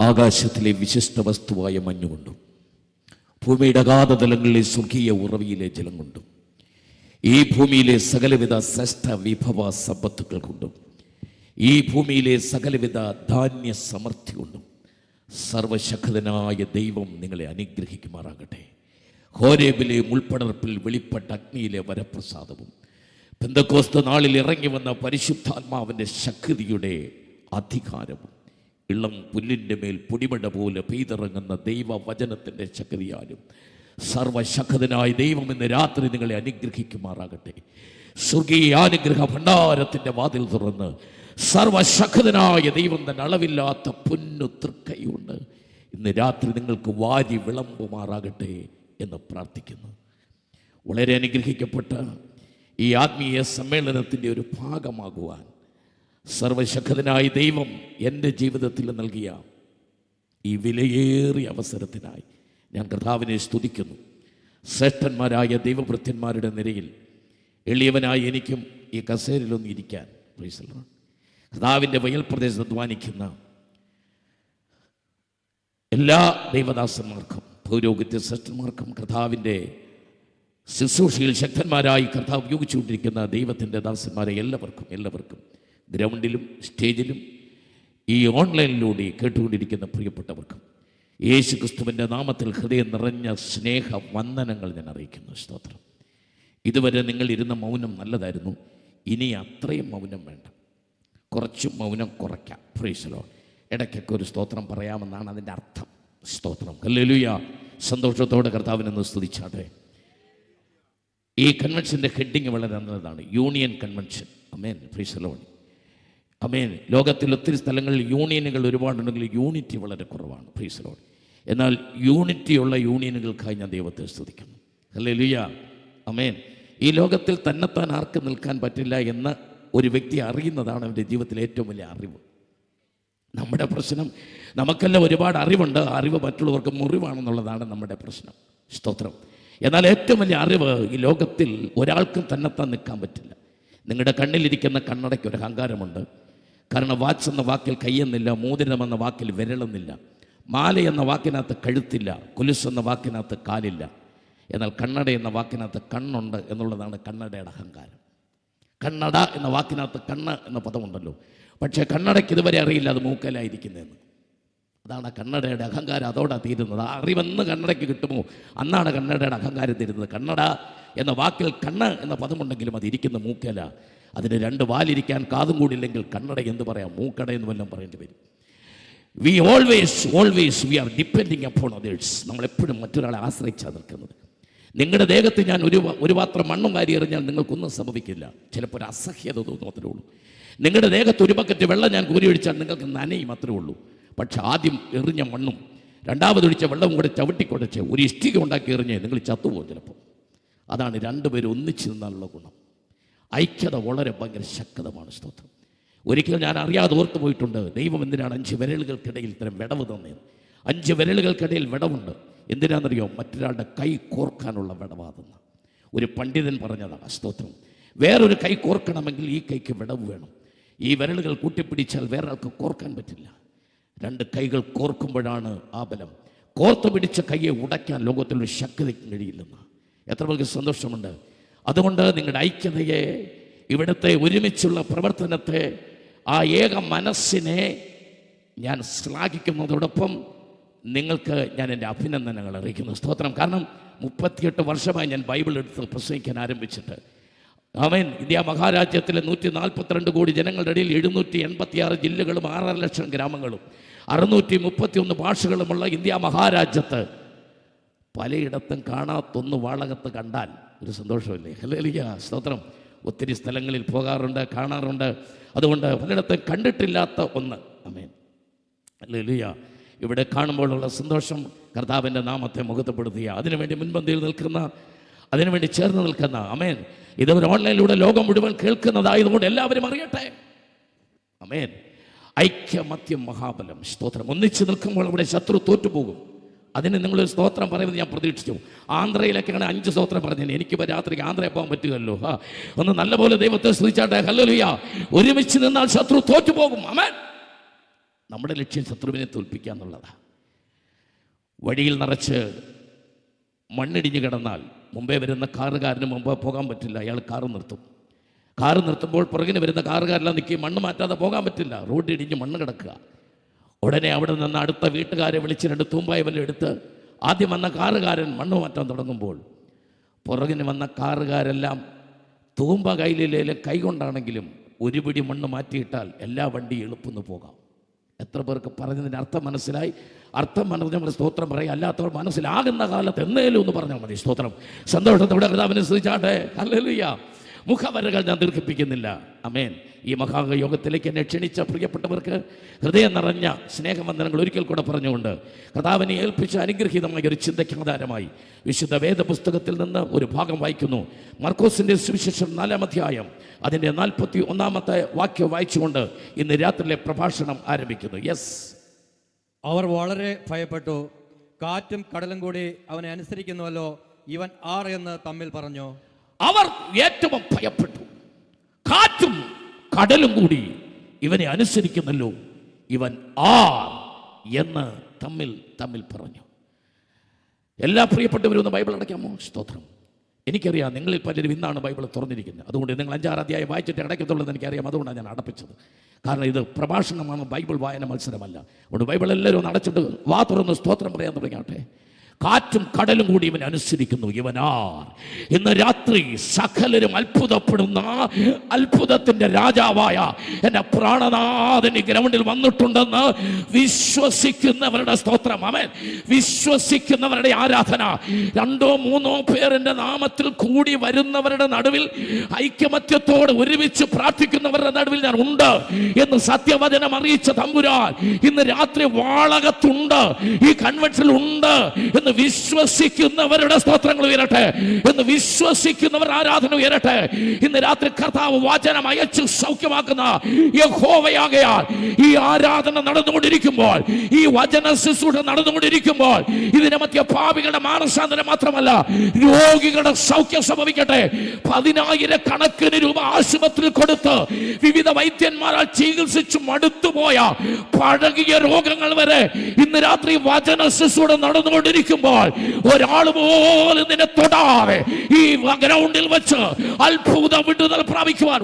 ആകാശത്തിലെ വിശിഷ്ട വസ്തുവായ മഞ്ഞുകൊണ്ടും ഭൂമിയുടെ അഗാധതലങ്ങളിലെ സ്വർഗീയ ഉറവിയിലെ ജലം കൊണ്ടും ഈ ഭൂമിയിലെ സകലവിധ ശ്രേഷ്ഠ വിഭവ സമ്പത്തുക്കൾ കൊണ്ടും ഈ ഭൂമിയിലെ സകലവിധ ധാന്യ സമൃദ്ധി കൊണ്ടും സർവശക്തനായ ദൈവം നിങ്ങളെ അനുഗ്രഹിക്കുമാറാകട്ടെ. ഹോരേബിലെ മുൾപ്പടർപ്പിൽ വെളിപ്പെട്ട അഗ്നിയിലെ വരപ്രസാദവും പെന്തക്കോസ്ത് നാളിൽ ഇറങ്ങി വന്ന പരിശുദ്ധാത്മാവിൻ്റെ ശക്തിയുടെ അധികാരവും ഇളം പുല്ലിൻ്റെ മേൽ പൊടിമട പോലെ പെയ്തിറങ്ങുന്ന ദൈവവചനത്തിൻ്റെ ശക്തിയാലും സർവശക്തനായ ദൈവം ഇന്ന് രാത്രി നിങ്ങളെ അനുഗ്രഹിക്കുമാറാകട്ടെ. സ്വർഗീയാനുഗ്രഹ ഭണ്ഡാരത്തിൻ്റെ വാതിൽ തുറന്ന് സർവശക്തനായ ദൈവം തന്നെ അളവില്ലാത്ത പൊന്നു തൃക്കൈയുണ്ട് ഇന്ന് രാത്രി നിങ്ങൾക്ക് വാരി വിളമ്പുമാറാകട്ടെ എന്ന് പ്രാർത്ഥിക്കുന്നു. വളരെ അനുഗ്രഹിക്കപ്പെട്ട ഈ ആത്മീയ സമ്മേളനത്തിൻ്റെ ഒരു ഭാഗമാകുവാൻ സർവശക്തനായ ദൈവം എൻ്റെ ജീവിതത്തിൽ നൽകിയ ഈ വിലയേറിയ അവസരത്തിനായി ഞാൻ കർത്താവിനെ സ്തുതിക്കുന്നു. ശ്രേഷ്ഠന്മാരായ ദൈവഭൃത്യന്മാരുടെ നിരയിൽ എളിയവനായി എനിക്കും ഈ കസേരയിലൊന്നും ഇരിക്കാൻ കർത്താവിൻ്റെ വയൽ പ്രദേശത്ത് അധ്വാനിക്കുന്ന എല്ലാ ദൈവദാസന്മാർക്കും പൗരോഹിത്യ ശ്രേഷ്ഠന്മാർക്കും കർത്താവിൻ്റെ ശുശ്രൂഷയിൽ ശക്തന്മാരായി കർത്താവ് ഉപയോഗിച്ചുകൊണ്ടിരിക്കുന്ന ദൈവത്തിൻ്റെ ദാസന്മാരെ എല്ലാവർക്കും ഗ്രൗണ്ടിലും സ്റ്റേജിലും ഈ ഓൺലൈനിലൂടെ കേട്ടുകൊണ്ടിരിക്കുന്ന പ്രിയപ്പെട്ടവർക്കും യേശു ക്രിസ്തുവിൻ്റെ നാമത്തിൽ ഹൃദയം നിറഞ്ഞ സ്നേഹ വന്ദനങ്ങൾ ഞാൻ അറിയിക്കുന്നു. സ്തോത്രം. ഇതുവരെ നിങ്ങൾ ഇരുന്ന മൗനം നല്ലതായിരുന്നു. ഇനി അത്രയും മൗനം വേണ്ട, കുറച്ചും മൗനം കുറയ്ക്കാം. Price the Lord. ഇടയ്ക്കൊക്കെ ഒരു സ്തോത്രം പറയാമെന്നാണ് അതിൻ്റെ അർത്ഥം. സ്തോത്രം. ഹല്ലേലൂയ. സന്തോഷത്തോടെ കർത്താവിനൊന്ന് സ്തുതിച്ചാട്ടെ. ഈ കൺവെൻഷൻ്റെ ഹെഡിങ് വളരെ നല്ലതാണ്. Union convention. Amen. Praise the lord. Amen. ലോകത്തിൽ ഒത്തിരി സ്ഥലങ്ങളിൽ യൂണിയനുകൾ ഒരുപാടുണ്ടെങ്കിൽ യൂണിറ്റി വളരെ കുറവാണ്. Praise the lord. എന്നാൽ യൂണിറ്റിയുള്ള യൂണിയനുകൾക്കായി ഞാൻ ദൈവത്തെ സ്തുതിക്കുന്നു. ഹല്ലേലൂയ. അമേൻ. ഈ ലോകത്തിൽ തന്നെത്താൻ ആർക്കും നിൽക്കാൻ പറ്റില്ല എന്ന് ഒരു വ്യക്തി അറിയുന്നതാണ് അവൻ്റെ ജീവിതത്തിലെ ഏറ്റവും വലിയ അറിവ്. നമ്മുടെ പ്രശ്നം, നമുക്കെല്ലാം ഒരുപാട് അറിവുണ്ട്, അറിവ് മറ്റുള്ളവർക്ക് മുറിവാണെന്നുള്ളതാണ് നമ്മുടെ പ്രശ്നം. സ്തോത്രം. എന്നാൽ ഏറ്റവും വലിയ അറിവ്, ഈ ലോകത്തിൽ ഒരാൾക്കും തന്നെത്താൻ നിൽക്കാൻ പറ്റില്ല. നിങ്ങളുടെ കണ്ണിലിരിക്കുന്ന കണ്ണടയ്ക്ക് ഒരു അഹങ്കാരമുണ്ട്. കാരണം വാച്ച് എന്ന വാക്കിൽ കയ്യെന്നില്ല, മോതിരം എന്ന വാക്കിൽ വിരളെന്നില്ല, മാല എന്ന വാക്കിനകത്ത് കഴുത്തില്ല, കുലുസ് എന്ന വാക്കിനകത്ത് കാലില്ല. എന്നാൽ കണ്ണട എന്ന വാക്കിനകത്ത് കണ്ണുണ്ട് എന്നുള്ളതാണ് കണ്ണടയുടെ അഹങ്കാരം. കണ്ണട എന്ന വാക്കിനകത്ത് കണ്ണ് എന്ന പദമുണ്ടല്ലോ, പക്ഷേ കണ്ണടയ്ക്ക് ഇതുവരെ അറിയില്ല അത് മൂക്കലായിരിക്കുന്നതെന്ന്. അതാണ് കണ്ണടയുടെ അഹങ്കാരം. അതോടാണ് തീരുന്നത്. ആ അറിവെന്ന് കണ്ണടയ്ക്ക് കിട്ടുമോ അന്നാണ് കണ്ണടയുടെ അഹങ്കാരം തീരുന്നത്. കണ്ണട എന്ന വാക്കിൽ കണ്ണ് എന്ന പദമുണ്ടെങ്കിലും അത് ഇരിക്കുന്ന മൂക്കല. അതിന് രണ്ട് വാലിരിക്കാൻ കാതും കൂടിയില്ലെങ്കിൽ കണ്ണട എന്ത് പറയാം, മൂക്കട എന്ന് വല്ലതും പറയേണ്ടി വരും. We always V R depending upon others. നമ്മളെപ്പോഴും മറ്റൊരാളെ ആശ്രയിച്ചാണ് നിൽക്കുന്നത്. നിങ്ങളുടെ ദേഹത്ത് ഞാൻ ഒരു പാത്രം മണ്ണും വാരി എറിഞ്ഞാൽ നിങ്ങൾക്കൊന്നും സംഭവിക്കില്ല. ചിലപ്പോൾ ഒരു അസഹ്യത തോന്നും, അത്രേ ഉള്ളൂ. നിങ്ങളുടെ ദേഹത്ത് ഒരു ബക്കറ്റ് വെള്ളം ഞാൻ കോരി ഒഴിച്ചാൽ നിങ്ങൾക്ക് നനയും, അത്രേ ഉള്ളൂ. പക്ഷെ ആദ്യം എറിഞ്ഞ മണ്ണും രണ്ടാമതൊഴിച്ച വെള്ളവും കൂടെ ചവിട്ടിക്കൊടച്ച് ഒരു ഇഷ്ടിക ഉണ്ടാക്കി എറിഞ്ഞ് നിങ്ങൾ ചത്തുപോകും ചിലപ്പോൾ. അതാണ് രണ്ടുപേരും ഒന്നിച്ച് നിന്നാലുള്ള ഗുണം. ഐക്യത വളരെ ഭയങ്കര ശക്തമാണ്. സ്തോത്രം. ഒരിക്കലും ഞാൻ അറിയാതെ ഓർത്തു പോയിട്ടുണ്ട്, ദൈവം എന്തിനാണ് 5 വിരലുകൾക്കിടയിൽ ഇത്തരം വിടവ് തന്നേന്ന്. 5 വിരലുകൾക്കിടയിൽ വിടവുണ്ട്. എന്തിനാണെന്നറിയോ? മറ്റൊരാളുടെ കൈ കോർക്കാനുള്ള വിടവാതെന്ന് ഒരു പണ്ഡിതൻ പറഞ്ഞതാണ്. സ്തോത്രം. വേറൊരു കൈ കോർക്കണമെങ്കിൽ ഈ കൈക്ക് വിടവ് വേണം. ഈ വിരലുകൾ കൂട്ടിപ്പിടിച്ചാൽ വേറെ ആൾക്ക് കോർക്കാൻ പറ്റില്ല. 2 കൈകൾ കോർക്കുമ്പോഴാണ് ആ ബലം. കോർത്ത് പിടിച്ച കൈയെ ഉടയ്ക്കാൻ ലോകത്തിലൊരു ശക്തിക്ക് കഴിയില്ലെന്ന്. എത്ര പേർക്ക് സന്തോഷമുണ്ട്. അതുകൊണ്ട് നിങ്ങളുടെ ഐക്യതയെ, ഇവിടുത്തെ ഒരുമിച്ചുള്ള പ്രവർത്തനത്തെ, ആ ഏക മനസ്സിനെ ഞാൻ ശ്ലാഘിക്കുന്നതോടൊപ്പം നിങ്ങൾക്ക് ഞാൻ എൻ്റെ അഭിനന്ദനങ്ങൾ അറിയിക്കുന്നു. സ്തോത്രം. കാരണം 38 വർഷമായി ഞാൻ ബൈബിൾ എടുത്ത് പ്രസംഗിക്കാൻ ആരംഭിച്ചിട്ട്. ആമേൻ. ഇന്ത്യ മഹാരാജ്യത്തിലെ 142 കോടി ജനങ്ങളുടെ ഇടയിൽ 786 ജില്ലകളും 6.5 ലക്ഷം ഗ്രാമങ്ങളും 631 ഭാഷകളുമുള്ള ഇന്ത്യ മഹാരാജ്യത്ത് പലയിടത്തും കാണാത്തൊന്ന് വാളകത്ത് കണ്ടാൽ ഒരു സന്തോഷമില്ലേ? ഹല്ലേലൂയ. സ്തോത്രം. ഒത്തിരി സ്ഥലങ്ങളിൽ പോകാറുണ്ട്, കാണാറുണ്ട്. അതുകൊണ്ട് പലയിടത്തും കണ്ടിട്ടില്ലാത്ത ഒന്ന്. ആമേൻ. ഹല്ലേലൂയ. ഇവിടെ കാണുമ്പോഴുള്ള സന്തോഷം കർത്താവിൻ്റെ നാമത്തെ മുഖത്തപ്പെടുത്തിയ, അതിനുവേണ്ടി മുൻപന്തിയിൽ നിൽക്കുന്ന, അതിനുവേണ്ടി ചേർന്ന് നിൽക്കുന്ന, ആമേൻ, ഇതൊരു ഓൺലൈനിലൂടെ ലോകം മുഴുവൻ കേൾക്കുന്നതായതുകൊണ്ട് എല്ലാവരും അറിയട്ടെ. ആമേൻ. ഐക്യമത്യം മഹാബലം. സ്തോത്രം. ഒന്നിച്ച് നിൽക്കുമ്പോൾ ഇവിടെ ശത്രു തോറ്റുപോകും. അതിന് നിങ്ങളൊരു സ്തോത്രം പറയുന്നത് ഞാൻ പ്രതീക്ഷിച്ചു. ആന്ധ്രയിലൊക്കെയാണ് 5 സ്തോത്രം പറഞ്ഞത്. എനിക്കിപ്പോൾ രാത്രിക്ക് ആന്ധ്രയിൽ പോകാൻ പറ്റുമല്ലോ. ഒന്ന് നല്ലപോലെ ദൈവത്തെ സ്തുതിച്ചാട്ടെ. ഹല്ലേലൂയ. ഒരുമിച്ച് നിന്നാൽ ശത്രു തോറ്റുപോകും. ആമേൻ. നമ്മുടെ ലക്ഷ്യം ശത്രുവിനെ തോൽപ്പിക്കുക എന്നുള്ളതാണ്. വഴിയിൽ നിറച്ച് മണ്ണിടിഞ്ഞ് കിടന്നാൽ മുമ്പേ വരുന്ന കാറുകാരന് മുമ്പ് പോകാൻ പറ്റില്ല. അയാൾ കാറ് നിർത്തും. കാറ് നിർത്തുമ്പോൾ പുറകിന് വരുന്ന കാറുകാരെല്ലാം നിൽക്കി മണ്ണ് മാറ്റാതെ പോകാൻ പറ്റില്ല. റോഡ് ഇടിഞ്ഞ് മണ്ണ് കിടക്കുക. ഉടനെ അവിടെ നിന്ന് അടുത്ത വീട്ടുകാരെ വിളിച്ച് 2 തൂമ്പായ വല്ലതും എടുത്ത് ആദ്യം വന്ന കാറുകാരൻ മണ്ണ് മാറ്റാൻ തുടങ്ങുമ്പോൾ പുറകിന് വന്ന കാറുകാരെല്ലാം തൂമ്പ കയ്യിലെ കൈകൊണ്ടാണെങ്കിലും ഒരു പിടി മണ്ണ് മാറ്റിയിട്ടാൽ എല്ലാ വണ്ടി എളുപ്പമെന്ന് പോകാം. എത്ര പേർക്ക് പറഞ്ഞതിൻ്റെ അർത്ഥം മനസ്സിലായി? അർത്ഥം പറഞ്ഞവർ സ്തോത്രം പറയും. അല്ലാത്തവർ മനസ്സിലാകുന്ന കാലത്ത് എന്നേലും ഒന്ന് പറഞ്ഞാൽ മതി. സ്തോത്രം. സന്തോഷത്തോടെ കർത്താവിനെ സ്തുതിച്ചാട്ടെ. ഹല്ലേലൂയ. മുഖവരകൾ ഞാൻ ദീർഘിപ്പിക്കുന്നില്ല. ആമേൻ. ഈ മഹായോഗത്തിലേക്ക് എന്നെ ക്ഷണിച്ച പ്രിയപ്പെട്ടവർക്ക് ഹൃദയം നിറഞ്ഞ സ്നേഹവന്ദനങ്ങൾ ഒരിക്കൽ കൂടെ പറഞ്ഞുകൊണ്ട് കർത്താവിനെ ഏൽപ്പിച്ച അനുഗ്രഹീതമായ ഒരു ചിന്തയ്ക്ക് ആധാരമായി വിശുദ്ധ വേദപുസ്തകത്തിൽ നിന്ന് ഒരു ഭാഗം വായിക്കുന്നു. മർക്കോസിൻ്റെ സുവിശേഷം 4-ാം അധ്യായം അതിൻ്റെ 41-ാമത്തെ വാക്യം വായിച്ചുകൊണ്ട് ഇന്ന് രാത്രിയിലെ പ്രഭാഷണം ആരംഭിക്കുന്നു. യെസ്. അവർ വളരെ ഭയപ്പെട്ടു. കാറ്റും കടലും കൂടി അവനെ അനുസരിക്കുന്നുവല്ലോ, ഇവൻ ആർ എന്ന് തമ്മിൽ പറഞ്ഞു. അവർ ഏറ്റവും ഭയപ്പെട്ടു. കാറ്റും കടലും കൂടി ഇവനെ അനുസരിക്കുന്നല്ലോ, ഇവൻ ആർ എന്ന് തമ്മിൽ പറഞ്ഞു. എല്ലാ പ്രിയപ്പെട്ടവരും ഒന്ന് ബൈബിൾ അടയ്ക്കാമോ? സ്തോത്രം. എനിക്കറിയാം നിങ്ങളിൽ പലരും ഇന്നാണ് ബൈബിൾ തുറന്നിരിക്കുന്നത്. അതുകൊണ്ട് നിങ്ങൾ 5-6 അധ്യായം വായിച്ചിട്ട് അടയ്ക്കത്തുള്ളൂ എന്ന് എനിക്കറിയാം. അതുകൊണ്ടാണ് ഞാൻ അടപ്പിച്ചത്. കാരണം ഇത് പ്രഭാഷണമാണ്, ബൈബിൾ വായന മത്സരമല്ല. അതുകൊണ്ട് ബൈബിൾ എല്ലാവരും ഒന്ന് അടച്ചിട്ട് വാ തുറന്ന് സ്തോത്രം പറയാൻ തുടങ്ങിയാട്ടെ. കാറ്റും കടലും കൂടി ഇവൻ അനുസരിക്കുന്നു, ഇവനാർ. ഇന്ന് രാത്രി സകലരും അത്ഭുതപ്പെടുന്ന അത്ഭുതത്തിന്റെ രാജാവായ എൻ്റെ പ്രാണനാഥൻ ഈ ഗ്രൗണ്ടിൽ വന്നിട്ടുണ്ടെന്ന് വിശ്വസിക്കുന്നവരുടെ സ്തോത്രം. ആമേൻ. വിശ്വസിക്കുന്നവരുടെ ആരാധന. 2-3 പേരുടെ നാമത്തിൽ കൂടി വരുന്നവരുടെ നടുവിൽ, ഐക്യമത്യത്തോട് ഒരുമിച്ച് പ്രാർത്ഥിക്കുന്നവരുടെ നടുവിൽ ഞാൻ ഉണ്ട് എന്ന് സത്യവചനം അറിയിച്ച തമ്പുരാൻ ഇന്ന് രാത്രി വാളകത്തുണ്ട്, ഈ കൺവെൻഷനിൽ ഉണ്ട് എന്ന് വിശ്വസിക്കുന്നവരുടെ സ്തോത്രങ്ങൾ ഉയരട്ടെ, എന്ന് വിശ്വസിക്കുന്നവർ ആരാധന ഉയരട്ടെ. ഇന്ന് രാത്രി കർത്താവ് വചനം അയച്ച് സൗഖ്യമാക്കുന്ന യഹോവയാകയാൽ ഈ ആരാധന നടന്നുകൊണ്ടിരിക്കുമ്പോൾ, ഈ വചന ശുശ്രൂഷ നടന്നുകൊണ്ടിരിക്കുമ്പോൾ ഇതിനെ മധ്യ പാപികളുടെ മാനസാന്തരം മാത്രമല്ല, രോഗികളുടെ സൗഖ്യം സംഭവിക്കട്ടെ. 10,000 കണക്കിന് രൂപ ആശുപത്രിയിൽ കൊടുത്ത് വിവിധ വൈദ്യന്മാരാൽ ചികിത്സിച്ച് മടുത്തുപോയ പഴകിയ രോഗങ്ങൾ വരെ ഇന്ന് രാത്രി വചന ശുശ്രൂഷ നടന്നുകൊണ്ടിരിക്കും. ഒരാൾ പോലും നിന്നെ തൊടാതെ ഈ ഗ്രൗണ്ടിൽ വെച്ച് അത്ഭുത വിടുതൽ പ്രാപിക്കുവാൻ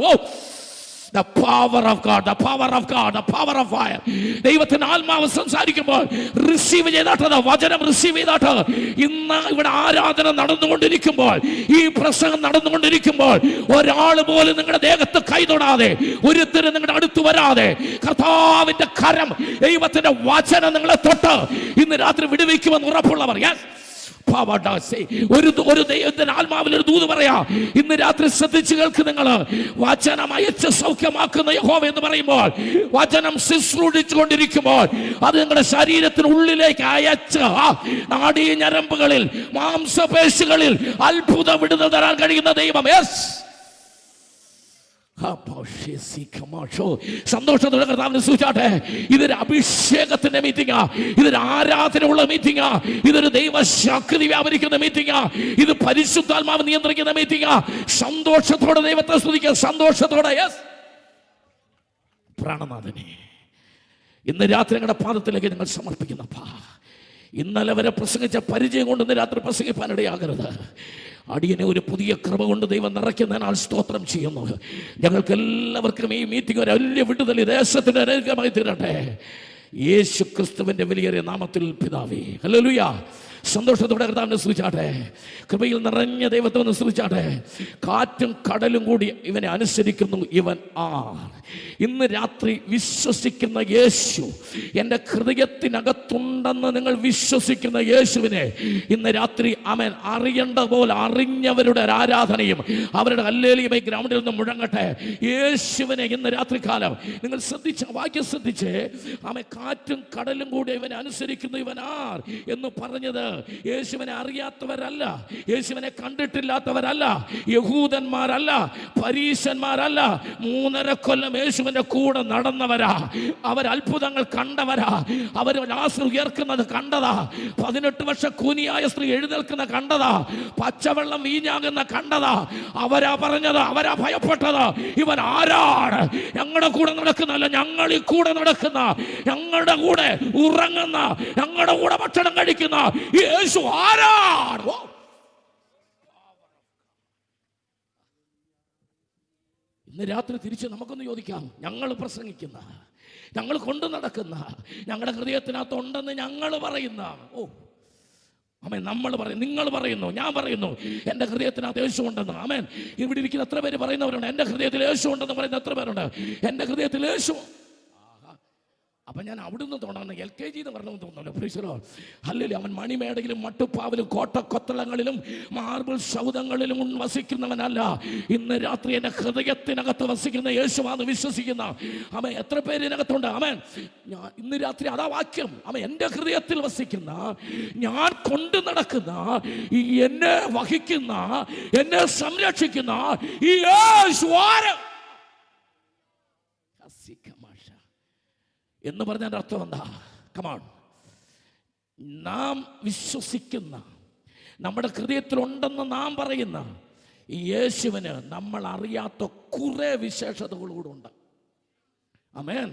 the power of God, the power of God, the power of fire. ദൈവത്തിന്റെ ആത്മാവ് സംസാരിക്കുമ്പോൾ റിസീവ് ചെയ്താട്ട്, വചനം റിസീവ് ചെയ്താട്ട് ഇന്ന് ഇവിടെ ആരാധന നടന്നുകൊണ്ടിരിക്കുമ്പോൾ, ഈ പ്രസംഗം നടന്നുകൊണ്ടിരിക്കുമ്പോൾ ഒരാൾ പോലും നിങ്ങളുടെ ദേഹത്ത് കൈ തൊടാതെ, ഒരുത്തരും നിങ്ങളുടെ അടുത്ത് വരാതെ കർത്താവിന്റെ കരം, ദൈവത്തിന്റെ വചനം നിങ്ങളെ തൊട്ട് ഇന്ന് രാത്രി വിടുവിക്കുമെന്ന് ഉറപ്പുള്ളവർ ഒരു ദൈവത്തിന്റെ ആത്മാവിൽ ഒരു ദൂത് പറയാ. ഇന്ന് രാത്രി ശ്രദ്ധിച്ചു കേൾക്ക്. നിങ്ങൾ വചനം അയച്ച് സൗഖ്യമാക്കുന്ന യഹോവ എന്ന് പറയുമ്പോൾ, വചനം ശുശ്രൂഷിച്ചുകൊണ്ടിരിക്കുമ്പോൾ അത് നിങ്ങളുടെ ശരീരത്തിന് ഉള്ളിലേക്ക് അയച്ച് നാഡീ ഞരമ്പുകളിൽ, മാംസപേശികളിൽ അത്ഭുത വിടുതൽ തരാൻ കഴിയുന്ന ദൈവം. സന്തോഷത്തോടെ കർത്താവിനെ സൂചിച്ചാട്ടെ. ഇതൊരു അഭിഷേകത്തിന്റെ മീറ്റിംഗാ, ഇതൊരു ആരാധനയുള്ള മീറ്റിംഗാ, ഇതൊരു ദൈവശക്തി വ്യാപരിക്കുന്ന മീറ്റിംഗാ, ഇത് പരിശുദ്ധാത്മാവ് നിയന്ത്രിക്കുന്ന മീറ്റിംഗാ. സന്തോഷത്തോടെ ദൈവത്തെ സ്തുതിക്കുക. സന്തോഷത്തോടെ. പ്രാണനാഥനെ ഇന്ന് രാത്രി ഞങ്ങളുടെ പാദത്തിലേക്ക് ഞങ്ങൾ സമർപ്പിക്കുന്നപ്പാ. ഇന്നലെ വരെ പ്രസംഗിച്ച പരിചയം കൊണ്ട് ഇന്ന് രാത്രി പ്രസംഗിപ്പാനിടയാകരുത്. അടിയനെ ഒരു പുതിയ കൃപ കൊണ്ട് ദൈവം നിറയ്ക്കുന്നതിനാൽ സ്തോത്രം ചെയ്യുന്നു. ഞങ്ങൾക്ക് എല്ലാവർക്കും ഈ മീറ്റിംഗ് ഒരു വലിയ വിടുതൽ ദേശത്തിന് അനുഗ്രഹമായി തീരട്ടെ. യേശു ക്രിസ്തുവിന്റെ വലിയ നാമത്തിൽ പിതാവേ. ഹല്ലേലൂയ. സന്തോഷത്തോടെ കർത്താവിനെ സ്തുതിച്ചാട്ടെ. കൃപയിൽ നിറഞ്ഞ ദൈവത്തെ ഒന്ന് സ്തുതിച്ചാട്ടെ. കാറ്റും കടലും കൂടി ഇവനെ അനുസരിക്കുന്നു, ഇവൻ ആർ. ഇന്ന് രാത്രി വിശ്വസിക്കുന്ന യേശു എൻ്റെ ഹൃദയത്തിനകത്തുണ്ടെന്ന് നിങ്ങൾ വിശ്വസിക്കുന്ന യേശുവിനെ ഇന്ന് രാത്രി ആമേൻ അറിയേണ്ട പോലെ അറിഞ്ഞവരുടെ ആരാധനയും അവരുടെ ഹല്ലേലൂയ ഗ്രൗണ്ടിൽ നിന്ന് മുഴങ്ങട്ടെ. യേശുവിനെ ഇന്ന് രാത്രി കാലം നിങ്ങൾ ശ്രദ്ധിച്ച വാക്യം ശ്രദ്ധിച്ച്, ആമേൻ, കാറ്റും കടലും കൂടി ഇവനെ അനുസരിക്കുന്നു, ഇവൻ ആർ എന്ന് പറഞ്ഞത് യേശുവിനെ അറിയാത്തവരല്ല, യേശുവിനെ കണ്ടിട്ടില്ലാത്തവരല്ല, യഹൂദന്മാരല്ല, പരീശന്മാരല്ല. 3.5 കൊല്ലം യേശുവിന്റെ കൂടെ നടന്നവരാ. അവർ അത്ഭുതങ്ങൾ കണ്ടവരാ. അവർ ലാസർ ഉയർക്കുന്നത് കണ്ടതാ. 18 വർഷം കൂനിയായ സ്ത്രീ എഴുന്നേൽക്കുന്ന കണ്ടതാ. പച്ചവെള്ളം വീഞ്ഞാകുന്ന കണ്ടതാ. അവരാ പറഞ്ഞത്, അവരാ ഭയപ്പെട്ടത്. ഇവൻ ആരാണ്? ഞങ്ങളുടെ കൂടെ നടക്കുന്നല്ല, ഞങ്ങളിൽ കൂടെ നടക്കുന്ന, ഞങ്ങളുടെ കൂടെ ഉറങ്ങുന്ന, ഞങ്ങളുടെ കൂടെ ഭക്ഷണം കഴിക്കുന്ന യേശു ആരാണ്? ഇന്ന് രാത്രി തിരിച്ച് നമുക്കൊന്ന് ചോദിക്കാം. ഞങ്ങൾ പ്രസംഗിക്കുന്ന, ഞങ്ങൾ കൊണ്ടു നടക്കുന്ന, ഞങ്ങളുടെ ഹൃദയത്തിനകത്ത് ഉണ്ടെന്ന് ഞങ്ങൾ പറയുന്ന, ആമേൻ, നമ്മൾ പറയും, നിങ്ങൾ പറയുന്നു, ഞാൻ പറയുന്നു, എൻ്റെ ഹൃദയത്തിനകത്ത് യേശു ഉണ്ടെന്ന്. ആമേൻ. ഇവിടെ ഇരിക്കുന്ന എത്ര പേര് പറയുന്നവരുണ്ട്? എൻ്റെ ഹൃദയത്തിൽ യേശു ഉണ്ടെന്ന് പറയുന്ന എത്ര പേരുണ്ട്? എൻ്റെ ഹൃദയത്തിൽ യേശു. അപ്പം ഞാൻ അവിടുന്ന് തുടങ്ങുന്ന LKG എന്ന് പറഞ്ഞെന്ന് തോന്നുന്നു. പ്രീശരോ അല്ലെങ്കിൽ അവൻ മണിമേടയിലും മട്ടുപ്പാവിലും കോട്ടക്കൊത്തളങ്ങളിലും മാർബിൾ ശൗധങ്ങളിലും വസിക്കുന്നവനല്ല. ഇന്ന് രാത്രി എൻ്റെ ഹൃദയത്തിനകത്ത് വസിക്കുന്ന യേശുവാന്ന് വിശ്വസിക്കുന്ന അവൻ എത്ര പേരിനകത്തുണ്ട്? അവൻ ഞാൻ ഇന്ന് രാത്രി അതാ വാക്യം. അവൻ എൻ്റെ ഹൃദയത്തിൽ വസിക്കുന്ന, ഞാൻ കൊണ്ടു നടക്കുന്ന, എന്നെ വഹിക്കുന്ന, എന്നെ സംരക്ഷിക്കുന്ന ഈ യേശു എന്ന് പറഞ്ഞതിൻ്റെ അർത്ഥം എന്താ? കമാൺ, നാം വിശ്വസിക്കുന്ന, നമ്മുടെ ഹൃദയത്തിലുണ്ടെന്ന് നാം പറയുന്ന ഈ യേശുവിന് നമ്മൾ അറിയാത്ത കുറേ വിശേഷതകളൂടെ ഉണ്ട്. ആമേൻ.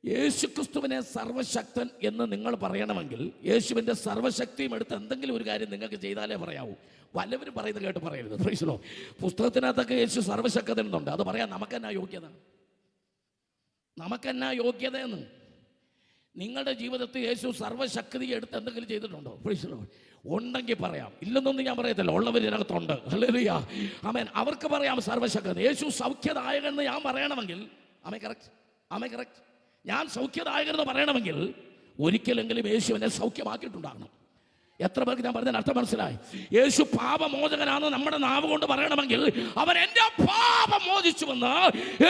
യേശുക്രിസ്തുവിനെ സർവശക്തൻ എന്ന് നിങ്ങൾ പറയണമെങ്കിൽ യേശുവിൻ്റെ സർവശക്തിയും എടുത്ത് എന്തെങ്കിലും ഒരു കാര്യം നിങ്ങൾക്ക് ചെയ്താലേ പറയാവൂ. വല്ലവരും പറയുന്നത് കേട്ട് പറയരുത്. പ്രൈസലോ. പുസ്തകത്തിനകത്തൊക്കെ യേശു സർവശക്തൻ എന്നുണ്ട്. അത് പറയാൻ നമുക്കെന്നാ യോഗ്യത? നമുക്കെന്നാ യോഗ്യതയെന്ന്? നിങ്ങളുടെ ജീവിതത്തിൽ യേശു സർവശക്തി എടുത്ത് എന്തെങ്കിലും ചെയ്തിട്ടുണ്ടോ? പ്രൈസലോ. ഉണ്ടെങ്കിൽ പറയാം, ഇല്ലെന്നൊന്നും ഞാൻ പറയത്തില്ല. ഉള്ളവരിനകത്തുണ്ട്. ഹല്ലേലൂയ. ആമേൻ. അവർക്ക് പറയാം സർവശക്തൻ. യേശു സൗഖ്യദായകൻ എന്ന് ഞാൻ പറയണമെങ്കിൽ, ആമേൻ, കറക്റ്റ്, ആമേൻ, കറക്റ്റ്, ഞാൻ സൗഖ്യദായകൻ എന്ന് പറയണമെങ്കിൽ ഒരിക്കലെങ്കിലും യേശുവിനെ സൗഖ്യമാക്കിയിട്ടുണ്ടാകണം. എത്ര പേർക്ക് ഞാൻ പറഞ്ഞതിന് അർത്ഥം മനസ്സിലായി? യേശു പാപമോചകനാണെന്ന് നമ്മുടെ നാവ് കൊണ്ട് പറയണമെങ്കിൽ അവൻ എൻ്റെ പാപം മോചിച്ചുവെന്ന്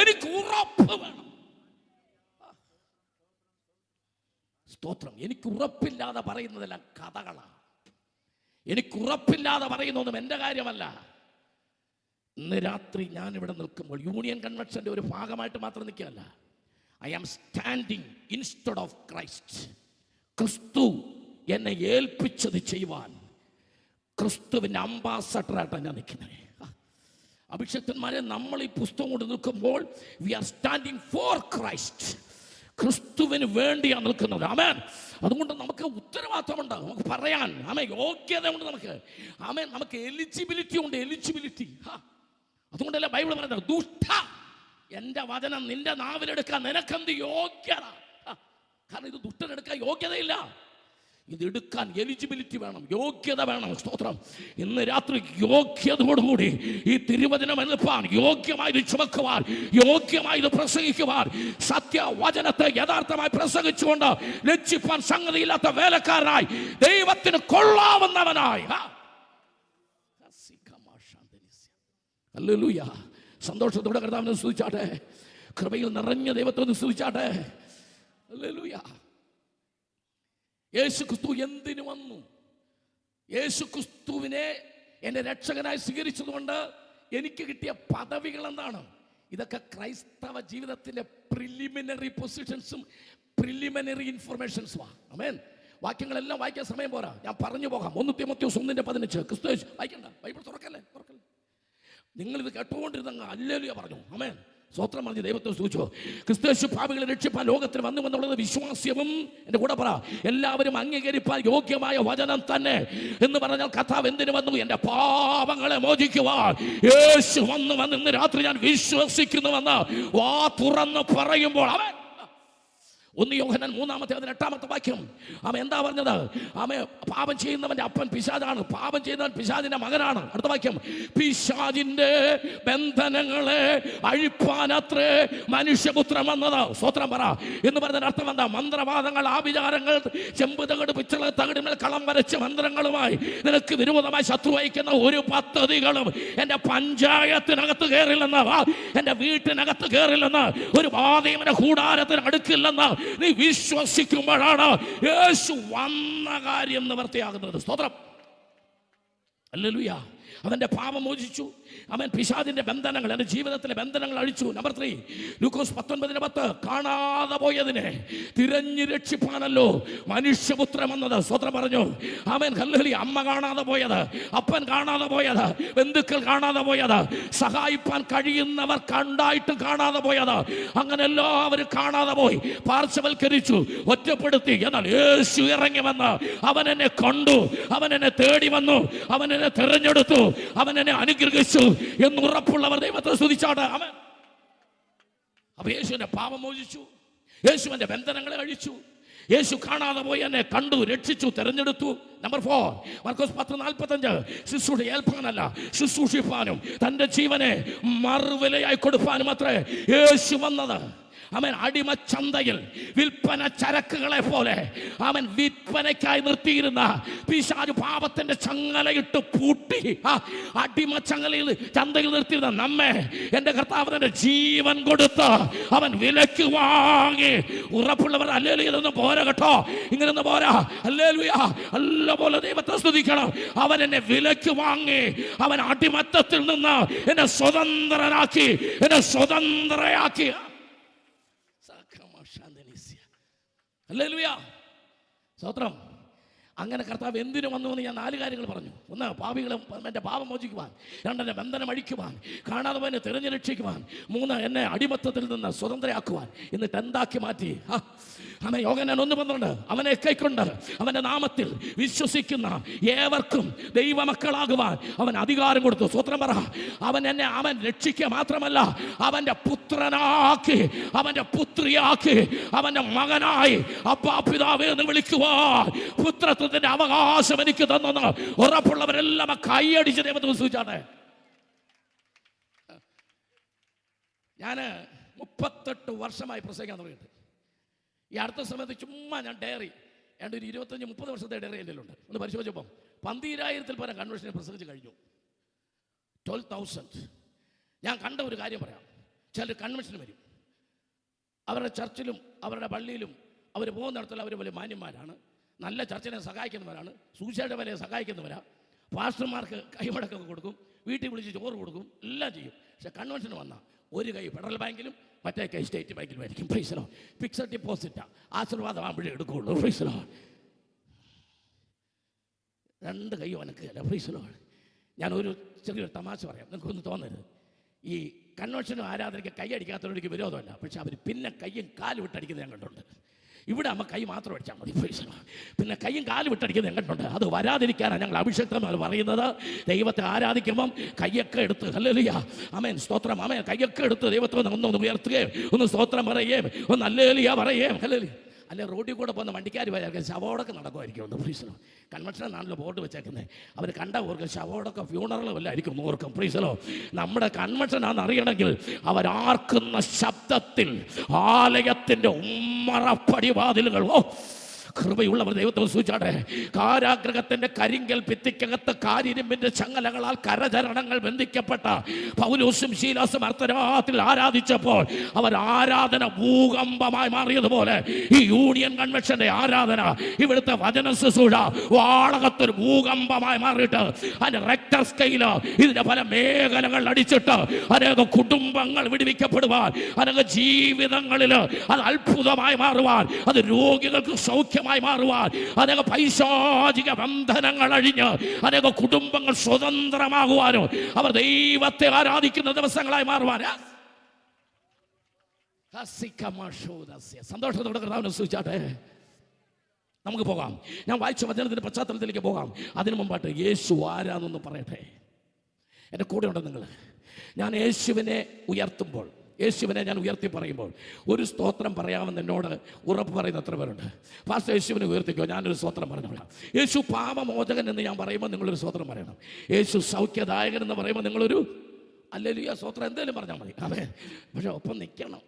എനിക്ക് ഉറപ്പ് വേണം. സ്തോത്രം. എനിക്ക് ഉറപ്പില്ലാതെ പറയുന്നതെല്ലാം കഥകളാണ്. എനിക്ക് ഉറപ്പില്ലാതെ പറയുന്നതൊന്നും എൻ്റെ കാര്യമല്ല. ഇന്ന് രാത്രി ഞാൻ ഇവിടെ നിൽക്കുമ്പോൾ യൂണിയൻ കൺവെൻഷൻ്റെ ഒരു ഭാഗമായിട്ട് മാത്രം നിൽക്കുകയല്ല. I am standing instead of Christ. ക്രിസ്തു എന്നെ ഏൽപ്പിച്ചത് ചെയ്യുവാൻ ക്രിസ്തുവിൻ്റെ അംബാസഡറായിട്ടാണ് ഞാൻ നിൽക്കുന്നത്. അഭിഷക്തന്മാരെ, നമ്മൾ ഈ പുസ്തകം കൊണ്ട് നിൽക്കുമ്പോൾ we are standing for Christ. ക്രിസ്തുവിന് വേണ്ടിയാണ് നിൽക്കുന്നത്. ആമേൻ. അതുകൊണ്ട് നമുക്ക് ഉത്തരവാദിത്തമുണ്ട്, നമുക്ക് പറയാൻ. ആമേൻ. യോഗ്യത ഉണ്ട് നമുക്ക്. ആമേൻ. നമുക്ക് എലിജിബിലിറ്റി ഉണ്ട്. എലിജിബിലിറ്റി. അതുകൊണ്ടല്ലേ ബൈബിൾ പറയുന്നത്, ദുഷ്ട, എൻ്റെ വചനം നിന്റെ നാവിലെടുക്കാൻ നിനക്കെന്ത് യോഗ്യത? കാരണം ഇത് ദുഷ്ടനെടുക്കാൻ യോഗ്യതയില്ല. ഇതെടുക്കാൻ എലിജിബിലിറ്റി വേണം, യോഗ്യത വേണം. സ്തോത്രം. ഇന്ന് രാത്രി യോഗ്യതയോടുകൂടി ഈ തിരുവചനം എളുപ്പാൻ, യോഗ്യമായി ഇത് ചുമക്കുവാൻ, യോഗ്യമായി ഇത് പ്രസംഗിക്കുവാൻ, സത്യവചനത്തെ യഥാർത്ഥമായി പ്രസംഗിച്ചുകൊണ്ട് ലജ്ജിപ്പാൻ സംഗതിയില്ലാത്ത വേലക്കാരനായി, ദൈവത്തിന് കൊള്ളാവുന്നവനായി. ഹല്ലേലൂയ. സന്തോഷത്തോടെ കർത്താവിനെ സ്തുതിച്ചാട്ടെ. കൃപയിൽ നിറഞ്ഞ ദൈവത്തെ സ്തുതിച്ചാട്ടെ. ഹല്ലേലൂയ. യേശു ക്രിസ്തു എന്തിനു വന്നു? യേശു ക്രിസ്തുവിനെ എൻ്റെ രക്ഷകനായി സ്വീകരിച്ചതുകൊണ്ട് എനിക്ക് കിട്ടിയ പദവികൾ എന്താണ്? ഇതൊക്കെ ക്രൈസ്തവ ജീവിതത്തിൻ്റെ പ്രിലിമിനറി പൊസിഷൻസും പ്രിലിമിനറി ഇൻഫർമേഷൻസുമാണ്. ആമേൻ. വാക്യങ്ങളെല്ലാം വായിക്കാൻ സമയം പോരാ, ഞാൻ പറഞ്ഞു പോകാം. 1 തീമോഥെയോസ് 1:15. ക്രിസ്തു വായിക്കണ്ട, ബൈബിൾ തുറക്കല്ലേ. നിങ്ങളിത് കേട്ടുകൊണ്ടിരുന്ന ഹല്ലേലൂയ പറഞ്ഞു. ആമേൻ. സ്വത്രം പറഞ്ഞ് ദൈവത്തെ സൂചിച്ചു. ക്രിസ്തു പാപികളെ രക്ഷിപ്പാൻ ലോകത്തിൽ വന്നു എന്നുള്ളത് വിശ്വാസ്യവും, എൻ്റെ കൂടെ പറ, എല്ലാവരും അംഗീകരിപ്പാൻ യോഗ്യമായ വചനം തന്നെ എന്ന് പറഞ്ഞാൽ കർത്താവ് എന്തിനു വന്നു? എൻ്റെ പാപങ്ങളെ മോചിക്കുവാൻ യേശു വന്നു. ഇന്ന് രാത്രി ഞാൻ വിശ്വസിക്കുന്നുവെന്ന് വാ തുറന്ന് പറയുമ്പോൾ അവൻ 1 യോഹന്നാൻ 3:8 വാക്യം. ആമ എന്താ പറഞ്ഞത്? ആമ പാപം ചെയ്യുന്നവന്റെ അപ്പൻ പിശാചാണ്, പാപം ചെയ്യുന്നവൻ പിശാചിന്റെ മകനാണ്. അടുത്ത വാക്യം, പിശാചിന്റെ ബന്ധനങ്ങളെ അഴിപ്പാനത്രേ മനുഷ്യപുത്രൻ വന്നത്. സ്വത്രം പറ എന്ന് പറഞ്ഞതിന് അർത്ഥം എന്താ? മന്ത്രവാദങ്ങൾ, ആഭിചാരങ്ങൾ, ചെമ്പുതകട് പിച്ചള തകടിന്മേൽ കളം വരച്ച് മന്ത്രങ്ങളുമായി നിനക്ക് വിരോധമായി ശത്രു വഹിക്കുന്ന ഒരു പദ്ധതികളും എൻ്റെ പഞ്ചായത്തിനകത്ത് കയറില്ലെന്ന്, എൻ്റെ വീട്ടിനകത്ത് കയറില്ലെന്ന്, ഒരു ബാധയും എൻ്റെ കൂടാരത്തിന് അടുക്കില്ലെന്ന് നീ വിശ്വസിക്കുമ്പോഴാണ് യേശു വന്ന കാര്യം നിവൃത്തിയാകുന്നത്. സ്തോത്രം. ഹല്ലേലൂയ. അവൻ്റെ പാപം മോചിച്ചു. അവൻ പിശാചിന്റെ ബന്ധനങ്ങൾ, എൻ്റെ ജീവിതത്തിലെ ബന്ധനങ്ങൾ അഴിച്ചു. നമ്പർ 3, ലൂക്കോസ് 19:10, കാണാതെ പോയതിനെ തിരഞ്ഞു രക്ഷിപ്പാനല്ലോ മനുഷ്യപുത്രൻ വന്നത്. സ്വത്രം പറഞ്ഞു. അവൻ ഹല്ലേലൂയ. അമ്മ കാണാതെ പോയത്, അപ്പൻ കാണാതെ പോയത്, ബന്ധുക്കൾ കാണാതെ പോയത്, സഹായിപ്പാൻ കഴിയുന്നവർ കണ്ടായിട്ടും കാണാതെ പോയത്, അങ്ങനെ എല്ലാവരും കാണാതെ പോയി, പാർശ്വവൽക്കരിച്ചു, ഒറ്റപ്പെടുത്തി. എന്നാൽ യേശു ഇറങ്ങി വന്ന് അവൻ എന്നെ കണ്ടു, അവൻ എന്നെ തേടി വന്നു, അവൻ എന്നെ തെരഞ്ഞെടുത്തു, അവൻ എന്നെ അനുഗ്രഹിച്ചു എന്നുറപ്പുള്ളവർ ദൈവത്തെ സ്തുതിച്ചാണ്. അവൻ അപ്പൊ യേശുവിന്റെ പാപം മോചിച്ചു, യേശുവിന്റെ ബന്ധനങ്ങളെ അഴിച്ചു, യേശു കാണാതെ പോയി എന്നെ കണ്ടു, രക്ഷിച്ചു, തെരഞ്ഞെടുത്തു. നമ്പർ 4, മർക്കോസ് 10:45, ശുശ്രൂഷ ഏൽപ്പാനല്ല ശുശ്രൂഷിപ്പാനും തന്റെ ജീവനെ മറുവിലയായി കൊടുപ്പാനും അത്രേ യേശു വന്നത്. അവൻ അടിമച്ചന്തയിൽ വിൽപ്പന ചരക്കുകളെ പോലെ അവൻ വിൽപ്പനയ്ക്കായി നിർത്തിയിരുന്ന പിശാച് പാപത്തിന്റെ ചങ്ങലയിട്ട് പൂട്ടി അടിമച്ചങ്ങലയിൽ ചന്തയിൽ നിർത്തിയിരുന്ന നമ്മെ എൻ്റെ കർത്താവ് തന്റെ ജീവൻ കൊടുത്ത് അവൻ വിലയ്ക്ക് വാങ്ങി. ഉറപ്പുള്ളവർ ഹല്ലേലൂയ ഇതൊന്നും പോരാ കേട്ടോ, ഇങ്ങനൊന്നും പോരാ. ഹല്ലേലൂയ. നല്ല പോലെ ദൈവത്തെ സ്തുതിക്കണം. അവൻ എന്നെ വിലയ്ക്ക് വാങ്ങി, അവൻ അടിമത്തത്തിൽ നിന്ന് എന്നെ സ്വതന്ത്രനാക്കി, എന്നെ സ്വതന്ത്രയാക്കി. ഹല്ലേലൂയ. സ്തോത്രം. അങ്ങനെ കർത്താവ് എന്തിനു വന്നു എന്ന് ഞാൻ 4 കാര്യങ്ങൾ പറഞ്ഞു. 1, പാപികളെ എൻ്റെ പാപം മോചിക്കുവാൻ. 2, എന്നെ ബന്ധനം അഴിക്കുവാൻ, കാണാതെ പോയി എന്നെ തിരഞ്ഞു രക്ഷിക്കുവാൻ. 3, എന്നെ അടിമത്തത്തിൽ നിന്ന് സ്വതന്ത്രയാക്കുവാൻ. എന്നിട്ട് എന്താക്കി മാറ്റി? അവൻ യോഹന്നാൻ 1:12, അവനെ കൈക്കൊണ്ട് അവൻ്റെ നാമത്തിൽ വിശ്വസിക്കുന്ന ഏവർക്കും ദൈവമക്കളാകുവാൻ അവൻ അധികാരം കൊടുത്തു. സ്വത്രം പറ. അവൻ എന്നെ അവൻ രക്ഷിക്കുക മാത്രമല്ല, അവൻ്റെ പുത്രനാക്കി, അവൻ്റെ പുത്രിയാക്കി, അവൻ്റെ മകനായി അപ്പാ പിതാവേ എന്ന് വിളിക്കുവാൻ പുത്രത്വത്തിന്റെ അവകാശം എനിക്ക് തന്നെന്ന് ഉറപ്പുള്ളവരെല്ലാം കൈയടിച്ച് ദൈവത്തെ സൂചിച്ചാണ്. ഞാൻ 38 വർഷമായി പ്രസംഗിക്കാൻ തുടങ്ങിയിട്ട്. ഈ അടുത്ത സമയത്ത് ചുമ്മാ ഞാൻ ഡയറി, എൻ്റെ ഒരു 25-30 വർഷത്തെ ഡയറി എൻ്റെ ഉണ്ട്. ഒന്ന് പരിശോധിച്ചപ്പം 12,000-ൽ പരം കൺവെൻഷനെ പ്രസംഗിച്ച് കഴിഞ്ഞു. 12,000. ഞാൻ കണ്ട ഒരു കാര്യം പറയാം. ചിലർ കൺവെൻഷന് വരും, അവരുടെ ചർച്ചിലും അവരുടെ പള്ളിയിലും അവർ പോകുന്നിടത്തുള്ള അവർ വലിയ മാന്യന്മാരാണ്, നല്ല ചർച്ചിനെ സഹായിക്കുന്നവരാണ്, സൂചിയുടെ വിലയെ സഹായിക്കുന്നവരാ, പാസ്റ്റർമാർക്ക് കൈമടക്കൊക്കെ കൊടുക്കും, വീട്ടിൽ വിളിച്ച് ചോറ് കൊടുക്കും, എല്ലാം ചെയ്യും. പക്ഷെ കൺവെൻഷന് വന്നാൽ ഒരു കൈ ഫെഡറൽ ബാങ്കിലും മറ്റേ കൈ സ്റ്റേറ്റ് ബാങ്കിലും ആയിരിക്കും. പ്രൈസലോ. ഫിക്സഡ് ഡിപ്പോസിറ്റാ, ആശീർവാദം ആകുമ്പോഴേ എടുക്കുകയുള്ളൂ. പ്രൈസലോ. 2 കൈ വനക്കുകയല്ല. പ്രൈസലോ. ഞാനൊരു ചെറിയൊരു തമാശ പറയാം, നിങ്ങൾക്കൊന്നും തോന്നരുത്. ഈ കൺവെൻഷനും ആരാധനയ്ക്ക് കൈ അടിക്കാത്തവർക്ക് വിരോധമല്ല, പക്ഷെ അവർ പിന്നെ കയ്യും കാലും വിട്ടടിക്കുന്നത് ഞാൻ കണ്ടിട്ടുണ്ട്. ഇവിടെ അമ്മ കൈ മാത്രം അടിച്ചാൽ മതി. പിന്നെ കൈയും കാലും വിട്ടടിക്കുന്നത് ഞാൻ കണ്ടിട്ടുണ്ട്. അത് വരാതിരിക്കാനാണ് ഞങ്ങൾ അഭിഷേകം പറയുന്നത്. ദൈവത്തെ ആരാധിക്കുമ്പം കയ്യൊക്കെ എടുത്ത് ഹല്ലേലൂയ ആമേൻ സ്തോത്രം ആമേൻ കയ്യൊക്കെ എടുത്ത് ദൈവത്തെ ഒന്ന് ഉയർത്തുകയും ഒന്ന് സ്തോത്രം പറയുകയും ഒന്ന് ഹല്ലേലൂയ പറയുകയും. ഹല്ലേലൂയ. അല്ലെ റോഡിൽ കൂടെ പോകുന്ന വണ്ടിക്കാർ പോയാൽ ശവോടൊക്കെ നടക്കുമായിരിക്കും. ഒന്ന് പ്രീസലോ. കൺവെൻഷനാണല്ലോ ബോർഡ് വെച്ചേക്കുന്നത്. അവർ കണ്ട ഓർക്കും ശവോടൊക്കെ ഫ്യൂണറലും എല്ലാം ആയിരിക്കും ഓർക്കും. പ്രീസലോ. നമ്മുടെ കൺവെൻഷനാണെന്ന് അറിയണമെങ്കിൽ അവരാർക്കുന്ന ശബ്ദത്തിൽ ആലയത്തിൻ്റെ ഉമ്മറപ്പടി വാതിലുകൾ കൃപയുള്ളവർ ദൈവത്തെ സൂചിച്ചാട്ടെ. കാരാഗ്രഹത്തിന്റെ കരിങ്കൽ ഭിത്തിക്കകത്ത് കാരിരുമ്പിന്റെ ചങ്ങലകളാൽ കരചരണങ്ങൾ ബന്ധിക്കപ്പെട്ട പൗലോസും ശീലാസും അർദ്ധരാത്രിയിൽ ആരാധിച്ചപ്പോൾ അവർ ആരാധന ഭൂകമ്പമായി മാറിയതുപോലെ ഈ യൂണിയൻ കൺവെൻഷന്റെ ആരാധന, ഇവിടുത്തെ വചന ശുശ്രൂഷ വാളകത്തൊരു ഭൂകമ്പമായി മാറിയിട്ട് അതിന്റെ റെക്ടർ സ്കെയില് ഇതിന്റെ പല മേഖലകൾ അടിച്ചിട്ട് അനേക കുടുംബങ്ങൾ വിടുവിക്കപ്പെടുവാൻ, അനേക ജീവിതങ്ങളിൽ അത് അത്ഭുതമായി മാറുവാൻ, അത് രോഗികൾക്ക് സൗഖ്യം മാറുവാൻ, അനേക പൈശാചിക ബന്ധനങ്ങൾ അഴിഞ്ഞ് അനേക കുടുംബങ്ങൾ സ്വതന്ത്രമാകുവാനും അവർ ദൈവത്തെ ആരാധിക്കുന്ന ദിവസങ്ങളായി മാറുവാൻ സന്തോഷത്തോടെ കർത്താവിനെ സ്തുതിച്ചാട്ടെ. നമുക്ക് പോകാം. ഞാൻ വായിച്ച വചനത്തിന്റെ പശ്ചാത്തലത്തിലേക്ക് പോകാം. അതിനു മുമ്പായിട്ട് യേശു ആരാന്നൊന്ന് പറയട്ടെ. എൻ്റെ കൂടെ ഉണ്ട് നിങ്ങൾ. ഞാൻ യേശുവിനെ ഉയർത്തുമ്പോൾ, യേശുവിനെ ഞാൻ ഉയർത്തി പറയുമ്പോൾ ഒരു സ്തോത്രം പറയാമെന്ന് എന്നോട് ഉറപ്പ് പറയുന്ന എത്ര പേരുണ്ട്? പാസ്റ്റർ യേശുവിനെ ഉയർത്തിക്കോ, ഞാനൊരു സ്തോത്രം പറഞ്ഞോളാം. യേശു പാപമോചകൻ എന്ന് ഞാൻ പറയുമ്പോൾ നിങ്ങളൊരു സ്തോത്രം പറയണം. യേശു സൗഖ്യദായകൻ എന്ന് പറയുമ്പോൾ നിങ്ങളൊരു ഹല്ലേലൂയ സ്തോത്രം എന്തേലും പറഞ്ഞാൽ മതി. അതെ, പക്ഷെ ഒപ്പം നിൽക്കണം.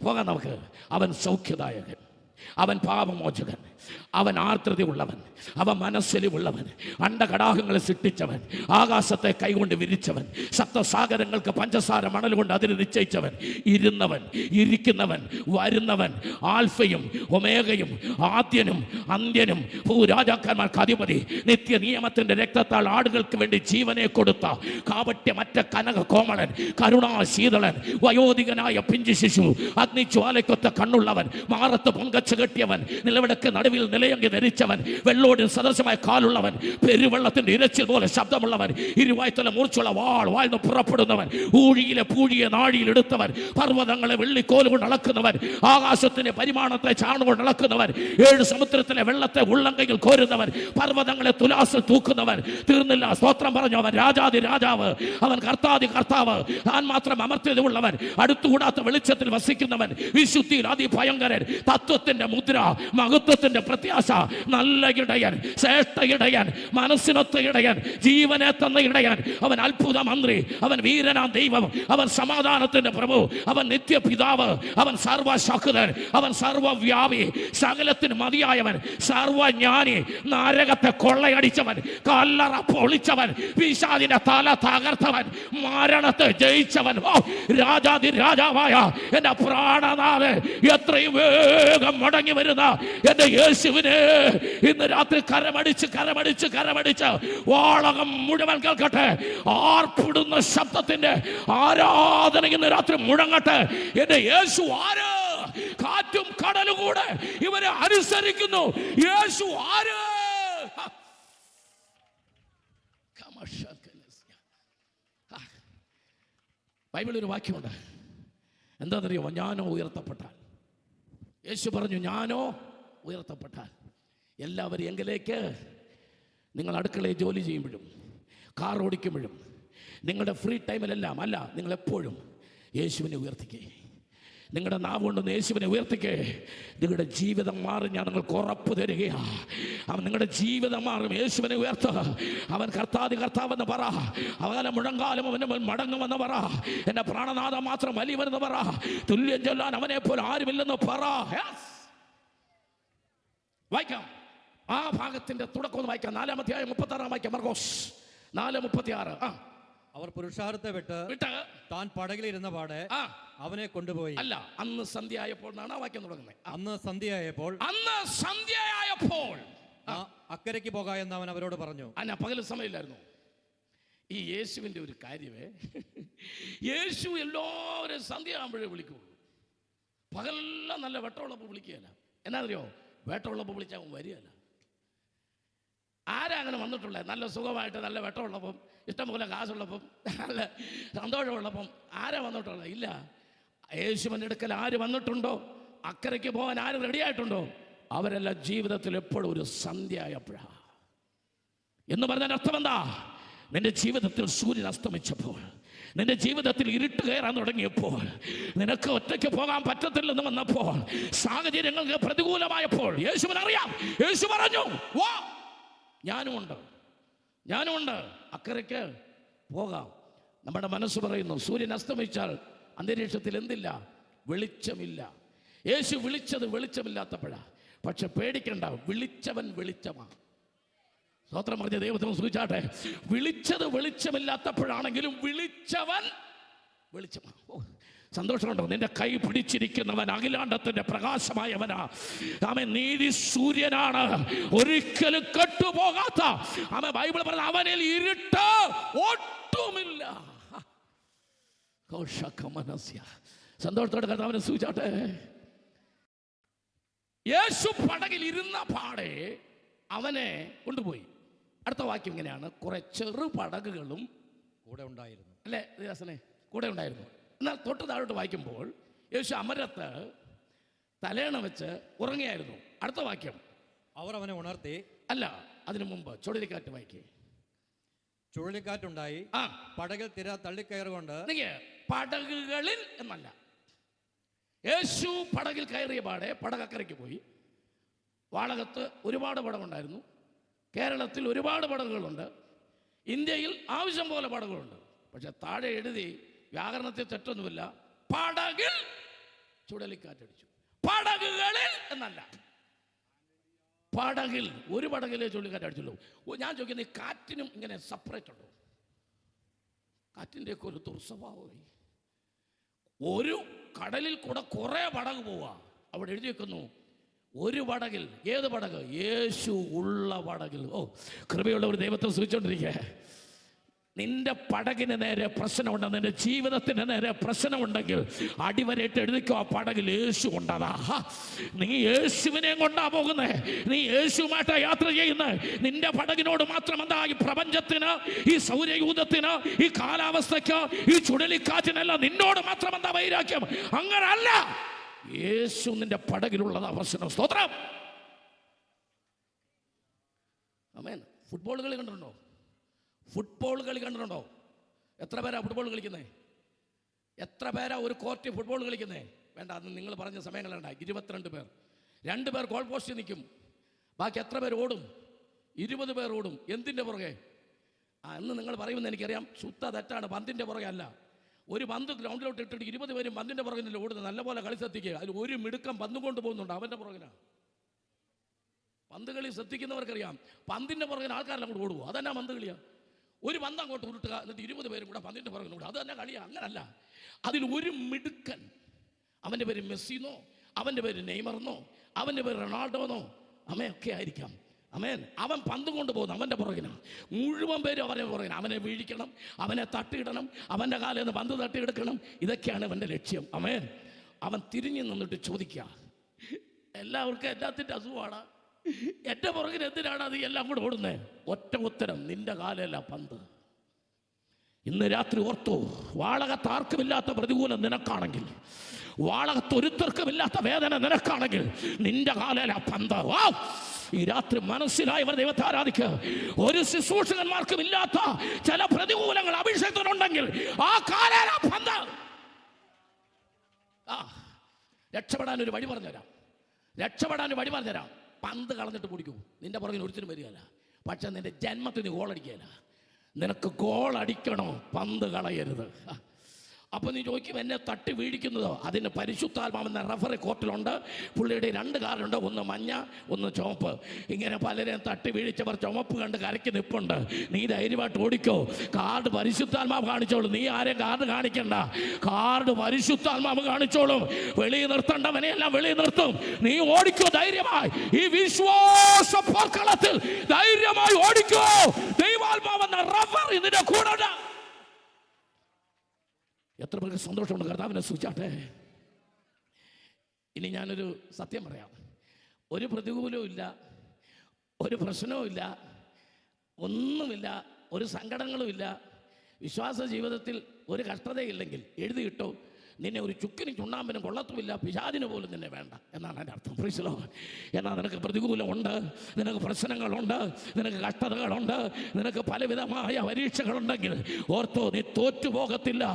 പോകാം നമുക്ക്. അവൻ സൗഖ്യദായകൻ, അവൻ പാപമോചകൻ, അവൻ ആർദ്രതയുള്ളവൻ, അവൻ മനസ്സലിവുള്ളവൻ, അണ്ടകടാഹങ്ങളെ സൃഷ്ടിച്ചവൻ, ആകാശത്തെ കൈകൊണ്ട് വിരിച്ചവൻ, സപ്തസാഗരങ്ങൾക്ക് പഞ്ചസാര മണൽ കൊണ്ട് അതിന് നിശ്ചയിച്ചവൻ, ഇരുന്നവൻ, ഇരിക്കുന്നവൻ, വരുന്നവൻ, ആൽഫയും ഒമേഗയും, ആദ്യനും അന്ത്യനും, ഭൂരാജാക്കന്മാർക്ക് അധിപതി, നിത്യ നിയമത്തിന്റെ രക്തത്താൽ ആടുകൾക്ക് വേണ്ടി ജീവനെ കൊടുത്ത കാപട്യമറ്റ കനക കോമളൻ, കരുണാശീതളൻ, വയോധികനായ പിഞ്ചു ശിശു, അഗ്നിജ്വാലയ്ക്കൊത്ത കണ്ണുള്ളവൻ, മാറത്ത് പൊങ്കച്ച് കെട്ടിയവൻ, നിലവിളക്ക് നടുവിൽ നിലയങ്കി ധരിച്ചവൻ, വെള്ളോടിന് സദൃശമായ കാലുള്ളവൻ, പെരുവെള്ളത്തിന്റെ ഇരച്ചിൽ പോലെ ശബ്ദമുള്ളവൻ, ഇരുവായ്ത്തല മൂർച്ചുള്ള വാൾ വാഴ്ന്നു പുറപ്പെടുന്നവൻ, ഊഴിയിലെ പൂഴിയെ നാഴിയിൽ എടുത്തവൻ, പർവ്വതങ്ങളെ വെള്ളിക്കോൽ കൊണ്ട് അളക്കുന്നവൻ, ആകാശത്തിന്റെ പരിമാണത്തെ ചാണുകൊണ്ട് അളക്കുന്നവൻ, 7 സമുദ്രത്തിലെ വെള്ളത്തെ ഉള്ളങ്കയിൽ കോരുന്നവൻ, പർവ്വതങ്ങളെ തുലാസിൽ തൂക്കുന്നവൻ. തീർന്നില്ല, സ്തോത്രം പറഞ്ഞു. അവൻ രാജാതി രാജാവ്, അവൻ കർത്താതി കർത്താവ്, താൻ മാത്രം അമർത്യതയുള്ളവൻ, അടുത്തുകൂടാത്ത വെളിച്ചത്തിൽ വസിക്കുന്നവൻ, വിശുദ്ധിയിൽ അതിഭയങ്കരൻ, തത്വത്തിന്റെ മുദ്ര, മഹത്വത്തിന്റെ പ്രത്യാശ, നല്ല ഇടയൻ, ശ്രേഷ്ഠ ഇടയൻ, മനസ്സിനൊത്ത ഇടയൻ, ജീവനെ തന്ന ഇടയൻ, അവൻ അത്ഭുത മന്ത്രി, അവൻ വീരനാം ദൈവം, അവൻ സമാധാനത്തിന്റെ പ്രഭു, അവൻ നിത്യപിതാവ്, അവൻ സർവശക്തൻ, അവൻ സർവവ്യാപി, സകലത്തിന് മതിയായവൻ, സർവജ്ഞാനി, നരകത്തെ കൊള്ളയടിച്ചവൻ, കല്ലറ പൊളിച്ചവൻ, പിശാചിന്റെ തല തകർത്തവൻ, മരണത്തെ ജയിച്ചവൻ, രാജാതി രാജാവായ എന്റെ പ്രാണനാഥൻ, എത്രയും വേഗം മടങ്ങി വരുന്ന എന്റെ യേശുവിനെ ഇന്ന് രാത്രി കരമടിച്ച് കരമടിച്ച് കരമടിച്ച് വാളകം മുഴുവൻ കേൾക്കട്ടെ. ആർപ്പിടുന്ന ശബ്ദത്തിന്റെ ആരാധന ഇന്ന് രാത്രി മുഴങ്ങട്ടെ. എന്റെ യേശു ആര്? കാറ്റും കടലും കൂടെ ഇവരെ അനുസരിക്കുന്നു. യേശു ആര്? ബൈബിളിൽ ഒരു വാക്യമുണ്ട്, എന്താണെന്നറിയോ? ഞാനോ ഉയർത്തപ്പെട്ടാൽ, യേശു പറഞ്ഞു, ഞാനോ ഉയർത്തപ്പെട്ടാൽ എല്ലാവരും എങ്കിലേക്ക്, നിങ്ങൾ അടുക്കളയിൽ ജോലി ചെയ്യുമ്പോഴും, കാർ ഓടിക്കുമ്പോഴും, നിങ്ങളുടെ ഫ്രീ ടൈമിലെല്ലാം അല്ല, നിങ്ങളെപ്പോഴും യേശുവിനെ ഉയർത്തിക്കേ. നിങ്ങളുടെ നാവ് കൊണ്ടൊന്ന് യേശുവിനെ ഉയർത്തിക്കേ. നിങ്ങളുടെ ജീവിതം മാറും, ഞാൻ നിങ്ങൾക്ക് ഉറപ്പ് തരികയാണ്. അവൻ നിങ്ങളുടെ ജീവിതം മാറും. യേശുവിനെ ഉയർത്തുക. അവൻ കർത്താതി കർത്താവെന്ന് പറ. അവനെ മുഴങ്കാലം അവന് മടങ്ങുമെന്ന് പറ. എന്റെ പ്രാണനാഥം മാത്രം വലിയവനെന്ന് പറ. തുല്യം ചൊല്ലാൻ അവനെ പോലെ ആരുമില്ലെന്ന് പറ. വായിക്കാം, ആ ഭാഗത്തിന്റെ തുടക്കം ഒന്ന് വായിക്കാം. 4-ാം അധ്യായം 36 വായിക്കാം. മർക്കോസ് 4:36. അവർ പുരുഷാരത്തെ വിട്ട് താൻ പടകിലിരുന്ന പാടെ അവനെ കൊണ്ടുപോയി. അല്ല, അന്ന് സന്ധ്യയായപ്പോൾ എന്നാണ് ആ വാക്യം തുടങ്ങുന്നത്. അന്ന് സന്ധ്യയായപ്പോൾ അക്കരയ്ക്ക് പോകാ എന്ന് അവൻ അവരോട് പറഞ്ഞു. പകൽ സമയമില്ലായിരുന്നു. ഈ യേശുവിന്റെ ഒരു കാര്യമേ, യേശു എല്ലാവരും സന്ധ്യ ആകുമ്പോഴേ വിളിക്കുള്ളൂ. പകലെല്ലാം നല്ല വെട്ടമുള്ളപ്പോൾ വിളിക്കുകയല്ല. എന്നാ അറിയോ? വെട്ടമുള്ളപ്പോൾ വിളിച്ചാൽ അവൻ വരികയല്ല. ആരാ അങ്ങനെ വന്നിട്ടുള്ളത്? നല്ല സുഖമായിട്ട്, നല്ല വെട്ടമുള്ളപ്പം, ഇഷ്ടംപോലെ കാശുള്ളപ്പം, നല്ല സന്തോഷമുള്ളപ്പം ആരാ വന്നിട്ടുള്ളത്? ഇല്ല. യേശുവിൻ്റെ അടുക്കൽ ആര് വന്നിട്ടുണ്ടോ, അക്കരയ്ക്ക് പോകാൻ ആര് റെഡിയായിട്ടുണ്ടോ, അവരെല്ലാം ജീവിതത്തിൽ എപ്പോഴും ഒരു സന്ധ്യ ആയപ്പോഴാ. എന്ന് പറഞ്ഞതിൻ്റെ അർത്ഥം എന്താ? നിന്റെ ജീവിതത്തിൽ സൂര്യൻ അസ്തമിച്ചപ്പോൾ, നിന്റെ ജീവിതത്തിൽ ഇരുട്ട് കയറാൻ തുടങ്ങിയപ്പോൾ, നിനക്ക് ഒറ്റയ്ക്ക് പോകാൻ പറ്റത്തില്ലെന്ന് വന്നപ്പോൾ, സാഹചര്യങ്ങൾക്ക് പ്രതികൂലമായപ്പോൾ യേശുവിനറിയാം. യേശു പറഞ്ഞു, വാ, ഞാനുമുണ്ട്, അക്കരയ്ക്ക് പോകാം. നമ്മുടെ മനസ്സ് പറയുന്നു, സൂര്യൻ അസ്തമിച്ചാൽ അന്തരീക്ഷത്തിൽ എന്തില്ല? വെളിച്ചമില്ല. യേശു വിളിച്ചത് വെളിച്ചമില്ലാത്തപ്പോഴാ. പക്ഷെ പേടിക്കണ്ട, വിളിച്ചവൻ വെളിച്ചമാ. സ്തോത്രം പറഞ്ഞ ദൈവത്തിന് സൂചിച്ചാട്ടെ. വിളിച്ചത് വെളിച്ചമില്ലാത്തപ്പോഴാണെങ്കിലും വിളിച്ചവൻ വെളിച്ചമാ. സന്തോഷമുണ്ടോ? നിന്റെ കൈ പിടിച്ചിരിക്കുന്നവൻ അഖിലാണ്ടത്തിന്റെ പ്രകാശമായവനാ. അവൻ നീതി സൂര്യനാണ്, ഒരിക്കലും കെട്ടുപോകാത്ത. അവൻ ബൈബിൾ പറഞ്ഞ അവനിൽ ഇരുട്ട് ഒട്ടുമില്ല. സന്തോഷത്തോടെ കർത്താവിനെ സൂചിച്ചാട്ടെ. യേശു പടകിൽ ഇരുന്ന പാടെ അവനെ കൊണ്ടുപോയി. അടുത്ത വാക്യം ഇങ്ങനെയാണ്, കുറെ ചെറു പടകുകളും കൂടെ ഉണ്ടായിരുന്നു. അല്ലേ ദാസനെ? കൂടെ ഉണ്ടായിരുന്നു. എന്നാൽ തൊട്ട് താഴോട്ട് വായിക്കുമ്പോൾ യേശു അമരത്ത് തലേണ വെച്ച് ഉറങ്ങിയായിരുന്നു. അടുത്ത വാക്യം, അവർ അവനെ ഉണർത്തി. അല്ല, അതിനു മുമ്പ് ചുഴലിക്കാറ്റ് വായിക്കേ. ചുഴലിക്കാറ്റുണ്ടായി, പടകിൽ തിര തള്ളിക്കയറുകൊണ്ട്. പടകുകളിൽ എന്നല്ല, യേശു പടകിൽ കയറിയ പാടെ പടകക്കരയ്ക്ക് പോയി. വാളകത്ത് ഒരുപാട് പടകുണ്ടായിരുന്നു. കേരളത്തിൽ ഒരുപാട് പടകുകളുണ്ട്. ഇന്ത്യയിൽ ആവശ്യം പോലെ പടകുകളുണ്ട്. പക്ഷെ താഴെ എഴുതി, വ്യാകരണത്തിൽ തെറ്റൊന്നുമില്ല, പടകിൽ ചുഴലിക്കാറ്റടിച്ചു. പടകുകളിൽ എന്നല്ല, പടകിൽ. ഒരു പടകിലേ ചുഴലിക്കാറ്റ് അടിച്ചുള്ളൂ. ഞാൻ ചോദിക്കുന്നത്, ഈ കാറ്റിനും ഇങ്ങനെ സെപ്പറേറ്റ് ഉണ്ടോ? കാറ്റിൻ്റെയൊക്കെ ഒരു ദുർസ്വഭാവമായി. ഒരു കടലിൽ കൂടെ കുറെ പടക് പോവാ. അവിടെ എഴുതി വെക്കുന്നു ഒരു പടകിൽ. ഏത് പടക്? യേശു ഉള്ള പടകിൽ. ഓ, കൃപയുള്ള ഒരു ദൈവത്തെ സൂചിച്ചുകൊണ്ടിരിക്കുക. നിന്റെ പടകിന് നേരെ പ്രശ്നമുണ്ട്, നിന്റെ ജീവിതത്തിന് നേരെ പ്രശ്നമുണ്ടെങ്കിൽ അടിവരയിട്ട് എഴുതിക്കോ, ആ പടകിൽ യേശു കൊണ്ടതാ. നീ യേശുവിനെ കൊണ്ടാ പോകുന്നേ, നീ യേശുമായിട്ടാ യാത്ര ചെയ്യുന്നേ. നിന്റെ പടകിനോട് മാത്രം എന്താ ഈ പ്രപഞ്ചത്തിന്, ഈ സൗരയൂഥത്തിന്, ഈ കാലാവസ്ഥയ്ക്ക്, ഈ ചുഴലിക്കാറ്റിനല്ല നിന്നോട് മാത്രം എന്താ വൈരാഗ്യം? അങ്ങനല്ല, യേശു നിന്റെ പടകിലുള്ളതാ പ്രശ്നം. സ്തോത്രം. ആമേൻ. ഫുട്ബോൾ കളി കണ്ടിട്ടുണ്ടോ? ഫുട്ബോൾ കളി കണ്ടിട്ടുണ്ടോ? എത്ര പേരാ ഫുട്ബോൾ കളിക്കുന്നേ? എത്ര പേരാ ഒരു കോർട്ടിൽ ഫുട്ബോൾ കളിക്കുന്നേ? വേണ്ട, അന്ന് നിങ്ങൾ പറഞ്ഞ സമയങ്ങളുണ്ട. 22 പേർ. 2 പേർ ഗോൾ പോസ്റ്റിൽ നിൽക്കും. ബാക്കി എത്ര പേർ ഓടും? 20 പേർ ഓടും. എന്തിൻ്റെ പുറകെ? അന്ന് നിങ്ങൾ പറയുമെന്ന് എനിക്കറിയാം, ശുദ്ധ തെറ്റാണ്. പന്തിൻ്റെ പുറകെ അല്ല. ഒരു പന്ത് ഗ്രൗണ്ടിലോട്ട് ഇട്ടിട്ട് 20 പേരും പന്തിൻ്റെ പുറകിൽ ഓടുന്നത്. നല്ലപോലെ കളി ശ്രദ്ധിക്കുക. അതിൽ ഒരു മിടുക്കം പന്ത് കൊണ്ട് പോകുന്നുണ്ട്, അവൻ്റെ പുറകിലാണ്. പന്ത് കളി ശ്രദ്ധിക്കുന്നവർക്കറിയാം, പന്തിൻ്റെ പുറകിൽ ആൾക്കാരെല്ലാം കൂടെ ഓടുക. അതെന്നാ പന്ത് കളിയാണ്? ഒരു പന്ത് അങ്ങോട്ട് ഉരുട്ടുക, എന്നിട്ട് 20 പേരും കൂടെ പന്തിൻ്റെ പുറകിൽ ഓടുക. അത് തന്നെ കളിയാണ്. അങ്ങനല്ല. അതിൽ ഒരു മിടുക്കൻ, അവൻ്റെ പേര് മെസ്സിന്നോ, അവൻ്റെ പേര് നെയ്മറെന്നോ, അവൻ്റെ പേര് റൊണാൾഡോന്നോ, അമ്മയൊക്കെ ആയിരിക്കാം. അമേൻ. അവൻ പന്ത് കൊണ്ട് പോകുന്നു, അവൻ്റെ പുറകിനാണ്. മുഴുവൻ പേരും അവൻ്റെ പുറകിനാണ്. അവനെ വീഴിക്കണം, അവനെ തട്ടിയിടണം, അവൻ്റെ കാലിൽ നിന്ന് പന്ത് തട്ടിയെടുക്കണം. ഇതൊക്കെയാണ് അവൻ്റെ ലക്ഷ്യം. അമേൻ. അവൻ തിരിഞ്ഞു നിന്നിട്ട് ചോദിക്കുക, എല്ലാവർക്കും എല്ലാത്തിൻ്റെ അസുഖമാണ്, എൻ്റെ പുറകിൽ എന്തിനാണ് അത് എല്ലാം കൂടെ ഓടുന്നത്? ഒറ്റ ഉത്തരം, നിന്റെ കാലല്ല പന്ത്. ഇന്ന് രാത്രി ഓർത്തു, വാളകത്ത് ആർക്കുമില്ലാത്ത പ്രതികൂലം നിനക്കാണെങ്കിൽ, വാളകത്ത് ഒരുത്തർക്കുമില്ലാത്ത വേദന നിനക്കാണെങ്കിൽ, നിന്റെ കാലല്ല പന്ത്. ഈ രാത്രി മനസ്സിലായവർ ദൈവത്തെ ആരാധിക്കുക. ഒരു ശുശ്രൂഷകന്മാർക്കും ഇല്ലാത്ത ചില പ്രതികൂലങ്ങൾ അഭിഷേകത്തിനുണ്ടെങ്കിൽ ആ കാലല്ല പന്ത്. രക്ഷപ്പെടാൻ ഒരു വഴി പറഞ്ഞുതരാം. പന്ത് കളഞ്ഞിട്ട് പിടിക്കൂ. നിന്റെ പുറകിൽ ഒരുത്തിനും വരികയല്ല. പക്ഷെ നിന്റെ ജന്മത്തിന് ഗോൾ അടിക്കുകയില്ല. നിനക്ക് ഗോൾ അടിക്കണോ? പന്ത് കളയരുത്. അപ്പോൾ നീ ചോദിക്കും, എന്നെ തട്ടി വീഴിക്കുന്നതോ? അതിന് പരിശുദ്ധാത്മാവെന്ന റഫറി കോർട്ടിലുണ്ട്. പുള്ളിയുടെ 2 കാർഡുണ്ട്, ഒന്ന് മഞ്ഞ, ഒന്ന് ചുവപ്പ്. ഇങ്ങനെ പലരെയും തട്ടി വീഴിച്ചവർ ചുവപ്പ് കണ്ട് കരയ്ക്ക് നിൽപ്പുണ്ട്. നീ ധൈര്യമായിട്ട് ഓടിക്കോ. കാർഡ് പരിശുദ്ധാത്മാവ് കാണിച്ചോളും. നീ ആരെയും കാർഡ് കാണിക്കണ്ട, കാർഡ് പരിശുദ്ധാത്മാവ് കാണിച്ചോളും. വെളിയിൽ നിർത്തേണ്ടവനെയെല്ലാം വെളിയിൽ നിർത്തും. നീ ഓടിക്കോ ധൈര്യമായി. ഈ വിശ്വാസ പോർക്കളത്തിൽ ധൈര്യമായി ഓടിക്കോ. ദൈവാത്മാവെന്ന റഫർ ഇതിന്റെ കൂടെ ഉണ്ട്. എത്ര പേർക്ക് സന്തോഷമുണ്ട്? കർത്താവിനെ സ്തുതിച്ചാട്ടെ. ഇനി ഞാനൊരു സത്യം പറയാം. ഒരു പ്രതികൂലവും ഇല്ല, ഒരു പ്രശ്നവും ഇല്ല, ഒന്നുമില്ല, ഒരു സങ്കടങ്ങളും ഇല്ല. വിശ്വാസ ജീവിതത്തിൽ ഒരു കഷ്ടതയില്ലെങ്കിൽ എഴുതിയിട്ടോ, നിന്നെ ഒരു ചുക്കിനും ചുണ്ണാമ്പിനും കൊള്ളത്തുമില്ല, പിശാചിന് പോലും നിന്നെ വേണ്ട എന്നാണ് എൻ്റെ അർത്ഥം. പ്രീസ് ദി ലോർഡ്. എന്നാൽ നിനക്ക് പ്രതികൂലമുണ്ട്, നിനക്ക് പ്രശ്നങ്ങളുണ്ട്, നിനക്ക് കഷ്ടതകളുണ്ട്, നിനക്ക് പലവിധമായ പരീക്ഷകളുണ്ടെങ്കിൽ ഓർത്തോ, നീ തോറ്റുപോകത്തില്ല.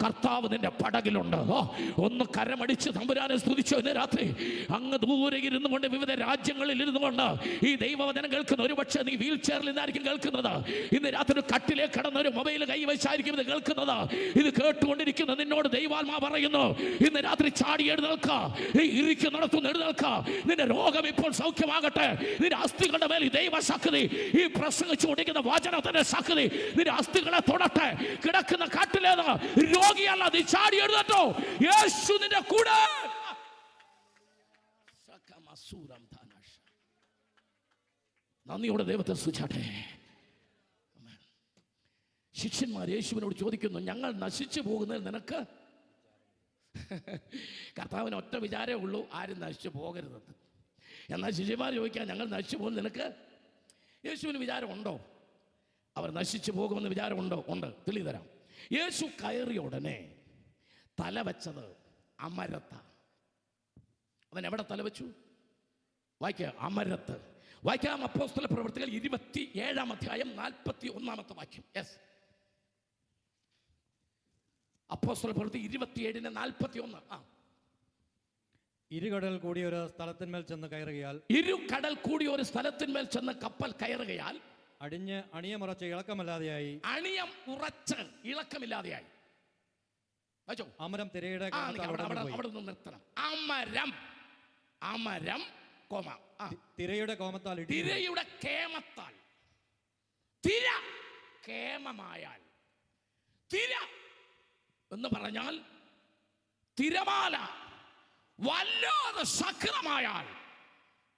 കർത്താവ് നിന്റെ പടകിലുണ്ട്. ഒന്ന് കരമടിച്ച് തമ്പുരാനെ സ്തുതിച്ചോ. ഇന്ന് രാത്രി അങ്ങ് ദൂരെ ഇരുന്നു കൊണ്ട്, വിവിധ രാജ്യങ്ങളിൽ ഇരുന്നു കൊണ്ട് ഈ ദൈവവചനം കേൾക്കുന്ന, ഒരു പക്ഷേ നീ വീൽ ചെയറിൽ നിന്നായിരിക്കും കേൾക്കുന്നത്. ഇന്ന് രാത്രി ഒരു കട്ടിലേക്ക് കടന്ന ഒരു മൊബൈൽ കൈവശായിരിക്കും ഇത് കേൾക്കുന്നത്. ഇത് കേട്ടുകൊണ്ടിരിക്കുന്ന നിന്നോട് ദൈവാത്മാവ് പറയുന്നു, ഇന്ന് രാത്രി ചാടി എഴുന്നേൽക്ക, ഇരിക്കുന്നിടത്തുനിന്ന് എഴുന്നേൽക്ക. നിന്റെ രോഗം ഇപ്പോൾ സൗഖ്യമാകട്ടെ. നിന്റെ അസ്ഥികളുടെ മേൽ ദൈവശക്തി, ഈ പ്രസംഗിച്ചു കൊണ്ടിരിക്കുന്ന വചനത്തിന്റെ ശക്തി നിന്റെ അസ്ഥികളെ തൊടട്ടെ. കിടക്കുന്ന കാട്ടിലേത് രോഗിയല്ല, നീ ചാടി എഴുന്നേറ്റോ. യേശു നിന്റെ കൂടെ. നന്ദിയോടെ ദൈവത്തെ സ്തുതിച്ചാട്ടെ. ശിഷ്യന്മാർ യേശുവിനോട് ചോദിക്കുന്നു, ഞങ്ങൾ നശിച്ചു പോകുന്നതിൽ നിനക്ക്? കർത്താവിന് ഒറ്റ വിചാരമേ ഉള്ളൂ, ആരും നശിച്ചു പോകരുതെന്ന്. എന്നാൽ ശിഷ്യന്മാർ ചോദിക്കാൻ, ഞങ്ങൾ നശിച്ചു പോകുന്ന നിനക്ക്? യേശുവിന് വിചാരമുണ്ടോ? അവർ നശിച്ചു പോകുമെന്ന് വിചാരമുണ്ടോ? ഉണ്ട്. തെളിതരാം. യേശു കയറിയ ഉടനെ തല വെച്ചത് അമരത്ത. അവൻ എവിടെ തല വെച്ചു? വായിക്കുക, അമരത്ത്. വായിക്കാം, അപ്പോസ്തല പ്രവൃത്തികൾ 27-ാം അധ്യായം 41-ാമത്തെ വാക്യം. യെസ്, അപ്പോസ്തല പ്രവൃത്തി 27:41. ഇരുകടൽ കൂടിയ ഒരു സ്ഥലത്തിന്മേൽ ചെന്ന് കയറുകയാൽ, ഇരുകടൽ കൂടിയ ഒരു സ്ഥലത്തിന്മേൽ ചെന്ന് കപ്പൽ കയറുകയാൽ, അണിയമുറച്ച് ഇളക്കമില്ലാതെയായി. അണിയം ഉറച്ച് ഇളക്കമില്ലാതെയായി. അമരം തിരയുടെ അവിടെ നിർത്തണം. അമരം അമരം കോമ തിരയുടെ കോമത്താൽ തിരയുടെ കേമത്താൽ. തിര കേമമായാൽ, തിര എന്ന് പറഞ്ഞാൽ തിരമാല വല്ലാതെ ശക്തമായാൽ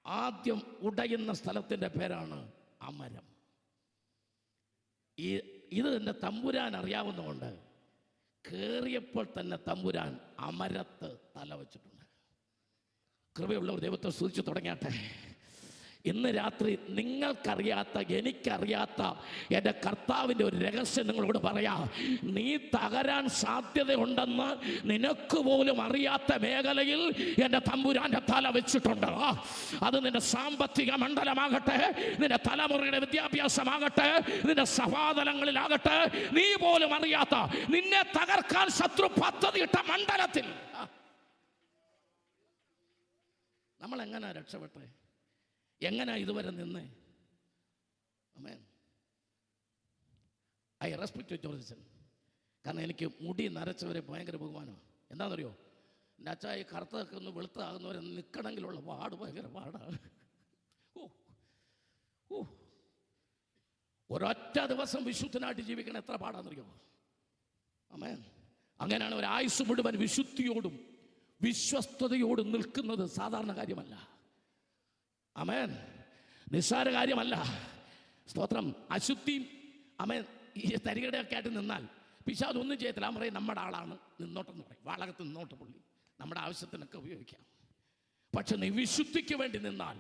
ആദ്യം ഉടയുന്ന സ്ഥലത്തിന്റെ പേരാണ് അമരം. ഇത് തന്നെ തമ്പുരാൻ അറിയാവുന്നതുകൊണ്ട് കേറിയപ്പോൾ തന്നെ തമ്പുരാൻ അമരത്ത് തല വെച്ചിട്ടുണ്ട്. കൃപയുള്ളവർ ദൈവത്തെ സ്തുതിച്ചു തുടങ്ങിയാട്ടെ. ഇന്ന് രാത്രി നിങ്ങൾക്കറിയാത്ത, എനിക്കറിയാത്ത എൻ്റെ കർത്താവിൻ്റെ ഒരു രഹസ്യം നിങ്ങളോട് പറയാം. നീ തകരാൻ സാധ്യതയുണ്ടെന്ന് നിനക്ക് പോലും അറിയാത്ത മേഖലയിൽ എൻ്റെ തമ്പുരാൻ്റെ തല വെച്ചിട്ടുണ്ട്. അത് നിന്റെ സാമ്പത്തിക മണ്ഡലമാകട്ടെ, നിന്റെ തലമുറയുടെ വിദ്യാഭ്യാസമാകട്ടെ, നിന്റെ സഭാതലങ്ങളിലാകട്ടെ, നീ പോലും അറിയാത്ത, നിന്നെ തകർക്കാൻ ശത്രു പദ്ധതിയിട്ട മണ്ഡലത്തിൽ നമ്മൾ എങ്ങനെ രക്ഷപ്പെട്ടെ? എങ്ങനെ ഇതുവരെ നിന്നേ? ആമേൻ. I respect Jorjan. കാരണം എനിക്ക് മുടി നരച്ചവരെ ഭയങ്കര ബഹുമാനമാണ്. എന്താണെന്നറിയോ? എൻ്റെ അച്ഛാ ഈ കറുത്തൊക്കെ ഒന്ന് വെളുത്താകുന്നവരെ നിൽക്കണമെങ്കിലുള്ള പാട് ഭയങ്കര പാടാണ്. ഒരൊറ്റ ദിവസം വിശുദ്ധനായിട്ട് ജീവിക്കണം എത്ര പാടാണെന്നറിയോ? ആമേൻ. അങ്ങനെയാണ് ഒരു ആയുസ് മുഴുവൻ വിശുദ്ധിയോടും വിശ്വസ്തയോടും നിൽക്കുന്നത് സാധാരണ കാര്യമല്ല. ആമേൻ. നിസ്സാര കാര്യമല്ല. സ്തോത്രം. അശുദ്ധിയും ആമേൻ ഈ തരികടയൊക്കെ ആയിട്ട് നിന്നാൽ പിശാച് ഒന്നും ചെയ്യത്തില്ല. അവൻ പറയും നമ്മുടെ ആളാണ്, നിന്നോട്ടെന്ന് പറയും. വാളകത്ത് നിന്നോട്ട് പുള്ളി, നമ്മുടെ ആവശ്യത്തിനൊക്കെ ഉപയോഗിക്കാം. പക്ഷെ നീ വിശുദ്ധിക്ക് വേണ്ടി നിന്നാൽ,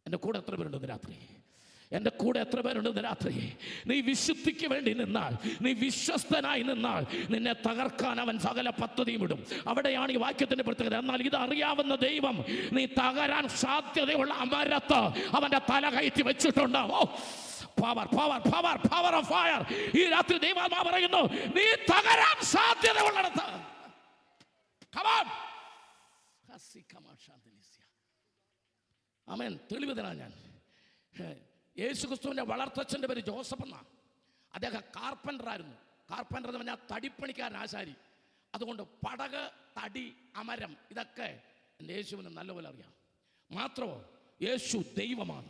എൻ്റെ കൂടെ എത്ര പേരുണ്ടെന്ന് രാത്രി? എൻ്റെ കൂടെ എത്ര പേരുണ്ടെന്ന് രാത്രി? നീ വിശുദ്ധിക്ക് വേണ്ടി നിന്നാൽ, നീ വിശ്വസ്തനായി നിന്നാൽ, നിന്നെ തകർക്കാൻ അവൻ സകല പദ്ധതിയും ഇടും. അവിടെയാണ് ഈ വാക്യത്തിന്റെ പ്രത്യേകത. എന്നാൽ ഇത് അറിയാവുന്ന ദൈവം നീ തകരാൻ സാധ്യതയുള്ള അമരത്ത് അവന്റെ തല കയറ്റി വെച്ചിട്ടുണ്ട്. Power power power power of fire. ഈ രാത്രി ദൈവാത്മാവ് പറയുന്നു, നീ തകരാൻ സാധ്യതയുള്ളിടത്ത് ആമേൻ. തെളിവ് തരാം ഞാൻ. യേശുക്രിസ്തുവിന്റെ വളർത്തച്ഛൻ്റെ പേര് ജോസഫ് എന്നാണ്. അദ്ദേഹം കാർപ്പൻ്ററായിരുന്നു. കാർപ്പൻ്റർ എന്ന് പറഞ്ഞാൽ തടിപ്പണിക്കാരൻ, ആശാരി. അതുകൊണ്ട് പടക്, തടി, അമരം ഇതൊക്കെ എൻ്റെ യേശുവിന് നല്ലപോലെ അറിയാം. മാത്രമോ യേശു ദൈവമാണ്.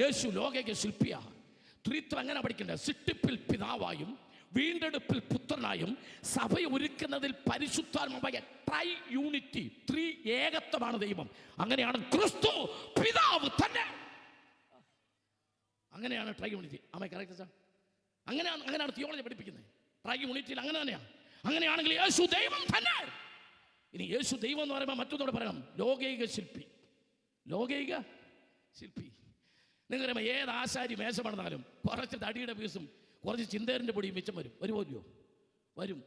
യേശു ലോകൈക ശില്പിയാണ്. ത്രിത്വം എങ്ങനെ പഠിക്കേണ്ടത്? സൃഷ്ടിപ്പിൽ പിതാവായും വീണ്ടെടുപ്പിൽ പുത്രനായും സഭയെ ഒരുക്കുന്നതിൽ പരിശുദ്ധാത്മാവായ ട്രൈ യൂണിറ്റി, ത്രീ ഏകത്വമാണ് ദൈവം. അങ്ങനെയാണ് ക്രിസ്തു പിതാവ് തന്നെ. അങ്ങനെയാണ് ട്രൈ യൂണിറ്റി. ആമേ, കറക്റ്റ് സാർ. അങ്ങനെയാണ് തിയോളജി പഠിപ്പിക്കുന്നത്. ട്രൈ യൂണിറ്റിയിൽ അങ്ങനെ തന്നെയാണ്. അങ്ങനെയാണെങ്കിൽ യേശു ദൈവം തന്നെ. ഇനി യേശു ദൈവം എന്ന് പറയുമ്പോൾ മറ്റൊന്നുകൂടെ പറയണം, ലോകൈക ശില്പി. ലോകൈക ശില്പി. നിങ്ങൾക്കറിയാം, ഏത് ആശാരി മേശ പണിതാലും കുറച്ച് തടിയുടെ പീസും കുറച്ച് ചിന്തേരിൻ്റെ പൊടിയും മിച്ചം വരും. വരുമല്ലോ? വരും.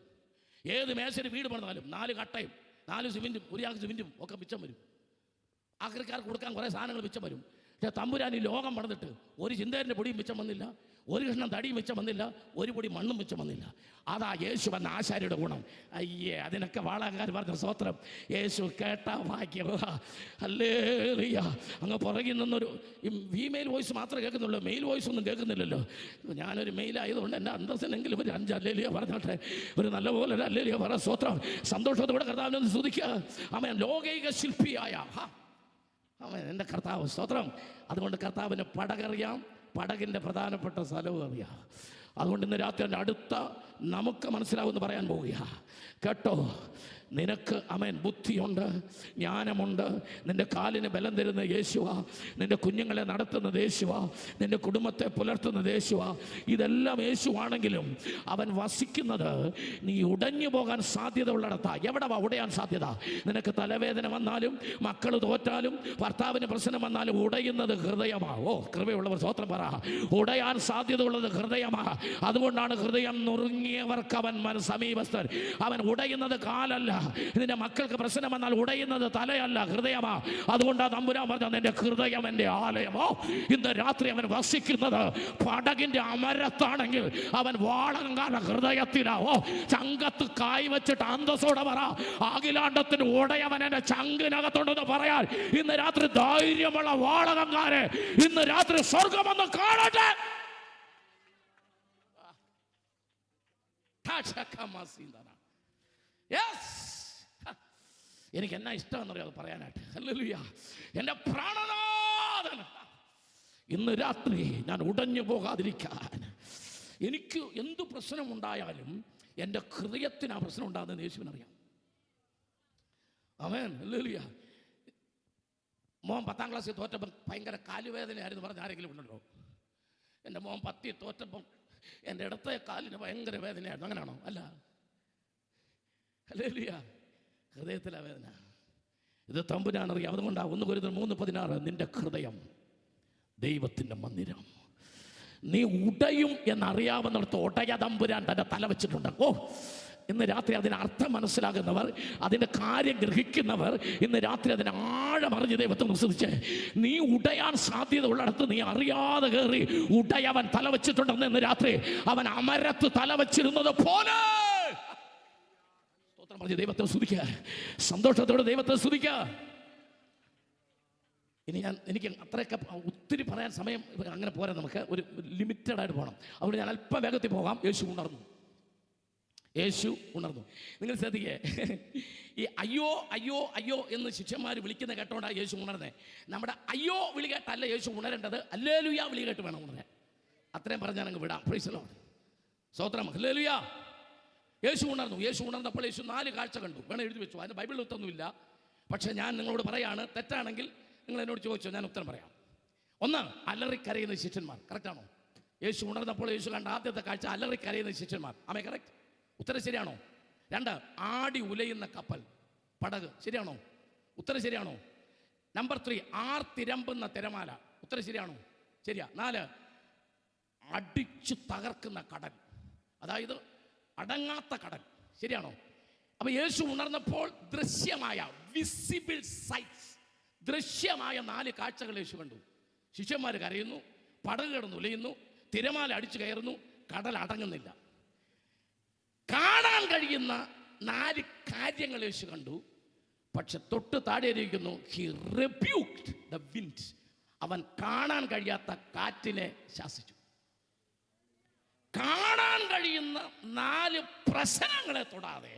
ഏത് മേശയുടെ വീട് പണിതാലും 4 കട്ടയും 4 സിമെൻറ്റും 1 ആൾക്ക് സിമെൻറ്റും ഒക്കെ മിച്ചം വരും. ആക്രിക്കാർക്ക് കൊടുക്കാൻ കുറേ സാധനങ്ങൾ മിച്ചം വരും. പക്ഷേ തമ്പുരാൻ ഈ ലോകം പണിതിട്ട് ഒരു ചിന്തേരിൻ്റെ പൊടിയും മിച്ചം വന്നില്ല, ഒരു കഷ്ണം തടിയും മിച്ചം വന്നില്ല, ഒരു പൊടി മണ്ണും മിച്ചം വന്നില്ല. അതാ യേശു വന്ന ആശാരിയുടെ ഗുണം. അയ്യേ, അതിനൊക്കെ വാളാങ്കാർ പറഞ്ഞ സ്തോത്രം. യേശു കേട്ട ഭാഗ്യം. ഹല്ലേലൂയ. അങ്ങ് പുറകിൽ നിന്നൊരു ഫീമെയിൽ വോയിസ് മാത്രമേ കേൾക്കുന്നുള്ളൂ, മെയിൽ വോയിസ് ഒന്നും കേൾക്കുന്നില്ലല്ലോ. ഞാനൊരു മെയിലായതുകൊണ്ട് എൻ്റെ അന്തസ്സിനെങ്കിലും ഒരു 5 അല്ലേലിയ പറഞ്ഞോട്ടെ. ഒരു നല്ലപോലെ ഒരു അല്ലേലിയ പറ. സ്തോത്രം. സന്തോഷത്തോടെ കർത്താവിനെ സ്തുതിക്കുക. അവൻ ലോകൈക ശില്പിയായ അവൻ എൻ്റെ കർത്താവ്. സ്തോത്രം. അതുകൊണ്ട് കർത്താവിന് പടകറിയാം, പടകിൻ്റെ പ്രധാനപ്പെട്ട സ്ഥലവും അറിയാം. അതുകൊണ്ട് ഇന്ന് രാത്രി എൻ്റെ അടുത്ത നമുക്ക് മനസ്സിലാവുമെന്ന് പറയാൻ പോവുക. കേട്ടോ, നിനക്ക് അമേൻ ബുദ്ധിയുണ്ട്, ജ്ഞാനമുണ്ട്. നിന്റെ കാലിന് ബലം തരുന്ന യേശുവാ, നിന്റെ കുഞ്ഞുങ്ങളെ നടത്തുന്നത് യേശുവാ, നിന്റെ കുടുംബത്തെ പുലർത്തുന്നത് യേശുവാ. ഇതെല്ലാം യേശുവാണെങ്കിലും അവൻ വസിക്കുന്നത് നീ ഉടഞ്ഞു പോകാൻ സാധ്യത ഉള്ളിടത്താ. എവിടെ ഉടയാൻ സാധ്യത? നിനക്ക് തലവേദന വന്നാലും, മക്കൾ തോറ്റാലും, ഭർത്താവിന് പ്രശ്നം വന്നാലും ഉടയുന്നത് ഹൃദയമാ. കൃപയുള്ളവർ സ്വത്രം പറ. ഉടയാൻ സാധ്യത ഉള്ളത് ഹൃദയമാ. അതുകൊണ്ടാണ് ഹൃദയം നുറുങ്ങിയവർക്ക് അവൻ സമീപസ്ഥൻ. അവൻ ഉടയുന്നത് കാലല്ല. നിന്റെ മക്കൾക്ക് പ്രശ്നം വന്നാൽ ഉടയുന്നത് തലയല്ല, ഹൃദയമാ. അതുകൊണ്ടാണ് തമ്പുരാൻ പറഞ്ഞത്, നിന്റെ ഹൃദയം എൻ്റെ ആലയമോ. ഇന്ന് രാത്രി അവൻ വസിക്കുന്നത് പടകിന്റെ അമരത്താണെങ്കിൽ അവൻ വാളങ്കാല ഹൃദയത്തിലാവോ. ചങ്കത്ത് കായ് വെച്ചിട്ട് അന്തസ്സോടെ പറ, അഖിലാണ്ടത്തിന് ഉടയവൻ എൻ്റെ ചങ്കിനകത്തുണ്ടെന്ന് പറയാൻ ഇന്ന് രാത്രി ധൈര്യമുള്ള വാളകങ്കാരെ ഇന്ന് രാത്രി സ്വർഗമെന്ന് കാണട്ടെ. എനിക്ക് എന്നാ ഇഷ്ടമെന്നറിയാം അത് പറയാനായിട്ട്. ഹല്ലേലൂയ. എൻ്റെ പ്രാണനാഥൻ ഇന്ന് രാത്രി ഞാൻ ഉടഞ്ഞു പോകാതിരിക്കാൻ, എനിക്ക് എന്തു പ്രശ്നമുണ്ടായാലും എൻ്റെ ഹൃദയത്തിന് ആ പ്രശ്നം ഉണ്ടാകുന്നത് യേശുവിനറിയാം. ആമേൻ. ഹല്ലേലൂയ. മോൻ 10ാം ക്ലാസ്സിൽ തോറ്റപ്പം ഭയങ്കര കാലുവേദനയായിരുന്നു പറഞ്ഞ ആരെങ്കിലും ഉണ്ടല്ലോ? എൻ്റെ മോൻ 10ൽ തോറ്റപ്പം എൻ്റെ ഇടത്തെ കാലിന് ഭയങ്കര വേദനയായിരുന്നു. അങ്ങനെയാണോ? അല്ല. ഹല്ലേലൂയ. ഹൃദയത്തിലെ വേദന ഇത് തമ്പുരാനറിയാം. അതുകൊണ്ടാണ് 1 കൊരിന്ത്യർ 3:16 നിന്റെ ഹൃദയം ദൈവത്തിൻ്റെ മന്ദിരം. നീ ഉടയും എന്നറിയാവുന്നിടത്ത് ഉടയ തമ്പുരാൻ തൻ്റെ തല വെച്ചിട്ടുണ്ട്. ഓ, ഇന്ന് രാത്രി അതിന് അർത്ഥം മനസ്സിലാകുന്നവർ, അതിൻ്റെ കാര്യം ഗ്രഹിക്കുന്നവർ ഇന്ന് രാത്രി അതിന് ആഴമറിഞ്ഞ് ദൈവത്തെ ശ്രദ്ധിച്ച്, നീ ഉടയാൻ സാധ്യത ഉള്ളിടത്ത് നീ അറിയാതെ കയറി ഉടയവൻ തല വെച്ചിട്ടുണ്ടെന്ന് ഇന്ന് രാത്രി അവൻ അമരത്ത് തല വെച്ചിരുന്നത് പോലെ സ്തോത്രം പറഞ്ഞ് ദൈവത്തെ സ്തുതിക്കുക. സന്തോഷത്തോടെ ദൈവത്തെ സ്തുതിക്കുക. ഇനി എനിക്ക് അത്രയൊക്കെ ഒത്തിരി പറയാൻ സമയം അങ്ങനെ പോരാ, നമുക്ക് ഒരു ലിമിറ്റഡ് ആയിട്ട് പോകണം. അതുകൊണ്ട് ഞാൻ അല്പം വേഗത്തിൽ പോകാം. യേശു ഉണർന്നു. നിങ്ങൾ ശ്രദ്ധിക്കേ, ഈ അയ്യോ അയ്യോ അയ്യോ എന്ന് ശിഷ്യന്മാർ വിളിക്കുന്ന കേട്ടോണ്ടാണ് യേശു ഉണർന്നേ. നമ്മുടെ അയ്യോ വിളി കേട്ടല്ല യേശു ഉണരേണ്ടത്, ഹല്ലേലൂയ വിളി കേട്ട് വേണം ഉണരാൻ. അത്രയും പറഞ്ഞാൽ അങ്ങ് വിടാം. Price the Lord. സ്തോത്രം. ഹല്ലേലൂയ. യേശു ഉണർന്നപ്പോൾ യേശു 4 കാഴ്ച കണ്ടു. വേണം എഴുതി വെച്ചു. അതിന് ബൈബിളിൽ ഒത്തൊന്നുമില്ല. പക്ഷേ ഞാൻ നിങ്ങളോട് പറയാണ്, തെറ്റാണെങ്കിൽ നിങ്ങൾ എന്നോട് ചോദിച്ചോ, ഞാൻ ഉത്തരം പറയാം. 1, അലറിക്കരയുന്ന ശിഷ്യന്മാർ. കറക്റ്റാണോ? യേശു ഉണർന്നപ്പോൾ യേശു കണ്ട ആദ്യത്തെ കാഴ്ച അലറിക്കരയുന്ന ശിഷ്യന്മാർ. ആമേ, കറക്റ്റ്? ഉത്തരം ശരിയാണോ? 2, ആടി ഉലയുന്ന കപ്പൽ, പടക്. ശരിയാണോ? ഉത്തരം ശരിയാണോ? നമ്പർ 3, ആർത്തിരമ്പുന്ന തിരമാല. ഉത്തരം ശരിയാണോ? ശരിയാ. 4, അടിച്ചു തകർക്കുന്ന കടൽ, അതായത് അടങ്ങാത്ത കടൽ. ശരിയാണോ? അപ്പൊ യേശു ഉണർന്നപ്പോൾ ദൃശ്യമായ വിസിബിൾ സൈറ്റ്സ്, ദൃശ്യമായ 4 കാഴ്ചകൾ യേശു കണ്ടു. ശിഷ്യന്മാർ കരയുന്നു, പടക് കിടന്ന് ഉലയുന്നു, തിരമാല അടിച്ചു കയറുന്നു, കടൽ അടങ്ങുന്നില്ല. കാണാൻ കഴിയുന്ന 4 കാര്യങ്ങൾ യേശു കണ്ടു. പക്ഷെ തൊട്ട് താഴെ ഇരിക്കുന്നു, ഹി റിബ്യൂക്ഡ് ദ വിൻഡ്. അവൻ കാണാൻ കഴിയാത്ത കാറ്റിനെ ശാസിച്ചു. കാണാൻ കഴിയുന്ന 4 പ്രശ്നങ്ങളെ തൊടാതെ,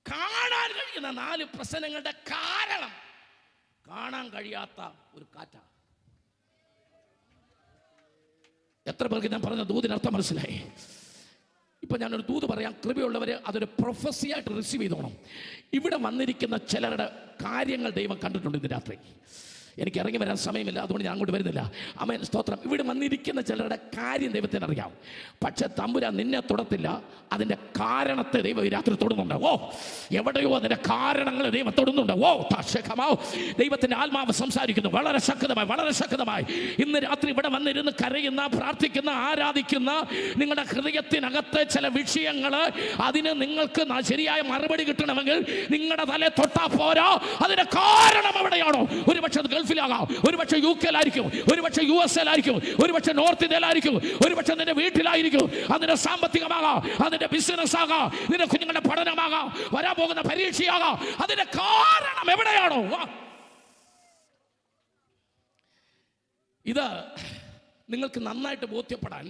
കാണാൻ കഴിയുന്ന 4 പ്രശ്നങ്ങളുടെ കാരണം കാണാൻ കഴിയാത്ത ഒരു കാറ്റാണ്. എത്ര പേർക്ക് ഞാൻ പറഞ്ഞ ദൂതിനർത്ഥം മനസ്സിലായി? ഇപ്പം ഞാനൊരു ദൂത് പറയാം. കൃപയുള്ളവർ അതൊരു പ്രൊഫസിയായിട്ട് റിസീവ് ചെയ്തോണം. ഇവിടെ വന്നിരിക്കുന്ന ചിലരുടെ കാര്യങ്ങൾ ദൈവം കണ്ടിട്ടുണ്ട് ഇന്ന് രാത്രി. എനിക്ക് ഇറങ്ങി വരാൻ സമയമില്ല, അതുകൊണ്ട് ഞാൻ അങ്ങോട്ട് വരുന്നില്ല. ആമേൻ, സ്തോത്രം. ഇവിടെ വന്നിരിക്കുന്ന ചിലരുടെ കാര്യം ദൈവത്തിന് അറിയാം. പക്ഷെ തമ്പുരാൻ നിന്നെ തൊടത്തില്ല, അതിൻ്റെ കാരണത്തെ ദൈവം രാത്രി തൊടുന്നുണ്ട്. ഓ, എവിടെയോ അതിൻ്റെ കാരണങ്ങൾ ദൈവം തൊടുന്നുണ്ട്. ഓ, ദൈവത്തിൻ്റെ ആത്മാവ് സംസാരിക്കുന്നു വളരെ ശക്തമായി. ഇന്ന് രാത്രി ഇവിടെ വന്നിരുന്ന് കരയുന്ന, പ്രാർത്ഥിക്കുന്ന, ആരാധിക്കുന്ന നിങ്ങളുടെ ഹൃദയത്തിനകത്തെ ചില വിഷയങ്ങൾ, അതിന് നിങ്ങൾക്ക് ശരിയായ മറുപടി കിട്ടണമെങ്കിൽ നിങ്ങളുടെ തലേ തൊട്ടാ പോരാ. അതിന്റെ കാരണം എവിടെയാണോ? ഒരുപക്ഷെ ഗൾഫിലാകാം, ഒരുപക്ഷെ UK യിലായിരിക്കും, ഒരുപക്ഷെ US യിലായിരിക്കും, ഒരുപക്ഷെ നോർത്ത് ഇന്ത്യയിലായിരിക്കും, ഒരുപക്ഷെ നിന്റെ വീട്ടിലായിരിക്കും. അതിന്റെ സാമ്പത്തികമാകാം, അതിന്റെ ബിസിനസ് ആകാം, നിന്റെ കുഞ്ഞുങ്ങളുടെ പഠനമാകാം, വരാൻ പോകുന്ന പരീക്ഷയാകാം. അതിന്റെ കാരണം എവിടെയാണോ? ഇത് നിങ്ങൾക്ക് നന്നായിട്ട് ബോധ്യപ്പെടാൻ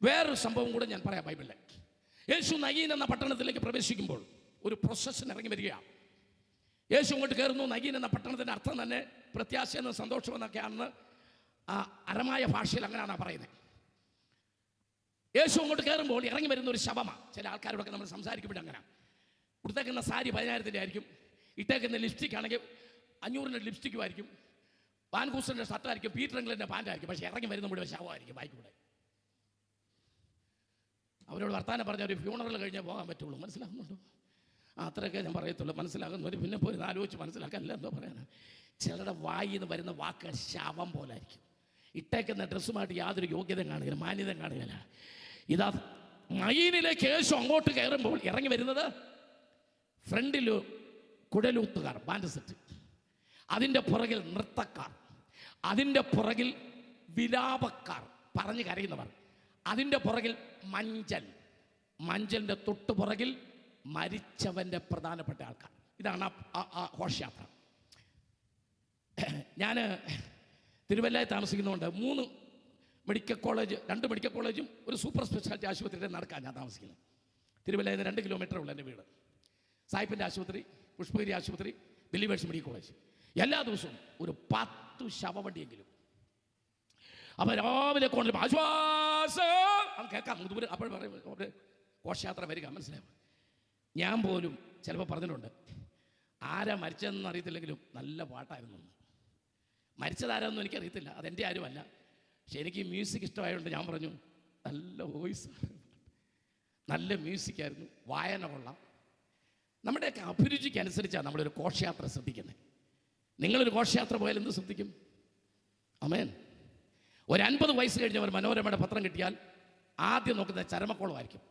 വേറൊരു സംഭവം കൂടെ ഞാൻ പറയാം. ബൈബിളിലെ യേശു നയീൻ എന്ന പട്ടണത്തിലേക്ക് പ്രവേശിക്കുമ്പോൾ ഒരു പ്രൊസഷൻ ഇറങ്ങി വരികയാണ്. യേശു അങ്ങോട്ട് കയറുന്നു. നയീൻ എന്ന പട്ടണത്തിൻ്റെ അർത്ഥം തന്നെ പ്രത്യാശയെന്ന്, സന്തോഷമെന്നൊക്കെയാണെന്ന് അരമായ ഭാഷയിൽ അങ്ങനെയാണ് പറയുന്നത്. യേശു അങ്ങോട്ട് കയറുമ്പോൾ ഇറങ്ങി വരുന്ന ഒരു ശവമാണ്. ചില ആൾക്കാരോടൊക്കെ നമ്മൾ സംസാരിക്കുമ്പോൾ അങ്ങനെ, കൊടുത്തേക്കുന്ന സാരി 10,000 ആയിരിക്കും, ഇട്ടേക്കുന്ന ലിപ്സ്റ്റിക് ആണെങ്കിൽ 500 ലിപ്സ്റ്റിക്കും ആയിരിക്കും, വാൻകൂസറിൻ്റെ ഷർട്ടായിരിക്കും, പീറ്റർ ഇംഗ്ലണ്ടിൻ്റെ പാൻറ്റായിരിക്കും. പക്ഷേ ഇറങ്ങി വരുന്ന മുഴുവൻ ശവമായിരിക്കും ബൈക്കൂടെ. അവരോട് വർത്താനം പറഞ്ഞ ഒരു ഫ്യൂണറൽ കഴിഞ്ഞാൽ പോകാൻ പറ്റുള്ളൂ. മനസ്സിലാകുന്നുണ്ടോ? അത്രയൊക്കെ ഞാൻ പറയത്തുള്ളൂ. മനസ്സിലാകുന്നവർ പിന്നെ പോയി ആലോചിച്ച് മനസ്സിലാക്കാനല്ല. എന്തോ പറയാനാണ്? ചിലരുടെ വായിൽ നിന്ന് വരുന്ന വാക്ക് ശവം പോലെ ആയിരിക്കും. ഇട്ടേക്കുന്ന ഡ്രസ്സുമായിട്ട് യാതൊരു യോഗ്യത കാണുകയില്ല, മാന്യത കാണുകയില്ല. ഇതാ നയീനിലേക്ക് യേശു അങ്ങോട്ട് കയറുമ്പോൾ ഇറങ്ങി വരുന്നത് ഫ്രണ്ടിൽ കുഴലൂത്തുകാർ, ബാൻഡ് സെറ്റ്, അതിൻ്റെ പുറകിൽ നൃത്തക്കാർ, അതിൻ്റെ പുറകിൽ വിലാപക്കാർ, പറഞ്ഞു കരയുന്നവർ, അതിൻ്റെ പുറകിൽ മഞ്ചലിൻ്റെ തൊട്ട് പുറകിൽ മരിച്ചവൻ്റെ പ്രധാനപ്പെട്ട ആൾക്കാർ. ഇതാണ് ആ ഘോഷയാത്ര. ഞാൻ തിരുവല്ലയിൽ താമസിക്കുന്നതുകൊണ്ട് 3 മെഡിക്കൽ കോളേജ്, 2 മെഡിക്കൽ കോളേജും ഒരു സൂപ്പർ സ്പെഷ്യാലിറ്റി ആശുപത്രിയുടെ നടക്കാൻ ഞാൻ താമസിക്കുന്നത്. തിരുവല്ലയിൽ നിന്ന് 2 കിലോമീറ്റർ ഉള്ള എൻ്റെ വീട്. സായിപ്പിൻ്റെ ആശുപത്രി, പുഷ്പഗിരി ആശുപത്രി, ബിലീവേഴ്സ് മെഡിക്കൽ കോളേജ്. എല്ലാ ദിവസവും ഒരു 10 ശവവണ്ടിയെങ്കിലും. അപ്പോൾ രാവിലെ കൊണ്ടുവരുമ്പോൾ ആശ്വാസം കേൾക്കാം. മുതുപുര അപ്പോൾ പറയും അവിടെ ഘോഷയാത്ര വരിക, മനസ്സിലാവും. ഞാൻ പോലും ചിലപ്പോൾ പറഞ്ഞിട്ടുണ്ട്, ആരാ മരിച്ചതെന്ന് അറിയത്തില്ലെങ്കിലും നല്ല പാട്ടായിരുന്നു. മരിച്ചതാരാന്നും എനിക്കറിയത്തില്ല, അതെൻ്റെ ആരുമല്ല. പക്ഷെ എനിക്ക് മ്യൂസിക് ഇഷ്ടമായതുകൊണ്ട് ഞാൻ പറഞ്ഞു നല്ല വോയിസ്, നല്ല മ്യൂസിക്കായിരുന്നു, വായന കൊള്ളാം. നമ്മുടെയൊക്കെ അഭിരുചിക്ക് അനുസരിച്ചാണ് നമ്മളൊരു ഘോഷയാത്ര ശ്രദ്ധിക്കുന്നത്. നിങ്ങളൊരു ഘോഷയാത്ര പോയാൽ എന്ത് ശ്രദ്ധിക്കും? ആമേൻ. ഒരു 50 വയസ്സ് കഴിഞ്ഞവർ മനോരമയുടെ പത്രം കിട്ടിയാൽ ആദ്യം നോക്കുന്നത് ചരമക്കോളമായിരിക്കും.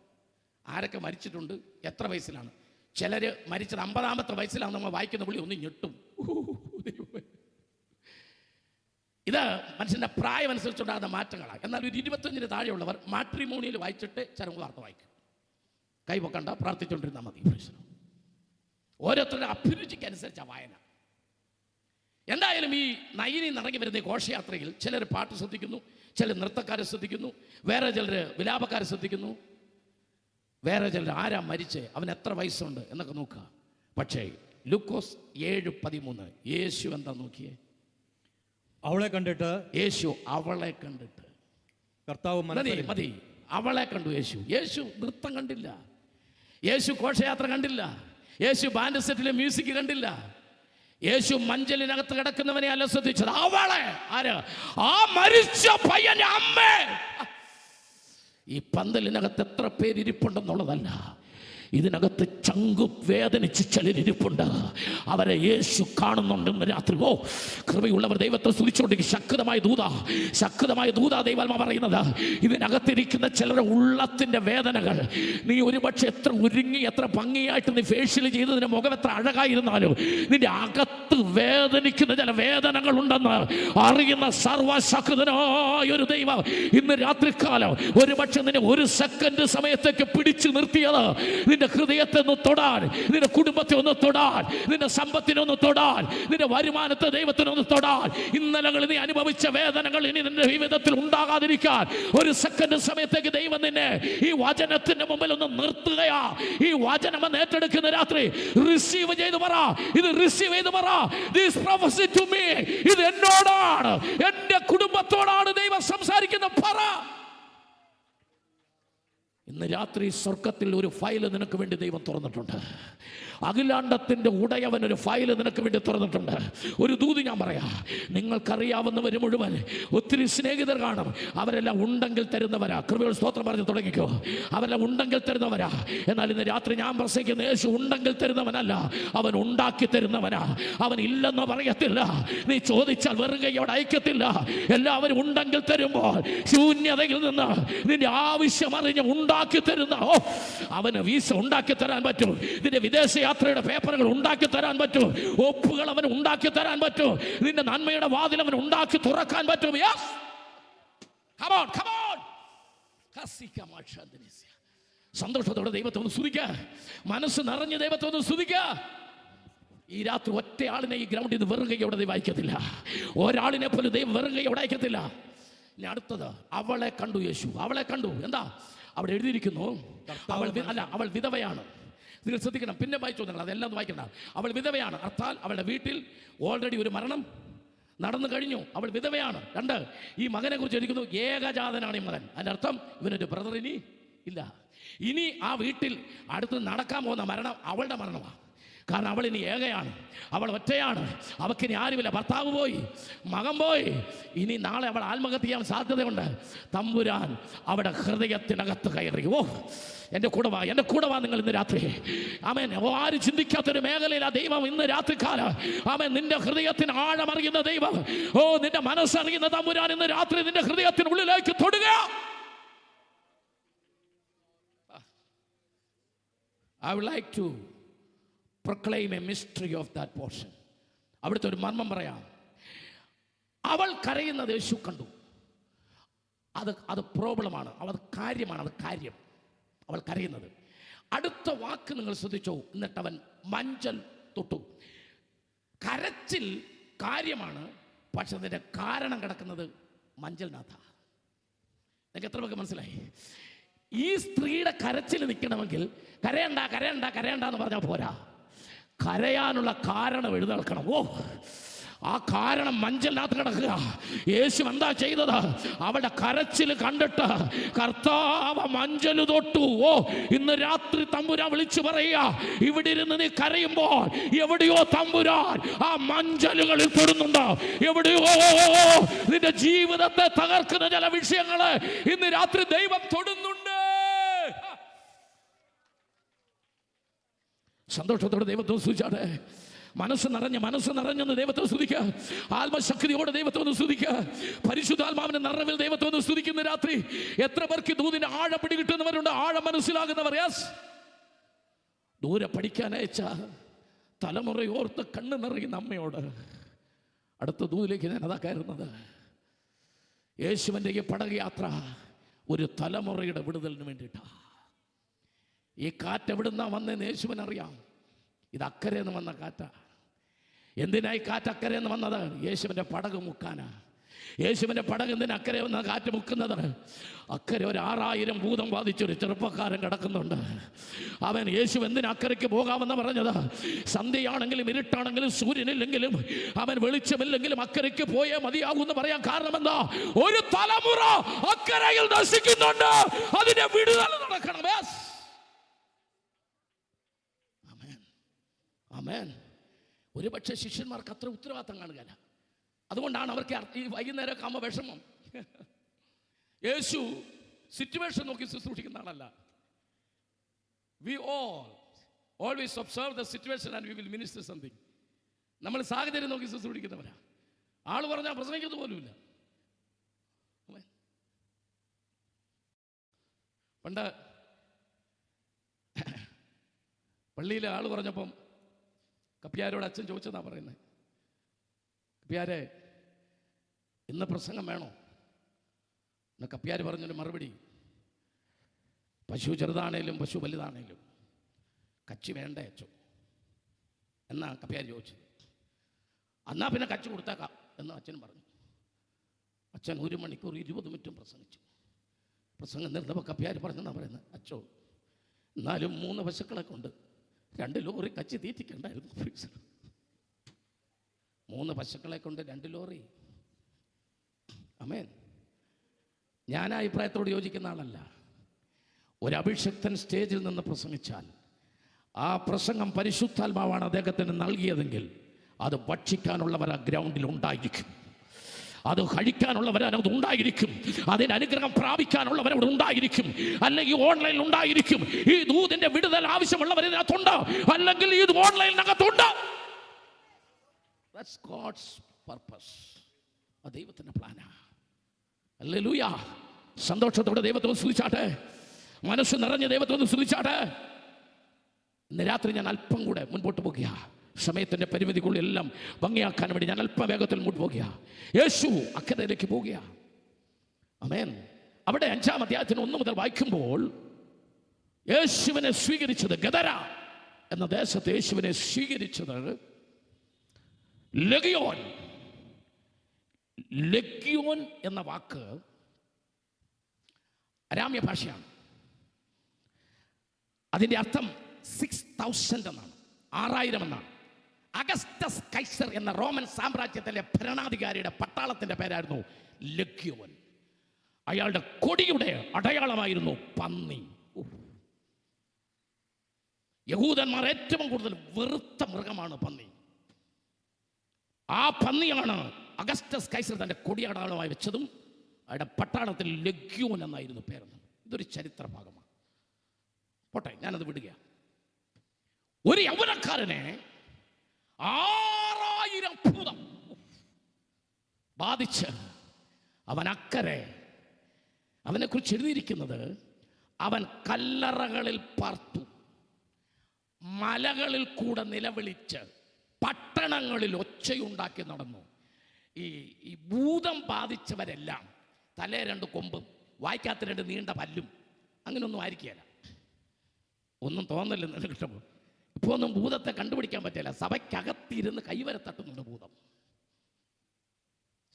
ആരൊക്കെ മരിച്ചിട്ടുണ്ട്, എത്ര വയസ്സിലാണ്. ചിലർ മരിച്ചത് 50ാമത്തെ വയസ്സിലാണ്. നമ്മൾ വായിക്കുന്ന പുള്ളി ഒന്ന് ഞെട്ടും. ഇത് മനുഷ്യൻ്റെ പ്രായം അനുസരിച്ചുണ്ടാകുന്ന മാറ്റങ്ങളാണ്. എന്നാൽ ഒരു 25-ന് താഴെയുള്ളവർ മാട്രിമോണിയിൽ വായിച്ചിട്ട് ചരമ വാർത്ത വായിക്കും. കൈവക്കണ്ട, പ്രാർത്ഥിച്ചുകൊണ്ടിരുന്നാൽ മതി. ഓരോരുത്തരുടെ അഭിരുചിക്ക് അനുസരിച്ചാണ് വായന. എന്തായാലും ഈ നയിനി നടങ്ങി വരുന്ന ഘോഷയാത്രയിൽ ചിലർ പാട്ട് ശ്രദ്ധിക്കുന്നു, ചിലർ നൃത്തക്കാരെ ശ്രദ്ധിക്കുന്നു, വേറെ ചിലർ വിലാപക്കാരെ ശ്രദ്ധിക്കുന്നു, വേറെ ചിലർ ആരാ മരിച്ച്, അവൻ എത്ര വയസ്സുണ്ട് എന്നൊക്കെ നോക്കുക. പക്ഷേ ലൂക്കോസ് 7:13 യേശു എന്താ നോക്കിയേ? അവളെ കണ്ടിട്ട്, യേശു അവളെ കണ്ടിട്ട്, കർത്താവ് മതി, അവളെ കണ്ടു. യേശു നൃത്തം കണ്ടില്ല, യേശു ഘോഷയാത്ര കണ്ടില്ല, യേശു ബാൻഡ് സെറ്റിലെ മ്യൂസിക് കണ്ടില്ല. യേശു മഞ്ചലിനകത്ത് കിടക്കുന്നവനെ അല്ല ശ്രദ്ധിച്ചത്, അവളെ. ആര്? ആ മരിച്ച പയ്യന്റെ അമ്മേ. ഈ പന്തലിനകത്ത് എത്ര പേരിരിപ്പുണ്ടെന്നുള്ളതല്ല, ഇതിനകത്ത് ചങ്കു വേദനിച്ച് ചിലരിപ്പുണ്ട്. അവരെ യേശു കാണുന്നുണ്ടെന്ന് രാത്രി. ഓ കൃപയുള്ളവർ ദൈവത്തെ സ്തുതിച്ചുകൊണ്ടിരിക്കും. ശക്തമായ ദൂത ദൈവം പറയുന്നത്, ഇതിനകത്തിരിക്കുന്ന ചിലരുടെ ഉള്ളത്തിൻ്റെ വേദനകൾ, നീ ഒരുപക്ഷെ എത്ര ഒരുങ്ങി എത്ര ഭംഗിയായിട്ട് നീ ഫേഷ്യൽ ചെയ്തതിൻ്റെ മുഖം എത്ര അഴകായിരുന്നാലും നിന്റെ അകത്ത് വേദനിക്കുന്ന ചില വേദനകൾ ഉണ്ടെന്ന് അറിയുന്ന സർവശക്തനായ ഒരു ദൈവം ഇന്ന് രാത്രികാലം ഒരുപക്ഷെ നിന്നെ 1 സെക്കൻഡ് സമയത്തേക്ക് പിടിച്ചു നിർത്തിയത് നിന്റെ ഹൃദയത്തെ ഒന്ന് തൊടാൻ, നിന്റെ കുടുംബത്തെ ഒന്ന് തൊടാൻ, നിന്റെ സമ്പത്തിനെ ഒന്ന് തൊടാൻ, നിന്റെ വരുമാനത്തെ ദൈവത്തിനൊന്ന് തൊടാൻ. ഇന്നലകളിൽ നീ അനുഭവിച്ച വേദനകൾ ഇനി നിന്റെ ജീവിതത്തിൽ ഉണ്ടാകാതിരിക്കാൻ 1 സെക്കൻഡ് സമയത്തേക്ക് ദൈവം നിന്നെ ഈ വചനത്തിന്റെ മുമ്പിൽ ഒന്ന് നിർത്തുകയാ. ഈ വചനം ഏറ്റെടുക്കുന്ന രാത്രി റിസീവ് ചെയ്ത് പറ, ഇത് റിസീവ് ചെയ്ത് പറ. This prophecy to me, ഇത് എന്നോടാണ്, എന്റെ കുടുംബത്തോടാണ് ദൈവം സംസാരിക്കുന്ന. പറ. ഇന്ന് രാത്രി സ്വർഗത്തിൽ ഒരു ഫയൽ നിനക്ക് വേണ്ടി ദൈവം തുറന്നിട്ടുണ്ട്. അഖിലാണ്ടത്തിൻ്റെ ഉടയവൻ ഒരു ഫയൽ നിനക്ക് വേണ്ടി തുറന്നിട്ടുണ്ട്. ഒരു ദൂത് ഞാൻ പറയാം. നിങ്ങൾക്കറിയാവുന്നവർ മുഴുവൻ ഒത്തിരി സ്നേഹിതർ കാണും, അവരെല്ലാം ഉണ്ടെങ്കിൽ തരുന്നവരാ. കൃപയുടെ സ്തോത്രം പറഞ്ഞ് തുടങ്ങിക്കോ. അവരെല്ലാം ഉണ്ടെങ്കിൽ തരുന്നവരാ. എന്നാൽ ഇന്ന് രാത്രി ഞാൻ പ്രസംഗിക്കുന്ന യേശു ഉണ്ടെങ്കിൽ തരുന്നവനല്ല, അവൻ ഉണ്ടാക്കി തരുന്നവനാ. അവൻ ഇല്ലെന്ന് പറയത്തില്ല, നീ ചോദിച്ചാൽ വെറും കൈയോടെ അയക്കത്തില്ല. എല്ലാവരും ഉണ്ടെങ്കിൽ തരുമ്പോൾ ശൂന്യതയിൽ നിന്ന് നിന്റെ ആവശ്യം അറിഞ്ഞ് ഉണ്ടാക്കി തരുന്ന അവന് വീസ ഉണ്ടാക്കി തരാൻ പറ്റും. നിന്റെ വിദേശ യാത്രയുടെ പേപ്പറുകൾ ഉണ്ടാക്കി തരാൻ പറ്റും. ഒപ്പുകൾ അവന് ഉണ്ടാക്കി തരാൻ പറ്റും. നിന്റെ നന്മയുടെ വാതിൽ അവൻ ഉണ്ടാക്കി തുറക്കാൻ പറ്റും. സന്തോഷത്തോടെ ദൈവത്തെ ഒന്ന് സ്തുതിക്കുക. മനസ്സ് നിറഞ്ഞ് ദൈവത്തെ ഒന്ന് സ്തുതിക്കുക. ഈ രാത്രി ഒറ്റയാളിനെ ഈ ഗ്രൗണ്ടിൽ നിന്ന് വെറും കൈയോടെ ദൈവം അയക്കത്തില്ല. ഒരാളിനെ പോലും ദൈവം വെറും കൈയോടെ അയക്കത്തില്ല. ഇനി അടുത്തത്, അവളെ കണ്ടു യേശു. അവളെ കണ്ടു. എന്താ അവിടെ എഴുതിയിരിക്കുന്നു? അവൾ വിധവയാണ്. നിങ്ങൾ ശ്രദ്ധിക്കണം, പിന്നെ വായിച്ചോ നിങ്ങൾ, അതെല്ലാം വായിക്കണ്ട. അവൾ വിധവയാണ്, അർത്ഥാൽ അവളുടെ വീട്ടിൽ ഓൾറെഡി ഒരു മരണം നടന്നു കഴിഞ്ഞു. അവൾ വിധവയാണ്. 2, ഈ മകനെ കുറിച്ച് എഴുതിക്കുന്നു, ഏകജാതനാണ് ഈ മകൻ. അതിൻ്റെ അർത്ഥം ഇവനൊരു ബ്രദർ ഇനി ഇല്ല. ഇനി ആ വീട്ടിൽ അടുത്ത് നടക്കാൻ പോകുന്ന മരണം അവളുടെ മരണമാണ്. കാരണം അവൾ ഇനി ഏകയാണ്, അവൾ ഒറ്റയാണ്, അവൾക്കിനി ആരുമില്ല. ഭർത്താവ് പോയി, മകൻ പോയി, ഇനി നാളെ അവൾ ആത്മഹത്യ ചെയ്യാൻ സാധ്യതയുണ്ട്. തമ്പുരാൻ അവിടെ ഹൃദയത്തിനകത്ത് കയറി. എൻ്റെ കൂടെ വാ നിങ്ങൾ ഇന്ന് രാത്രി. ആമേൻ. ആരും ചിന്തിക്കാത്തൊരു മേഖലയിൽ ആ ദൈവം ഇന്ന് രാത്രികാലം, ആമേൻ, നിന്റെ ഹൃദയത്തിന് ആഴമറിയുന്ന ദൈവം, നിന്റെ മനസ്സറിയുന്ന തമ്പുരാൻ ഇന്ന് രാത്രി നിന്റെ ഹൃദയത്തിനുള്ളിലേക്ക് തൊടുക. I would like to proclaim a mystery of that portion. അവിടുത്തെ ഒരു മർമ്മം പറയാം. അവൾ കരയുന്നത് യേശു കണ്ടു. അത് പ്രോബ്ലമാണ്, അത് കാര്യമാണ്, അത് കാര്യം. അവൾ കരയുന്നത്. അടുത്ത വാക്ക് നിങ്ങൾ ശ്രദ്ധിച്ചോ. എന്നിട്ട് അവൻ മഞ്ചൽ തൊട്ടു. കരച്ചിൽ കാര്യമാണ്, പക്ഷെ അതിൻ്റെ കാരണം കിടക്കുന്നത് മഞ്ചലിനകത്ത. നിങ്ങൾക്ക് എത്ര പേർക്ക് മനസ്സിലായി? ഈ സ്ത്രീയുടെ കരച്ചിൽ നിൽക്കണമെങ്കിൽ കരയണ്ട എന്ന് പറഞ്ഞാൽ പോരാ. കരയാനുള്ള കാരണം എഴുന്നേൽക്കണം. ആ കാരണം മഞ്ചലിനകത്ത് കിടക്കുക. യേശു എന്താ ചെയ്തത്? അവളുടെ കരച്ചിൽ കണ്ടിട്ട് കർത്താവ് മഞ്ചല് തൊട്ടു. ഇന്ന് രാത്രി തമ്പുരാൻ വിളിച്ചു പറയുക, ഇവിടെ ഇരുന്ന് നീ കരയുമ്പോൾ എവിടെയോ തമ്പുരാൻ ആ മഞ്ചലുകളിൽ തൊടുന്നുണ്ട്. എവിടെയോ നിന്റെ ജീവിതത്തെ തകർക്കുന്ന ചില വിഷയങ്ങള് ഇന്ന് രാത്രി ദൈവം തൊടുന്നുണ്ട്. സന്തോഷത്തോടെ ദൈവത്തെ സ്തുതിച്ചാട്ടെ. മനസ്സ് നിറഞ്ഞെന്ന് ദൈവത്തെ സ്തുതിക്കുക. ആത്മശക്തിയോടെ ദൈവത്തെ ഒന്ന് സ്തുതിക്കുക. പരിശുദ്ധാത്മാവിന്റെ നിറവിൽ ദൈവത്തെ ഒന്ന് സ്തുതിക്കുന്ന രാത്രി എത്ര പേർക്ക് ദൂതിന്റെ ആഴം പിടികിട്ടുന്നവരുണ്ട്, ആഴം മനസ്സിലാകുന്നവർ? യെസ്. ദൂരെ പഠിക്കാനയച്ച തലമുറയോർത്ത് കണ്ണ് നിറയുന്ന അമ്മയോട് അടുത്ത ദൂതിലേക്ക് ഞാൻ അതാ കയറുന്നത്. യേശുവിൻ്റെ ഈ പടകയാത്ര ഒരു തലമുറയുടെ വിടുതലിന് വേണ്ടിയിട്ടാണ്. ഈ കാറ്റ് എവിടുന്നാ വന്നതെന്ന് യേശുവിനറിയാം. ഇത് അക്കരയെന്ന് വന്ന കാറ്റാ. എന്തിനായി കാറ്റ് അക്കരയെന്ന് വന്നത്? യേശുവിൻ്റെ പടക് മുക്കാനാ. യേശുവിൻ്റെ പടക് എന്തിനാ അക്കരെ വന്ന കാറ്റ് മുക്കുന്നത്? അക്കരെ ഒരു 6000 ഭൂതം ബാധിച്ചൊരു ചെറുപ്പക്കാരൻ കിടക്കുന്നുണ്ട്. അവൻ യേശു എന്തിനാ അക്കരയ്ക്ക് പോകാമെന്ന് പറഞ്ഞത്? സന്ധ്യയാണെങ്കിലും ഇരുട്ടാണെങ്കിലും സൂര്യനില്ലെങ്കിലും അവൻ വെളിച്ചമില്ലെങ്കിലും അക്കരയ്ക്ക് പോയേ മതിയാകുമെന്ന് പറയാൻ കാരണം എന്താ? ഒരു തലമുറ അക്കരയിൽ നശിക്കുന്നുണ്ട്. അതിന്റെ വിടുതൽ നടക്കണം. ആമേൻ. ഒരുപക്ഷെ ശിഷ്യന്മാർക്ക് അത്ര ഉത്തരവാദിത്തം കാണുകയില്ല. അതുകൊണ്ടാണ് അവർക്ക് ഈ വൈകുന്നേരമൊക്കെ ആകുമ്പോൾ വിഷമം. യേശു സിറ്റുവേഷൻ നോക്കി ശുശ്രൂഷിക്കുന്ന ആളല്ല. We all always observe the situation and we will minister something. നമ്മൾ സാഹചര്യം നോക്കി ശുശ്രൂഷിക്കുന്നവരാ. ആള് പറഞ്ഞാൽ പ്രസംഗിക്കുന്നത് പോലുമില്ല. പണ്ട് പള്ളിയിലെ ആള് പറഞ്ഞപ്പം കപ്പ്യാരോട് അച്ഛൻ ചോദിച്ചതാ പറയുന്നത്, കപ്പ്യാരെ ഇന്ന് പ്രസംഗം വേണോ? എന്ന് കപ്പ്യാർ പറഞ്ഞൊരു മറുപടി, പശു ചെറുതാണേലും പശു വലുതാണേലും കച്ചി വേണ്ടേ അച്ഛോ എന്നാ കപ്പ്യാർ ചോദിച്ചത്. എന്നാ പിന്നെ കച്ചി കൊടുത്തേക്കാം എന്ന് അച്ഛൻ പറഞ്ഞു. അച്ഛൻ 1 മണിക്കൂർ 20 മിനിറ്റും പ്രസംഗിച്ചു. പ്രസംഗം നിർത്തപ്പോൾ കപ്പ്യാർ പറഞ്ഞെന്നാ പറയുന്നത്, അച്ഛോ എന്നാലും 3 പശുക്കളെ കൊണ്ട് 2 ലോറി കച്ചി തീറ്റിക്കണ്ടായിരുന്നു. 3 പശുക്കളെ കൊണ്ട് 2 ലോറി. ആമേൻ. ഞാൻ ആ അഭിപ്രായത്തോട് യോജിക്കുന്ന ആളല്ല. ഒരു അഭിഷക്തൻ സ്റ്റേജിൽ നിന്ന് പ്രസംഗിച്ചാൽ ആ പ്രസംഗം പരിശുദ്ധാത്മാവാണ് അദ്ദേഹത്തിന് നൽകിയതെങ്കിൽ അത് ഭക്ഷിക്കാനുള്ളവർ ആ ഗ്രൗണ്ടിൽ ഉണ്ടായിരിക്കും. അത് കഴിക്കാനുള്ളവരത് ഉണ്ടായിരിക്കും. അതിന് അനുഗ്രഹം പ്രാപിക്കാനുള്ളവരവിടെ ഉണ്ടായിരിക്കും. അല്ലെങ്കിൽ ഓൺലൈനിൽ ഉണ്ടായിരിക്കും. ഈ ദൂതിന്റെ വിടുതൽ ആവശ്യമുള്ളവർ ഇതിനകത്തുണ്ട്, അല്ലെങ്കിൽ ഈ ഓൺലൈനിനകത്തുണ്ട്. That's God's purpose. അത് ദൈവത്തിന്റെ പ്ലാനാ. ഹല്ലേലൂയ. സന്തോഷത്തോടെ ദൈവത്തെ സ്തുതിച്ചാട്ടെ. മനസ്സ് നിറഞ്ഞ ദൈവത്തെ സ്തുതിച്ചാട്ടെ. ഇന്ന് രാത്രി ഞാൻ അല്പം കൂടെ മുൻപോട്ട് പോകുക. സമയത്തിൻ്റെ പരിമിതിക്കുള്ളിൽ എല്ലാം ഭംഗിയാക്കാൻ വേണ്ടി ഞാൻ അല്പം വേഗത്തിൽ മുന്നോട്ട് പോകുക. യേശു അക്കരയിലേക്ക് പോകുക. ആമേൻ. അവിടെ 5-ാം അധ്യായത്തിന് 1 മുതൽ വായിക്കുമ്പോൾ യേശുവിനെ സ്വീകരിച്ചത്, ഗദര എന്ന ദേശത്ത് യേശുവിനെ സ്വീകരിച്ചത് ലെഗിയോൻ. ലെഗിയോൻ എന്ന വാക്ക് അരാമ്യ ഭാഷയാണ്. അതിൻ്റെ അർത്ഥം 6000 എന്നാണ്, 6000 എന്നാണ്. അഗസ്റ്റസ് കൈസർ എന്ന റോമൻ സാമ്രാജ്യത്തിലെ ഭരണാധികാരിയുടെ പട്ടാളത്തിന്റെ പേരായിരുന്നു ലെഗ്യോൻ. അയാളുടെ കൊടിയുടെ അടയാളമായിരുന്നു പന്നി. യഹൂദന്മാർ ഏറ്റവും കൂടുതൽ വെറുത്ത മൃഗമാണ് പന്നി. ആ പന്നിയാണ് അഗസ്റ്റസ് കൈസർ തന്റെ കൊടി അടയാളമായി വെച്ചതും അയാളുടെ പട്ടാളത്തിൽ ലെഗ്യോൻ എന്നായിരുന്നു പേരെന്ന്. ഇതൊരു ചരിത്ര ഭാഗമാണ്. പോട്ടെ, ഞാനത് വിടുക. ഒരു യൗവനക്കാരനെ 6000 ഭൂതം ബാധിച്ച് അവൻ അക്കരെ, അവനെ കുറിച്ച് എഴുതിയിരിക്കുന്നത്, അവൻ കല്ലറകളിൽ പാർത്തു, മലകളിൽ കൂടെ നിലവിളിച്ച് പട്ടണങ്ങളിൽ ഒച്ചയുണ്ടാക്കി നടന്നു. ഈ ഭൂതം ബാധിച്ചവരെല്ലാം തലേ 2 കൊമ്പും വായ്ക്കാത്ത 2 നീണ്ട പല്ലും അങ്ങനെയൊന്നും ആയിരിക്കുകയില്ല. ഒന്നും തോന്നല്ലെന്ന് കിട്ടുമ്പോൾ ഇപ്പോൾ ഒന്നും ഭൂതത്തെ കണ്ടുപിടിക്കാൻ പറ്റില്ല. സഭയ്ക്കകത്തിരുന്ന് കൈവരെ തട്ടുന്നുണ്ട് ഭൂതം.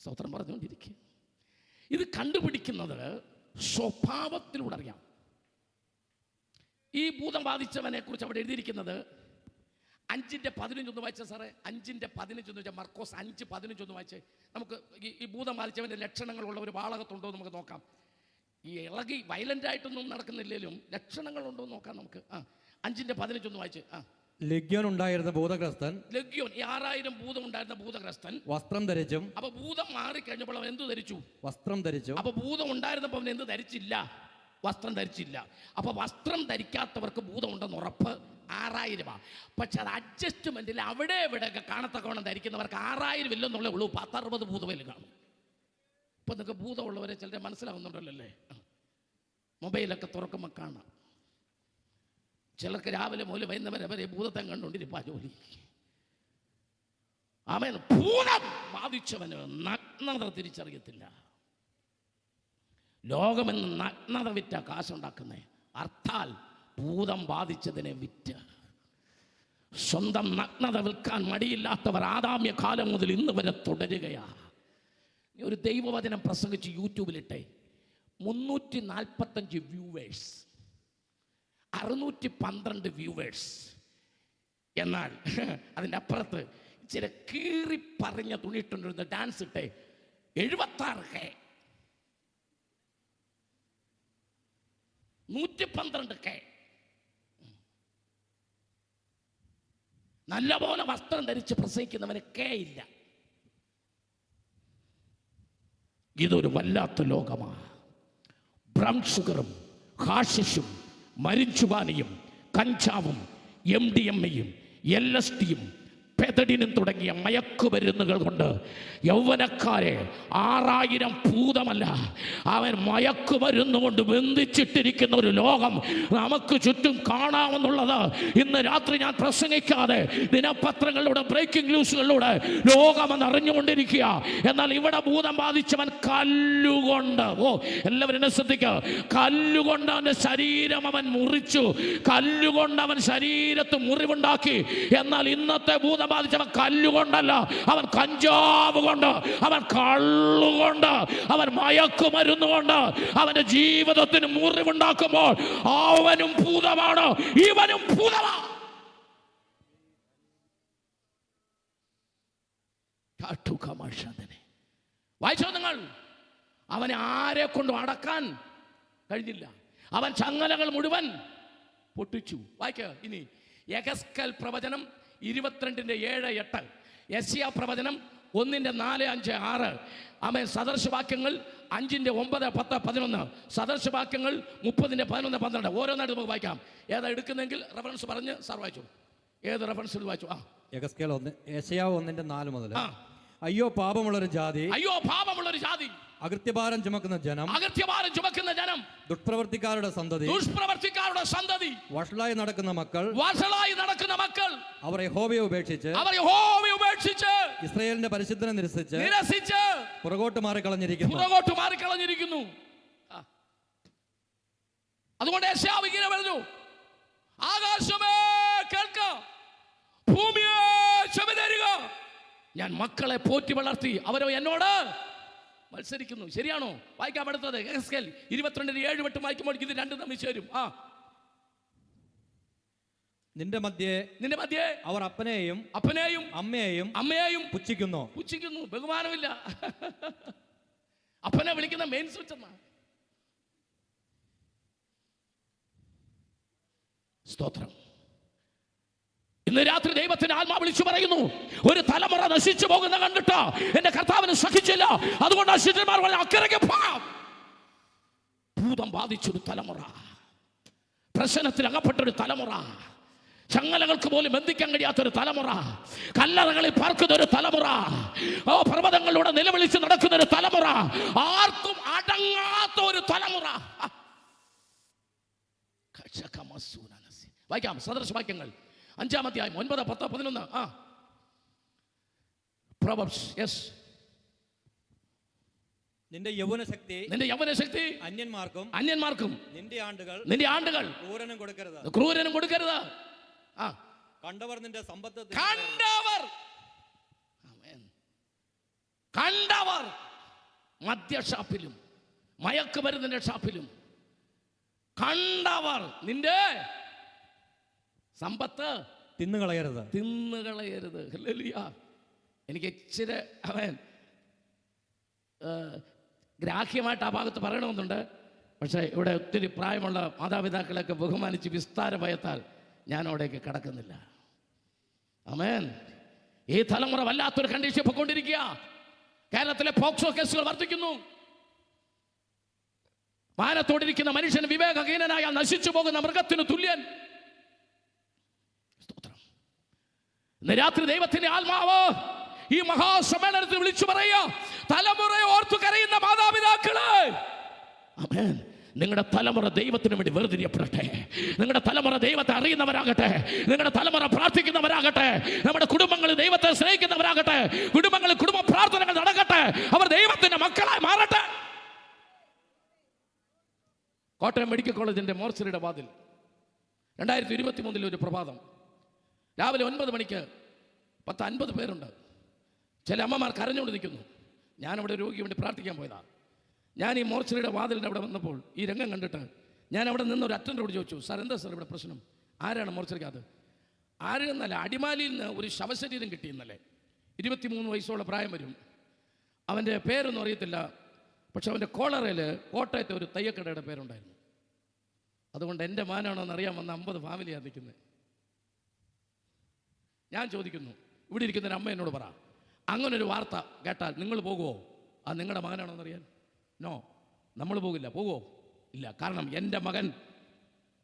സ്തോത്രം പറഞ്ഞുകൊണ്ടിരിക്കുക. ഇത് കണ്ടുപിടിക്കുന്നത് സ്വഭാവത്തിലൂടെ അറിയാം. ഈ ഭൂതം ബാധിച്ചവനെ കുറിച്ച് അവിടെ എഴുതിയിരിക്കുന്നത് 5:15 ഒന്ന് വായിച്ച സാറേ. 5:15 എന്ന് വെച്ചാൽ മർക്കോസ് 5:15 ഒന്ന് വായിച്ചേ. നമുക്ക് ഈ ഭൂതം ബാധിച്ചവൻ്റെ ലക്ഷണങ്ങളുള്ള ഒരു വാളകത്തുണ്ടോ നമുക്ക് നോക്കാം. ഈ ഇളകി വയലൻ്റായിട്ടൊന്നും നടക്കുന്നില്ലെങ്കിലും ലക്ഷണങ്ങളുണ്ടോ എന്ന് നോക്കാം നമുക്ക്. 5:15 ഒന്ന് വായിച്ച്. ലഗ്യോൻ ഉണ്ടായിരുന്ന ഭൂതഗ്രസ്തൻ, ലഗ്യോൻ 6000 ഭൂതം ഉണ്ടായിരുന്ന ഭൂതഗ്രസ്തൻ വസ്ത്രം ധരിച്ചും. അപ്പൊ ഭൂതം മാറിക്കഴിഞ്ഞപ്പോൾ അവൻ എന്ത് ധരിച്ചു? വസ്ത്രം ധരിച്ചു. അപ്പൊ ഭൂതം ഉണ്ടായിരുന്നപ്പോൾ അവൻ എന്ത് ധരിച്ചില്ല? വസ്ത്രം ധരിച്ചില്ല. അപ്പൊ വസ്ത്രം ധരിക്കാത്തവർക്ക് ഭൂതം ഉണ്ടെന്ന് ഉറപ്പ് 6000. പക്ഷെ അത് അഡ്ജസ്റ്റ്മെന്റിൽ അവിടെ ഇവിടെയൊക്കെ കാണത്തക്കവണ്ണം ധരിക്കുന്നവർക്ക് 6000 ഇല്ലെന്നുള്ള ഉള്ളൂ. 10-60 ഭൂതമേലും കാണും. ഇപ്പൊ നിങ്ങൾക്ക് ഭൂതമുള്ളവരെ ചിലരെ മനസ്സിലാവുന്നുണ്ടല്ലോ അല്ലേ? മൊബൈലൊക്കെ തുറക്കുമ്പോൾ കാണാം. ചിലർക്ക് രാവിലെ മുതൽ വൈകുന്നവരെ വരെ ഭൂതത്തെ കണ്ടുകൊണ്ടിരിപ്പാ ജോലി. ആമേൻ. ഭൂതം ബാധിച്ചവന് നഗ്നത തിരിച്ചറിയത്തില്ല. ലോകമെന്ന് നഗ്നത വിറ്റ കാശുണ്ടാക്കുന്നേ. അർത്ഥാൽ ഭൂതം ബാധിച്ചതിനെ വിറ്റ് സ്വന്തം നഗ്നത വിൽക്കാൻ മടിയില്ലാത്തവർ ആദാമ്യ കാലം മുതൽ ഇന്ന് വരെ തുടരുകയാ. ഒരു ദൈവവചനം പ്രസംഗിച്ച് യൂട്യൂബിലിട്ടെ 345 വ്യൂവേഴ്സ്, 612 വ്യൂവേഴ്സ്. എന്നാൽ അതിൻ്റെ അപ്പുറത്ത് ചില കീറി പറഞ്ഞ തുണിയിട്ടുണ്ടിരുന്ന ഡാൻസ് ഇട്ടെ 76K, 112K. നല്ലപോലെ വസ്ത്രം ധരിച്ച് പ്രസംഗിക്കുന്നവന് കേ ഇല്ല. ഇതൊരു വല്ലാത്ത ലോകമാണ്. ബ്രൗൺ ഷുഗറും ഹാഷിഷും മരിച്ചുവാനിയും കഞ്ചാവും MDMA-യും LSD-യും പെതഡിനും തുടങ്ങിയ മയക്കുമരുന്നുകൾ കൊണ്ട് യൗവനക്കാരെ 6000 ഭൂതമല്ല, അവൻ മയക്കുമരുന്ന് കൊണ്ട് ബന്ധിച്ചിട്ടിരിക്കുന്ന ഒരു ലോകം നമുക്ക് ചുറ്റും കാണാമെന്നുള്ളത് ഇന്ന് രാത്രി ഞാൻ പ്രസംഗിക്കാതെ ദിനപത്രങ്ങളിലൂടെ ബ്രേക്കിംഗ് ന്യൂസുകളിലൂടെ ലോകമെന്ന് അറിഞ്ഞുകൊണ്ടിരിക്കുക. എന്നാൽ ഇവിടെ ഭൂതം ബാധിച്ചവൻ കല്ലുകൊണ്ട്, എല്ലാവരും ശ്രദ്ധിക്കുക, കല്ലുകൊണ്ട് അവൻ്റെ ശരീരം അവൻ മുറിച്ചു, കല്ലുകൊണ്ട് അവൻ ശരീരത്ത് മുറിവുണ്ടാക്കി. എന്നാൽ ഇന്നത്തെ ഭൂതം ബാധിച്ചവൻ കല്ലുകൊണ്ടല്ല, അവൻ കഞ്ചാവ് കൊണ്ട്, അവൻ കള്ളുകൊണ്ട്, അവൻ മയക്കുമരുന്നുകൊണ്ട് അവന്റെ ജീവിതത്തിന് മുറിവുണ്ടാക്കുമ്പോൾ അവനും ഭൂതമാണ്, ഇവനും ഭൂതമാണ്. വായിച്ചോ നിങ്ങൾ? അവനെ ആരെ കൊണ്ടും അടക്കാൻ കഴിഞ്ഞില്ല. അവൻ ചങ്ങലകൾ മുഴുവൻ പൊട്ടിച്ചു. വായിക്ക ഇനി യെഹെസ്കേൽ പ്രവചനം 22:7-8, യെശയ്യാ പ്രവചനം 1:4-5-6. ആമേൻ. സദർശവാക്യങ്ങൾ 5:9-10-11, സദർശവാക്യങ്ങൾ 30:11-12. ഓരോന്നായിട്ട് നമുക്ക് വായിക്കാം. ഏതാ എടുക്കുന്നെങ്കിൽ റെഫറൻസ് പറഞ്ഞ് സാർ വായിച്ചു. ഏത് റെഫറൻസ് വായിച്ചു? യെഹെസ്കേൽ 1, യെശയ്യാ 1:4 മുതൽ. അയ്യോ പാപമുള്ളൊരു ജാതി, അയ്യോ പാപമുള്ളൊരു ജാതി, അകൃത്യഭാരം ചുമക്കുന്ന ജനം, അകൃത്യഭാരം ചുമക്കുന്ന ജനം, ദുഷ്പ്രവർത്തിക്കാരുടെ സന്തതി, ദുഷ്പ്രവർത്തിക്കാരുടെ സന്തതി, വഷളായി നടക്കുന്ന മക്കൾ, വഷളായി നടക്കുന്ന മക്കൾ, അവർ യഹോവയെ ഉപേക്ഷിച്ച്, ഇസ്രായേലിന്റെ പരിശുദ്ധനെ നിരസിച്ച് പുറകോട്ട് മാറിക്കളഞ്ഞിരിക്കുന്നു. അതുകൊണ്ട് യെശയ്യാവ് ഇങ്ങനെ പറഞ്ഞു, ആകാശമേ കേൾക്ക, ഭൂമിയെ ചെവിതരുക, ഞാൻ മക്കളെ പോറ്റി വളർത്തി അവരോ എന്നോട് മത്സരിക്കുന്നു. ശരിയാണോ? വായിക്കാം അടുത്തത്. യെഹെസ്കേൽ 22:7-8 വായിക്കുമ്പോൾ ഇത് രണ്ടും തമ്മിൽ ചേരും. നിന്റെ മധ്യേ അവർ അപ്പനെയും അമ്മയെയും പുച്ഛിക്കുന്നു. ബഹുമാനമില്ല. അപ്പനെ വിളിക്കുന്ന മെയിൻ സ്വിച്ച് എന്നാ. സ്തോത്രം. ഇന്ന് രാത്രി ദൈവത്തിന്റെ ആത്മാ വിളിച്ചു പറയുന്നു, ഒരു തലമുറ നശിച്ചു പോകുന്ന കണ്ടിട്ട് എന്റെ കർത്താവിന് സഹിച്ചില്ല. അതുകൊണ്ട് ശിഷ്യന്മാർ പറഞ്ഞു, അക്കരയ്ക്ക് പോകാം. ഭൂതം ബാധിച്ചൊരു തലമുറ, പ്രശ്നത്തിൽ അകപ്പെട്ടൊരു തലമുറ, ചങ്ങലകൾക്ക് പോലും ബന്ധിക്കാൻ കഴിയാത്തൊരു തലമുറ, കല്ലറകളിൽ പാർക്കുന്ന ഒരു തലമുറ, പർവ്വതങ്ങളിലൂടെ നിലവിളിച്ച് നടക്കുന്ന ഒരു തലമുറ, ആർക്കും അടങ്ങാത്ത ഒരു തലമുറ. വായിക്കാം സദൃശവാക്യങ്ങൾ 5-ാം അധ്യായം 9, 10, 11. Proverbs. Yes. നിന്റെ യൗവനശക്തി അന്യന്മാർക്കും നിന്റെ ആണ്ടുകൾ ക്രൂരനും കൊടുക്കരുത്. കണ്ടവർ നിന്റെ സമ്പത്ത് കണ്ടവർ മദ്യഷാപ്പിലും മയക്കുമരുന്നിന്റെ ഷാപ്പിലും കണ്ടവർ നിന്റെ സമ്പത്ത് തിന്നുകളയരുത്. ഹല്ലേലൂയ. എനിക്ക് ഇച്ചിരി ഗ്രാഹ്യമായിട്ട് ആ ഭാഗത്ത് പറയണമെന്നുണ്ട്. പക്ഷേ ഇവിടെ ഒത്തിരി പ്രായമുള്ള മാതാപിതാക്കളൊക്കെ ബഹുമാനിച്ച് വിസ്താര ഭയത്താൽ ഞാൻ അവിടേക്ക് കടക്കുന്നില്ല. ആമേൻ. ഈ തലമുറ വല്ലാത്തൊരു കണ്ടീഷൻ പോയിക്കൊണ്ടിരിക്കുക. കേരളത്തിലെ പോക്സോ കേസുകൾ വർദ്ധിക്കുന്നു. മാനത്തോടിരിക്കുന്ന മനുഷ്യൻ വിവേകഹീനനായ നശിച്ചു പോകുന്ന മൃഗത്തിന് തുല്യൻ. സ്തോത്രം. ഇന്ന് രാത്രി ദൈവത്തിന്റെ ആത്മാവ് ഈ മഹാസമ്മേളനത്തിൽ വിളിച്ചു പറയുക, തലമുറയെ ഓർത്തു കരയുന്ന മാതാപിതാക്കളെ, ആമേൻ, നിങ്ങളുടെ തലമുറ ദൈവത്തിന് വേണ്ടി വേർതിരിയപ്പെടട്ടെ. നിങ്ങളുടെ തലമുറ ദൈവത്തെ അറിയുന്നവരാകട്ടെ. നിങ്ങളുടെ തലമുറ പ്രാർത്ഥിക്കുന്നവരാകട്ടെ. നമ്മുടെ കുടുംബങ്ങളിൽ ദൈവത്തെ സ്നേഹിക്കുന്നവരാകട്ടെ. കുടുംബങ്ങളിൽ കുടുംബ പ്രാർത്ഥനകൾ നടക്കട്ടെ. അവർ ദൈവത്തിന്റെ മക്കളായി മാറട്ടെ. കോട്ടയം മെഡിക്കൽ കോളേജിന്റെ മോർച്ചറിയുടെ വാതിൽ 2023 ഒരു പ്രഭാതം രാവിലെ 9 മണിക്ക് 50 പേരുണ്ട്. ചില അമ്മമാർ കരഞ്ഞുകൊണ്ട് നിൽക്കുന്നു. ഞാനവിടെ രോഗിക്ക് വേണ്ടി പ്രാർത്ഥിക്കാൻ പോയതാണ്. ഞാൻ ഈ മോർച്ചറിയുടെ വാതിലിൻ്റെ അവിടെ വന്നപ്പോൾ ഈ രംഗം കണ്ടിട്ട് ഞാൻ അവിടെ നിന്ന് ഒരു അറ്റൻഡറോട് ചോദിച്ചു, സാർ എന്താ സാർ ഇവിടെ പ്രശ്നം? ആരാണ് മോർച്ചറിക്കകത്ത്? ആരെന്നല്ല, അടിമാലിയിൽ നിന്ന് ഒരു ശവശരീരം കിട്ടി ഇന്നലെ. 23 വയസ്സുള്ള പ്രായം വരും. അവൻ്റെ പേരൊന്നും അറിയത്തില്ല. പക്ഷെ അവൻ്റെ കോളറയിൽ കോട്ടയത്തെ ഒരു തയ്യക്കടയുടെ പേരുണ്ടായിരുന്നു. അതുകൊണ്ട് എൻ്റെ മാനാണോ എന്നറിയാൻ വന്ന 50 ഫാമിലിയാണ് നിൽക്കുന്നത്. ഞാൻ ചോദിക്കുന്നു, ഇവിടെ ഇരിക്കുന്നൊരു അമ്മ എന്നോട് പറ, അങ്ങനൊരു വാർത്ത കേട്ടാൽ നിങ്ങൾ പോകുമോ? അത് നിങ്ങളുടെ മകനാണോ എന്നറിയാൻ? നോ, നമ്മൾ പോകില്ല. പോകുമോ? ഇല്ല. കാരണം എൻ്റെ മകൻ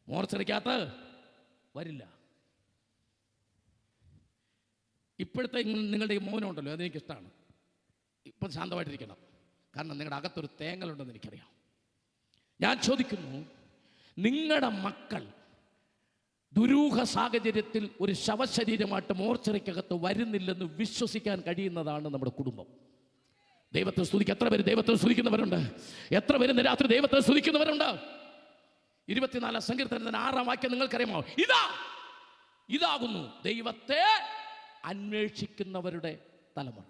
മോർച്ചറിക്കകത്ത് വരില്ല. ഇപ്പോഴത്തെ നിങ്ങളുടെ ഈ മൗനമുണ്ടല്ലോ, അതെനിക്കിഷ്ടമാണ്. ഇപ്പം ശാന്തമായിട്ടിരിക്കണം. കാരണം നിങ്ങളുടെ അകത്തൊരു തേങ്ങലുണ്ടെന്ന് എനിക്കറിയാം. ഞാൻ ചോദിക്കുന്നു, നിങ്ങളുടെ മക്കൾ ദുരൂഹ സാഹചര്യത്തിൽ ഒരു ശവശരീരമായിട്ട് മോർച്ചറിക്കകത്ത് വരുന്നില്ലെന്ന് വിശ്വസിക്കാൻ കഴിയുന്നതാണ് നമ്മുടെ കുടുംബം. ദൈവത്തെ സ്തുതിക്കുക. എത്ര പേര് ദൈവത്തെ സ്തുതിക്കുന്നവരുണ്ട്? എത്ര പേര് ഇന്ന് രാത്രി ദൈവത്തെ സ്തുതിക്കുന്നവരുണ്ട്? 24 സങ്കീർത്തനത്തിന്റെ 6-ാം വാക്യം നിങ്ങൾക്കറിയാമോ? ഇതാകുന്നു ദൈവത്തെ അന്വേഷിക്കുന്നവരുടെ തലമുറ.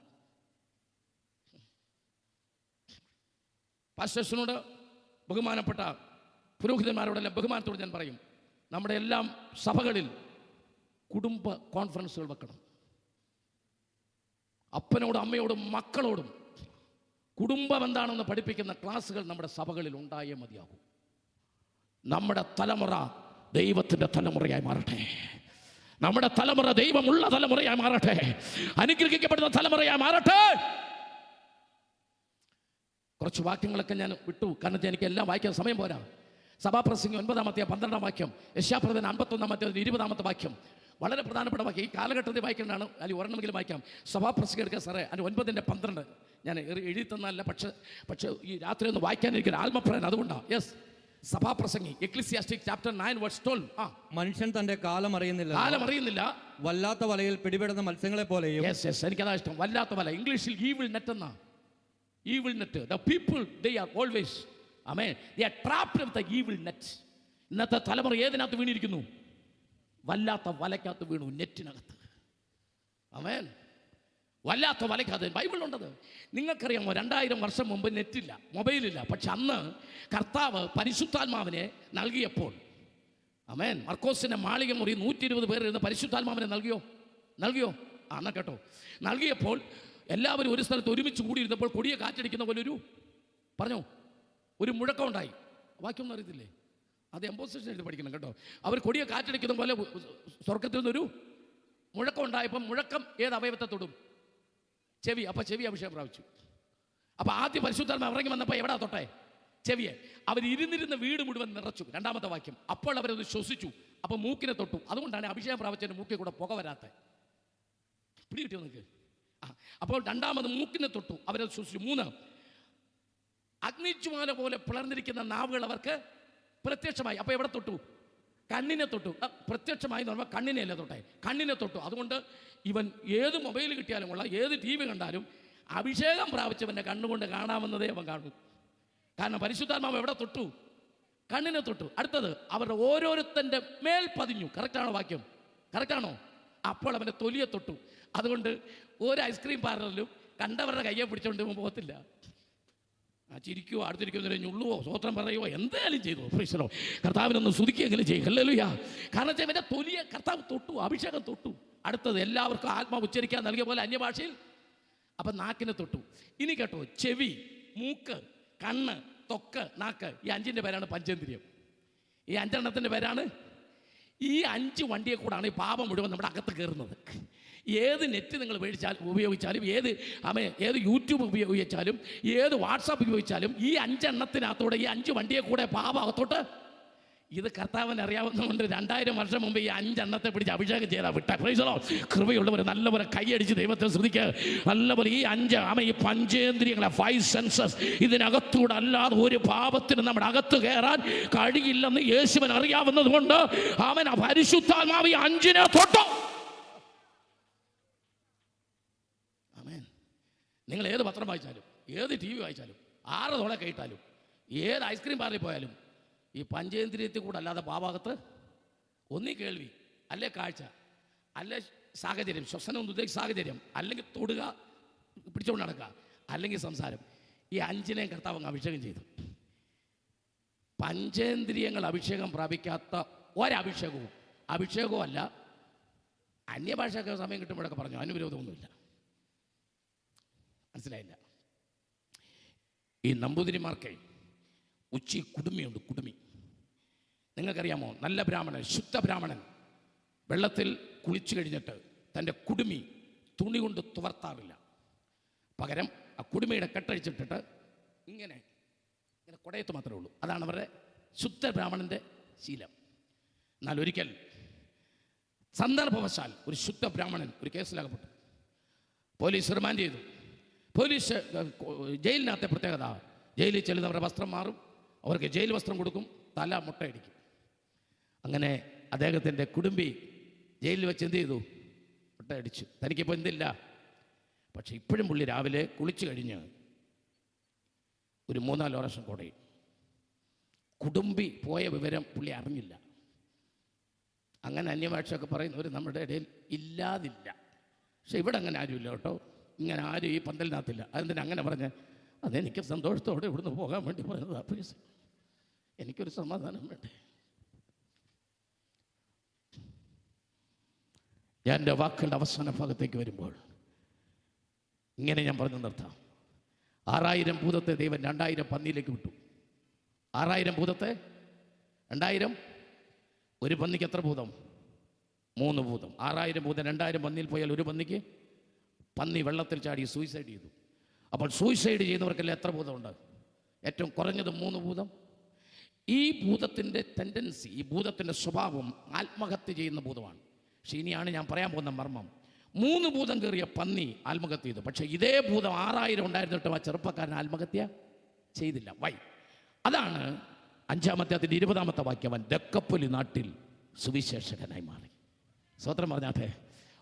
പാസ്റ്റേഴ്സിനോട്, ബഹുമാനപ്പെട്ട പുരോഹിതന്മാരോടെല്ലാം ബഹുമാനത്തോട് ഞാൻ പറയും, നമ്മുടെ എല്ലാം സഭകളിൽ കുടുംബ കോൺഫറൻസുകൾ വെക്കണം. അപ്പനോടും അമ്മയോടും മക്കളോടും കുടുംബം എന്താണെന്ന് പഠിപ്പിക്കുന്ന ക്ലാസ്സുകൾ നമ്മുടെ സഭകളിൽ ഉണ്ടായേ മതിയാകൂ. നമ്മുടെ തലമുറ ദൈവത്തിൻ്റെ തലമുറയായി മാറട്ടെ. നമ്മുടെ തലമുറ ദൈവമുള്ള തലമുറയായി മാറട്ടെ. അനുഗ്രഹിക്കപ്പെടുന്ന തലമുറയായി മാറട്ടെ. കുറച്ച് വാക്യങ്ങളൊക്കെ ഞാൻ വിട്ടു, കാരണം എനിക്ക് എല്ലാം വായിക്കാൻ സമയം പോരാ. സഭാപ്രസംഗം 9-ാമത്തെ 12-ാം വാക്യം, യശയാപ്രവചനം 51-ാമത്തെ 20-ാമത്തെ വാക്യം വളരെ പ്രധാനപ്പെട്ട വാക്യം. ഈ കാലഘട്ടത്തിൽ വായിക്കേണ്ടതാണ്. അതിൽ ഒരെണ്ണമെങ്കിലും വായിക്കാം. സഭാപ്രസംഗം എടുക്കാൻ സാറേ, അതിന് 9-ന്റെ-12 ഞാൻ എഴുതി തന്നല്ല, പക്ഷേ ഈ രാത്രി ഒന്ന് വായിക്കാനിരിക്കുന്ന ആത്മപ്രേരണ അതുകൊണ്ടാണ്. യെസ്, സഭാപ്രസംഗി എക്ലിസിയാസ്റ്റിക് ചാപ്റ്റർ 9:12. മനുഷ്യൻ തന്റെ കാലം അറിയുന്നില്ല, വല്ലാത്ത വലയിൽ പിടിപെടുന്ന മത്സ്യങ്ങളെ പോലെയും. യെസ്, എനിക്കതാ ഇഷ്ടം. വല്ലാത്ത വല, ഇംഗ്ലീഷിൽ ഈവിൾ നെറ്റ് എന്നാ. Evil net. The people they are always, amen, they are trapped with the evil net. ഇന്നത്തെ തലമുറ ഏതിനകത്ത് വീണിരിക്കുന്നു? വല്ലാത്ത വലക്കകത്ത് വീണു, നെറ്റിനകത്ത്. ആമേൻ, വല്ലാത്ത വലക്കകത്ത്. ബൈബിളുണ്ടത്. നിങ്ങൾക്കറിയാമോ, 2000 വർഷം മുമ്പ് നെറ്റില്ല, മൊബൈലില്ല. പക്ഷെ അന്ന് കർത്താവ് പരിശുദ്ധാത്മാവിനെ നൽകിയപ്പോൾ, ആമേൻ, മർക്കോസിന്റെ മാളിക മുറി 120 പേർ ഇരുന്ന് പരിശുദ്ധാത്മാവിനെ നൽകിയോ? എന്നാ കേട്ടോ, നൽകിയപ്പോൾ എല്ലാവരും ഒരു സ്ഥലത്ത് ഒരുമിച്ച് കൂടിയിരുന്നപ്പോൾ കൊടിയെ കാറ്റടിക്കുന്ന പോലെ ഒരു മുഴക്കം ഉണ്ടായി. വാക്യമൊന്നും അറിയത്തില്ലേ? അത് എംപോസിഷൻ എഴുതി പഠിക്കണം കേട്ടോ. അവർ കൊടിയെ കാറ്റടിക്കുന്ന പോലെ സ്വർഗത്തിൽ നിന്നൊരു മുഴക്കം ഉണ്ടായപ്പോൾ, മുഴക്കം ഏത് അവയവത്തെ തൊടും? ചെവി. അപ്പം ചെവി അഭിഷേകം പ്രാപിച്ചു. അപ്പം ആദ്യം പരിശുദ്ധാത്മാവ് ഇറങ്ങി വന്നപ്പോൾ എവിടാ തൊട്ടേ? ചെവിയെ. അവർ ഇരുന്നിരുന്ന വീട് മുഴുവൻ നിറച്ചു. 2-ാമത്തെ വാക്യം, അപ്പോൾ അവരത് ശ്വസിച്ചു. അപ്പം മൂക്കിനെ തൊട്ടു. അതുകൊണ്ടാണ് അഭിഷേകം പ്രാപിച്ചതിന് മൂക്കിൽ കൂടെ പുക വരാത്ത. പിടി കിട്ടിയോ നിങ്ങൾക്ക്? അപ്പോൾ 2-ാമത് മൂക്കിനെ തൊട്ടു, അവരത് ശ്വസിച്ചു. 3, അഗ്നിജ്വാല പോലെ പിളർന്നിരിക്കുന്ന നാവുകൾ അവർക്ക് പ്രത്യക്ഷമായി. അപ്പോൾ എവിടെ തൊട്ടു? കണ്ണിനെ തൊട്ടു. പ്രത്യക്ഷമായി എന്ന് പറയുമ്പോൾ കണ്ണിനെയല്ല തൊട്ടേ, കണ്ണിനെ തൊട്ടു. അതുകൊണ്ട് ഇവൻ ഏത് മൊബൈൽ കിട്ടിയാലും കൊള്ളാം, ഏത് TV കണ്ടാലും അഭിഷേകം പ്രാപിച്ചവൻ്റെ കണ്ണുകൊണ്ട് കാണാമെന്നതേ അവൻ കാണൂ. കാരണം പരിശുദ്ധാത്മാവ് എവിടെ തൊട്ടു? കണ്ണിനെ തൊട്ടു. അടുത്തത്, അവരുടെ ഓരോരുത്തൻ്റെ മേൽ പതിഞ്ഞു. കറക്റ്റാണോ വാക്യം? കറക്റ്റാണോ? അപ്പോൾ അവൻ്റെ തൊലിയെ തൊട്ടു. അതുകൊണ്ട് ഒരു ഐസ്ക്രീം പാർലറിലും കണ്ടവരുടെ കയ്യെ പിടിച്ചുകൊണ്ട് പോകത്തില്ല. ചിരിക്കുവോ അടുത്തിരിക്കുന്നവരെ ഞുള്ളുവോ സ്വോത്രം പറയുവോ എന്തായാലും ചെയ്തു. പ്രൈസലോ, കർത്താവിനൊന്ന് സ്തുതിക്കുകയെങ്കിലും ചെയ്യും. ഹല്ലേലൂയ. കാരണം വെച്ചാൽ ഇവൻ്റെ തൊലിയെ കർത്താവ് തൊട്ടു, അഭിഷേകം തൊട്ടു. അടുത്തത് എല്ലാവർക്കും ആത്മാവ് ഉച്ചരിക്കാൻ നൽകിയ പോലെ അന്യഭാഷയിൽ. അപ്പം നാക്കിനെ തൊട്ടു. ഇനി കേട്ടോ, ചെവി, മൂക്ക്, കണ്ണ്, ത്വക്ക്, നാക്ക്, ഈ 5ൻ്റെ പേരാണ് പഞ്ചേന്ദ്രിയം. ഈ 5 പേരാണ്. ഈ 5 വണ്ടിയെ കൂടാണ് ഈ പാപം മുഴുവൻ നമ്മുടെ അകത്ത് കയറുന്നത്. ഏത് നെറ്റ് നിങ്ങൾ ഉപയോഗിച്ചാലും, ഏത് യൂട്യൂബ് ഉപയോഗിച്ചാലും, ഏത് വാട്സാപ്പ് ഉപയോഗിച്ചാലും, ഈ 5 ഈ 5 വണ്ടിയെ കൂടെ പാപം അകത്തോട്ട്. ഇത് കർത്താവിന് അറിയാവുന്നതുകൊണ്ട് 2000 വർഷം മുമ്പ് ഈ 5 പിടിച്ച് അഭിഷേകം ചെയ്താൽ വിട്ട. Price the Lord. കൃപയുള്ളവർ നല്ലപോലെ കൈയടിച്ച് ദൈവത്തെ ശ്രദ്ധിക്കുക. നല്ലപോലെ ഈ 5 ഈ പഞ്ചേന്ദ്രിയങ്ങളെ 5 സെൻസസ് ഇതിനകത്തൂടെ അല്ലാതെ ഒരു പാപത്തിന് നമ്മുടെ അകത്ത് കയറാൻ കഴിയില്ലെന്ന് യേശുവിന് അറിയാവുന്നത് കൊണ്ട് അവൻ പരിശുദ്ധാത്മാവ് ഈ 5 തൊട്ടു. ആമേൻ. നിങ്ങൾ ഏത് പത്രം വായിച്ചാലും, ഏത് TV വായിച്ചാലും, 6 തോളെ കേട്ടാലും, ഏത് ഐസ്ക്രീം പാർലറിൽ പോയാലും ഈ പഞ്ചേന്ദ്രിയത്തിൽ കൂടെ അല്ലാതെ പാപാകത്ത് ഒന്നീ കേൾവി, അല്ലെ കാഴ്ച, അല്ലെ സാഹചര്യം, ശ്വസനം എന്ന് ഉദ്ദേശിച്ച സാഹചര്യം, അല്ലെങ്കിൽ തൊടുക, പിടിച്ചുകൊണ്ട് നടക്കുക, അല്ലെങ്കിൽ സംസാരം. ഈ 5 കർത്താവ് അങ്ങ് അഭിഷേകം ചെയ്തു. പഞ്ചേന്ദ്രിയങ്ങൾ അഭിഷേകം പ്രാപിക്കാത്ത അഭിഷേകവും അല്ല. അന്യഭാഷയൊക്കെ സമയം കിട്ടുമ്പോഴൊക്കെ പറഞ്ഞു, അതിന് വിരോധമൊന്നുമില്ല. മനസ്സിലായില്ല? ഈ നമ്പൂതിരിമാർക്ക് കുടുമിയുണ്ട്. കുടുമി നിങ്ങൾക്കറിയാമോ? നല്ല ബ്രാഹ്മണൻ, ശുദ്ധ ബ്രാഹ്മണൻ വെള്ളത്തിൽ കുളിച്ചു കഴിഞ്ഞിട്ട് തൻ്റെ കുടുമി തുണി കൊണ്ട് തുവർത്താറില്ല. പകരം ആ കുടുമിയുടെ കെട്ടഴിച്ചിട്ടിട്ട് ഇങ്ങനെ കുടയത്ത് മാത്രമേ ഉള്ളൂ. അതാണ് അവരുടെ ശുദ്ധ ബ്രാഹ്മണൻ്റെ ശീലം. എന്നാൽ ഒരിക്കൽ സന്ദർഭവശാൽ ഒരു ശുദ്ധ ബ്രാഹ്മണൻ ഒരു കേസിലകപ്പെട്ടു. പോലീസ് റിമാൻഡ് ചെയ്തു. പോലീസ് ജയിലിനകത്തെ പ്രത്യേകത, ജയിലിൽ ചെല്ലുന്നവരുടെ വസ്ത്രം മാറും, അവർക്ക് ജയിൽ വസ്ത്രം കൊടുക്കും, തല മുട്ടയടിക്കും. അങ്ങനെ അദ്ദേഹത്തിൻ്റെ കുടുംബി ജയിലിൽ വെച്ച് എന്ത് ചെയ്തു? മുട്ടയടിച്ചു. തനിക്കിപ്പോൾ എന്തില്ല. പക്ഷെ ഇപ്പോഴും പുള്ളി രാവിലെ കുളിച്ചു കഴിഞ്ഞ് ഒരു 3-4 വർഷം കൂടെയും കുടുംബി പോയ വിവരം പുള്ളി അറിഞ്ഞില്ല. അങ്ങനെ അന്യഭാഷയൊക്കെ പറയുന്നവർ നമ്മുടെ ഇടയിൽ ഇല്ലാതില്ല. പക്ഷെ ഇവിടെ അങ്ങനെ ആരുമില്ല കേട്ടോ. ഇങ്ങനെ ആരും ഈ പന്തലിനകത്തില്ല. അതെന്തിനാ അങ്ങനെ പറഞ്ഞ്? അതെനിക്ക് സന്തോഷത്തോടെ ഇവിടുന്ന് പോകാൻ വേണ്ടി പറയുന്നതാ. പ്ലീസ്, എനിക്കൊരു സമാധാനം വേണ്ടേ. ഞാൻ എൻ്റെ വാക്കുകളുടെ അവസാന ഭാഗത്തേക്ക് വരുമ്പോൾ ഇങ്ങനെ ഞാൻ പറഞ്ഞു നിർത്താം. 6000 ഭൂതത്തെ ദൈവം 2000 പന്നിയിലേക്ക് വിട്ടു. 6000 ഭൂതത്തെ 2000. ഒരു പന്നിക്ക് എത്ര ഭൂതം? 3 ഭൂതം. 6000 ഭൂതം 2000 പന്നിയിൽ പോയാൽ ഒരു പന്നി വെള്ളത്തിൽ ചാടി സൂയിസൈഡ് ചെയ്തു. അപ്പോൾ സൂയിസൈഡ് ചെയ്യുന്നവർക്കെല്ലാം എത്ര ഭൂതമുണ്ട്? ഏറ്റവും കുറഞ്ഞത് 3 ഭൂതം. ഈ ഭൂതത്തിൻ്റെ ടെൻഡൻസി, ഈ ഭൂതത്തിൻ്റെ സ്വഭാവം ആത്മഹത്യ ചെയ്യുന്ന ഭൂതമാണ്. പക്ഷെ ഇനിയാണ് ഞാൻ പറയാൻ പോകുന്ന മർമ്മം. 3 ഭൂതം കയറിയ പന്നി ആത്മഹത്യ ചെയ്തു. പക്ഷേ ഇതേ ഭൂതം 6000 ഉണ്ടായിരുന്നിട്ടും ആ ചെറുപ്പക്കാരൻ ആത്മഹത്യ ചെയ്തില്ല. വൈ? അതാണ് 5-ാം അധ്യായത്തിൻ്റെ 20-ാമത്തെ വാക്യം. അവൻ ദക്കപ്പൊലി നാട്ടിൽ സുവിശേഷകനായി മാറി. സ്വത്രം പറഞ്ഞാട്ടെ.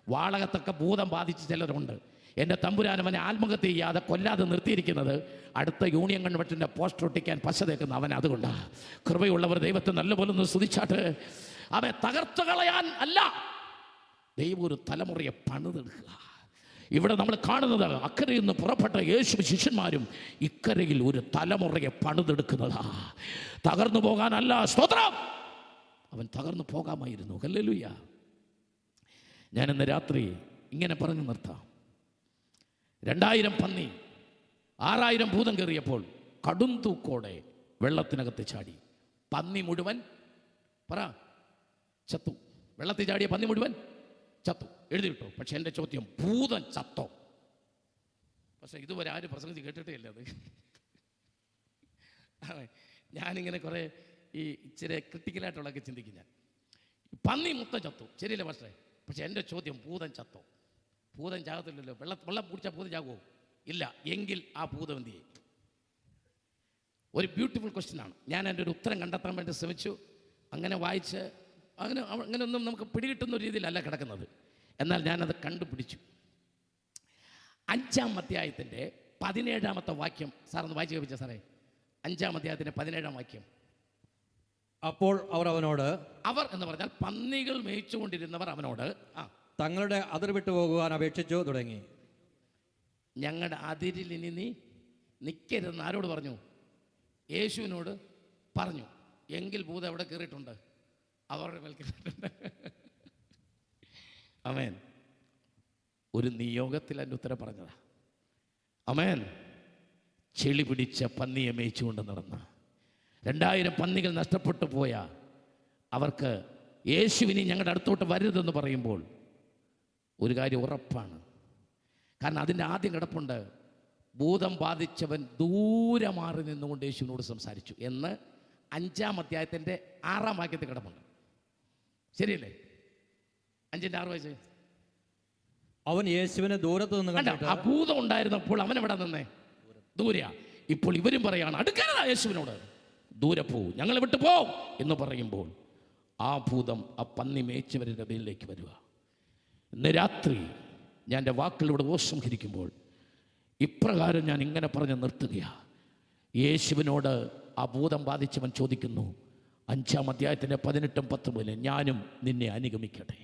വാളകത്തൊക്കെ ഭൂതം ബാധിച്ച് ചിലരുണ്ട്. എൻ്റെ തമ്പുരാനവനെ ആത്മഹത്യ ചെയ്യാതെ കൊല്ലാതെ നിർത്തിയിരിക്കുന്നത് അടുത്ത യൂണിയൻ കൺവെൻഷൻ്റെ പോസ്റ്റർ ഒട്ടിക്കാൻ പശ തേക്കുന്ന അവൻ. അതുകൊണ്ടാണ് കൃപയുള്ളവർ ദൈവത്തെ നല്ലപോലെ ഒന്ന് സ്തുതിച്ചാട്ട്. അവനെ തകർത്തു കളയാൻ അല്ല, ദൈവം ഒരു തലമുറയെ പണിതെടുക്കുക. ഇവിടെ നമ്മൾ കാണുന്നത് അക്കരയിൽ നിന്ന് പുറപ്പെട്ട യേശു ശിഷ്യന്മാരും ഇക്കരയിൽ ഒരു തലമുറയെ പണിതെടുക്കുന്നതാ. തകർന്നു പോകാനല്ല. സ്തോത്രം. അവൻ തകർന്നു പോകാമായിരുന്നു. ഹല്ലേലൂയ. ഞാനിന്ന് രാത്രി ഇങ്ങനെ പറഞ്ഞു നിർത്താം. 2000 പന്നി 6000 ഭൂതം കയറിയപ്പോൾ കടും തൂക്കോടെ വെള്ളത്തിനകത്ത് ചാടി. പന്നി മുഴുവൻ ചത്തു. വെള്ളത്തിൽ ചാടിയ പന്നി മുഴുവൻ ചത്തു. എഴുതി വിട്ടോ. പക്ഷെ എൻ്റെ ചോദ്യം, ഭൂതം ചത്തോ? പക്ഷെ ഇതുവരെ ആരും പ്രസംഗിച്ച് കേട്ടിട്ടേ ഇല്ല അത്. ഞാനിങ്ങനെ കുറേ ഈ ഇച്ചിരി ക്രിട്ടിക്കലായിട്ടുള്ളതൊക്കെ ചിന്തിക്കും. ഞാൻ പന്നി മൊത്തം ചത്തു, ശരിയല്ലേ പക്ഷേ? പക്ഷെ എൻ്റെ ചോദ്യം, ഭൂതം ചത്തോ? ഭൂതം ചാകത്തില്ലല്ലോ. വെള്ളം കുടിച്ചാൽ ഭൂതം ചാകുമോ? ഇല്ല. എങ്കിൽ ആ ഭൂതം എന്ത് ചെയ്യും? ഒരു ബ്യൂട്ടിഫുൾ ക്വസ്റ്റ്യനാണ്. ഞാൻ എൻ്റെ ഒരു ഉത്തരം കണ്ടെത്താൻ വേണ്ടി ശ്രമിച്ചു. അങ്ങനെ വായിച്ച് അങ്ങനെയൊന്നും നമുക്ക് പിടികിട്ടുന്ന രീതിയിലല്ല കിടക്കുന്നത്. എന്നാൽ ഞാനത് കണ്ടുപിടിച്ചു. 5-ാം അധ്യായത്തിൻ്റെ 17-ാമത്തെ വാക്യം സാറൊന്ന് വായിച്ചു കേൾപ്പിച്ച സാറേ. 5-ാം അധ്യായത്തിൻ്റെ 17-ാം വാക്യം. അപ്പോൾ അവർ അവനോട്, അവർ എന്ന് പറഞ്ഞാൽ പന്നികൾ മേയിച്ചുകൊണ്ടിരുന്നവർ അവനോട് തങ്ങളുടെ അതിർ വിട്ടു പോകുവാൻ അപേക്ഷിച്ചു തുടങ്ങി. ഞങ്ങളുടെ അതിരിൽ ഇനി നീ നിൽക്കരുതെന്ന് ആരോട് പറഞ്ഞു? യേശുവിനോട് പറഞ്ഞു. എങ്കിൽ ഭൂതം എവിടെ കയറിയിട്ടുണ്ട്? അവരുടെ മേൽ കയറിയിട്ടുണ്ട്. ആമേൻ. ഒരു നിയോഗത്തിൽ എൻ്റെ ഉത്തരം പറഞ്ഞതാ. ആമേൻ. ചെളി പിടിച്ച പന്നിയെ മേയിച്ചുകൊണ്ട് നടന്ന 2000 പന്നികൾ നഷ്ടപ്പെട്ടു പോയ അവർക്ക് യേശുവിനെ ഞങ്ങളുടെ അടുത്തോട്ട് വരരുതെന്ന് പറയുമ്പോൾ ഒരു കാര്യം ഉറപ്പാണ്. കാരണം അതിൻ്റെ ആദ്യം കിടപ്പുണ്ട്, ഭൂതം ബാധിച്ചവൻ ദൂരെ മാറി നിന്നുകൊണ്ട് യേശുവിനോട് സംസാരിച്ചു എന്ന് 5-ാം അധ്യായത്തിൻ്റെ 6-ാം വാക്യത്തിൽ കിടപ്പുണ്ട്. ശരിയല്ലേ? 5-ന്റെ 6 വായിച്ചേ. അവൻ യേശുവിനെ ദൂരത്ത് നിന്ന് കണ്ടിട്ട്, ആ ഭൂതം ഉണ്ടായിരുന്നപ്പോൾ അവൻ എവിടെ നിന്നേ? ദൂരെയാ. ഇപ്പോൾ ഇവരും പറയാണ്, അടുക്കരുതാ യേശുവിനോട്, ദൂരെ പോവും, ഞങ്ങളെ വിട്ടു പോവും എന്ന് പറയുമ്പോൾ ആ ഭൂതം ആ പന്നി മേച്ചവരുടെ മേലിലേക്ക് വരിക. ഇന്ന് രാത്രി ഞാൻ എൻ്റെ വാക്കുകളിലൂടെ ഉപസംഹരിക്കുമ്പോൾ ഇപ്രകാരം ഞാൻ ഇങ്ങനെ പറഞ്ഞ് നിർത്തുകയാണ്. യേശുവിനോട് ആ ഭൂതം ബാധിച്ചവൻ ചോദിക്കുന്നു, 5-ാം അധ്യായത്തിൻ്റെ 18-ഉം 19 ഞാനും നിന്നെ അനുഗമിക്കട്ടെ.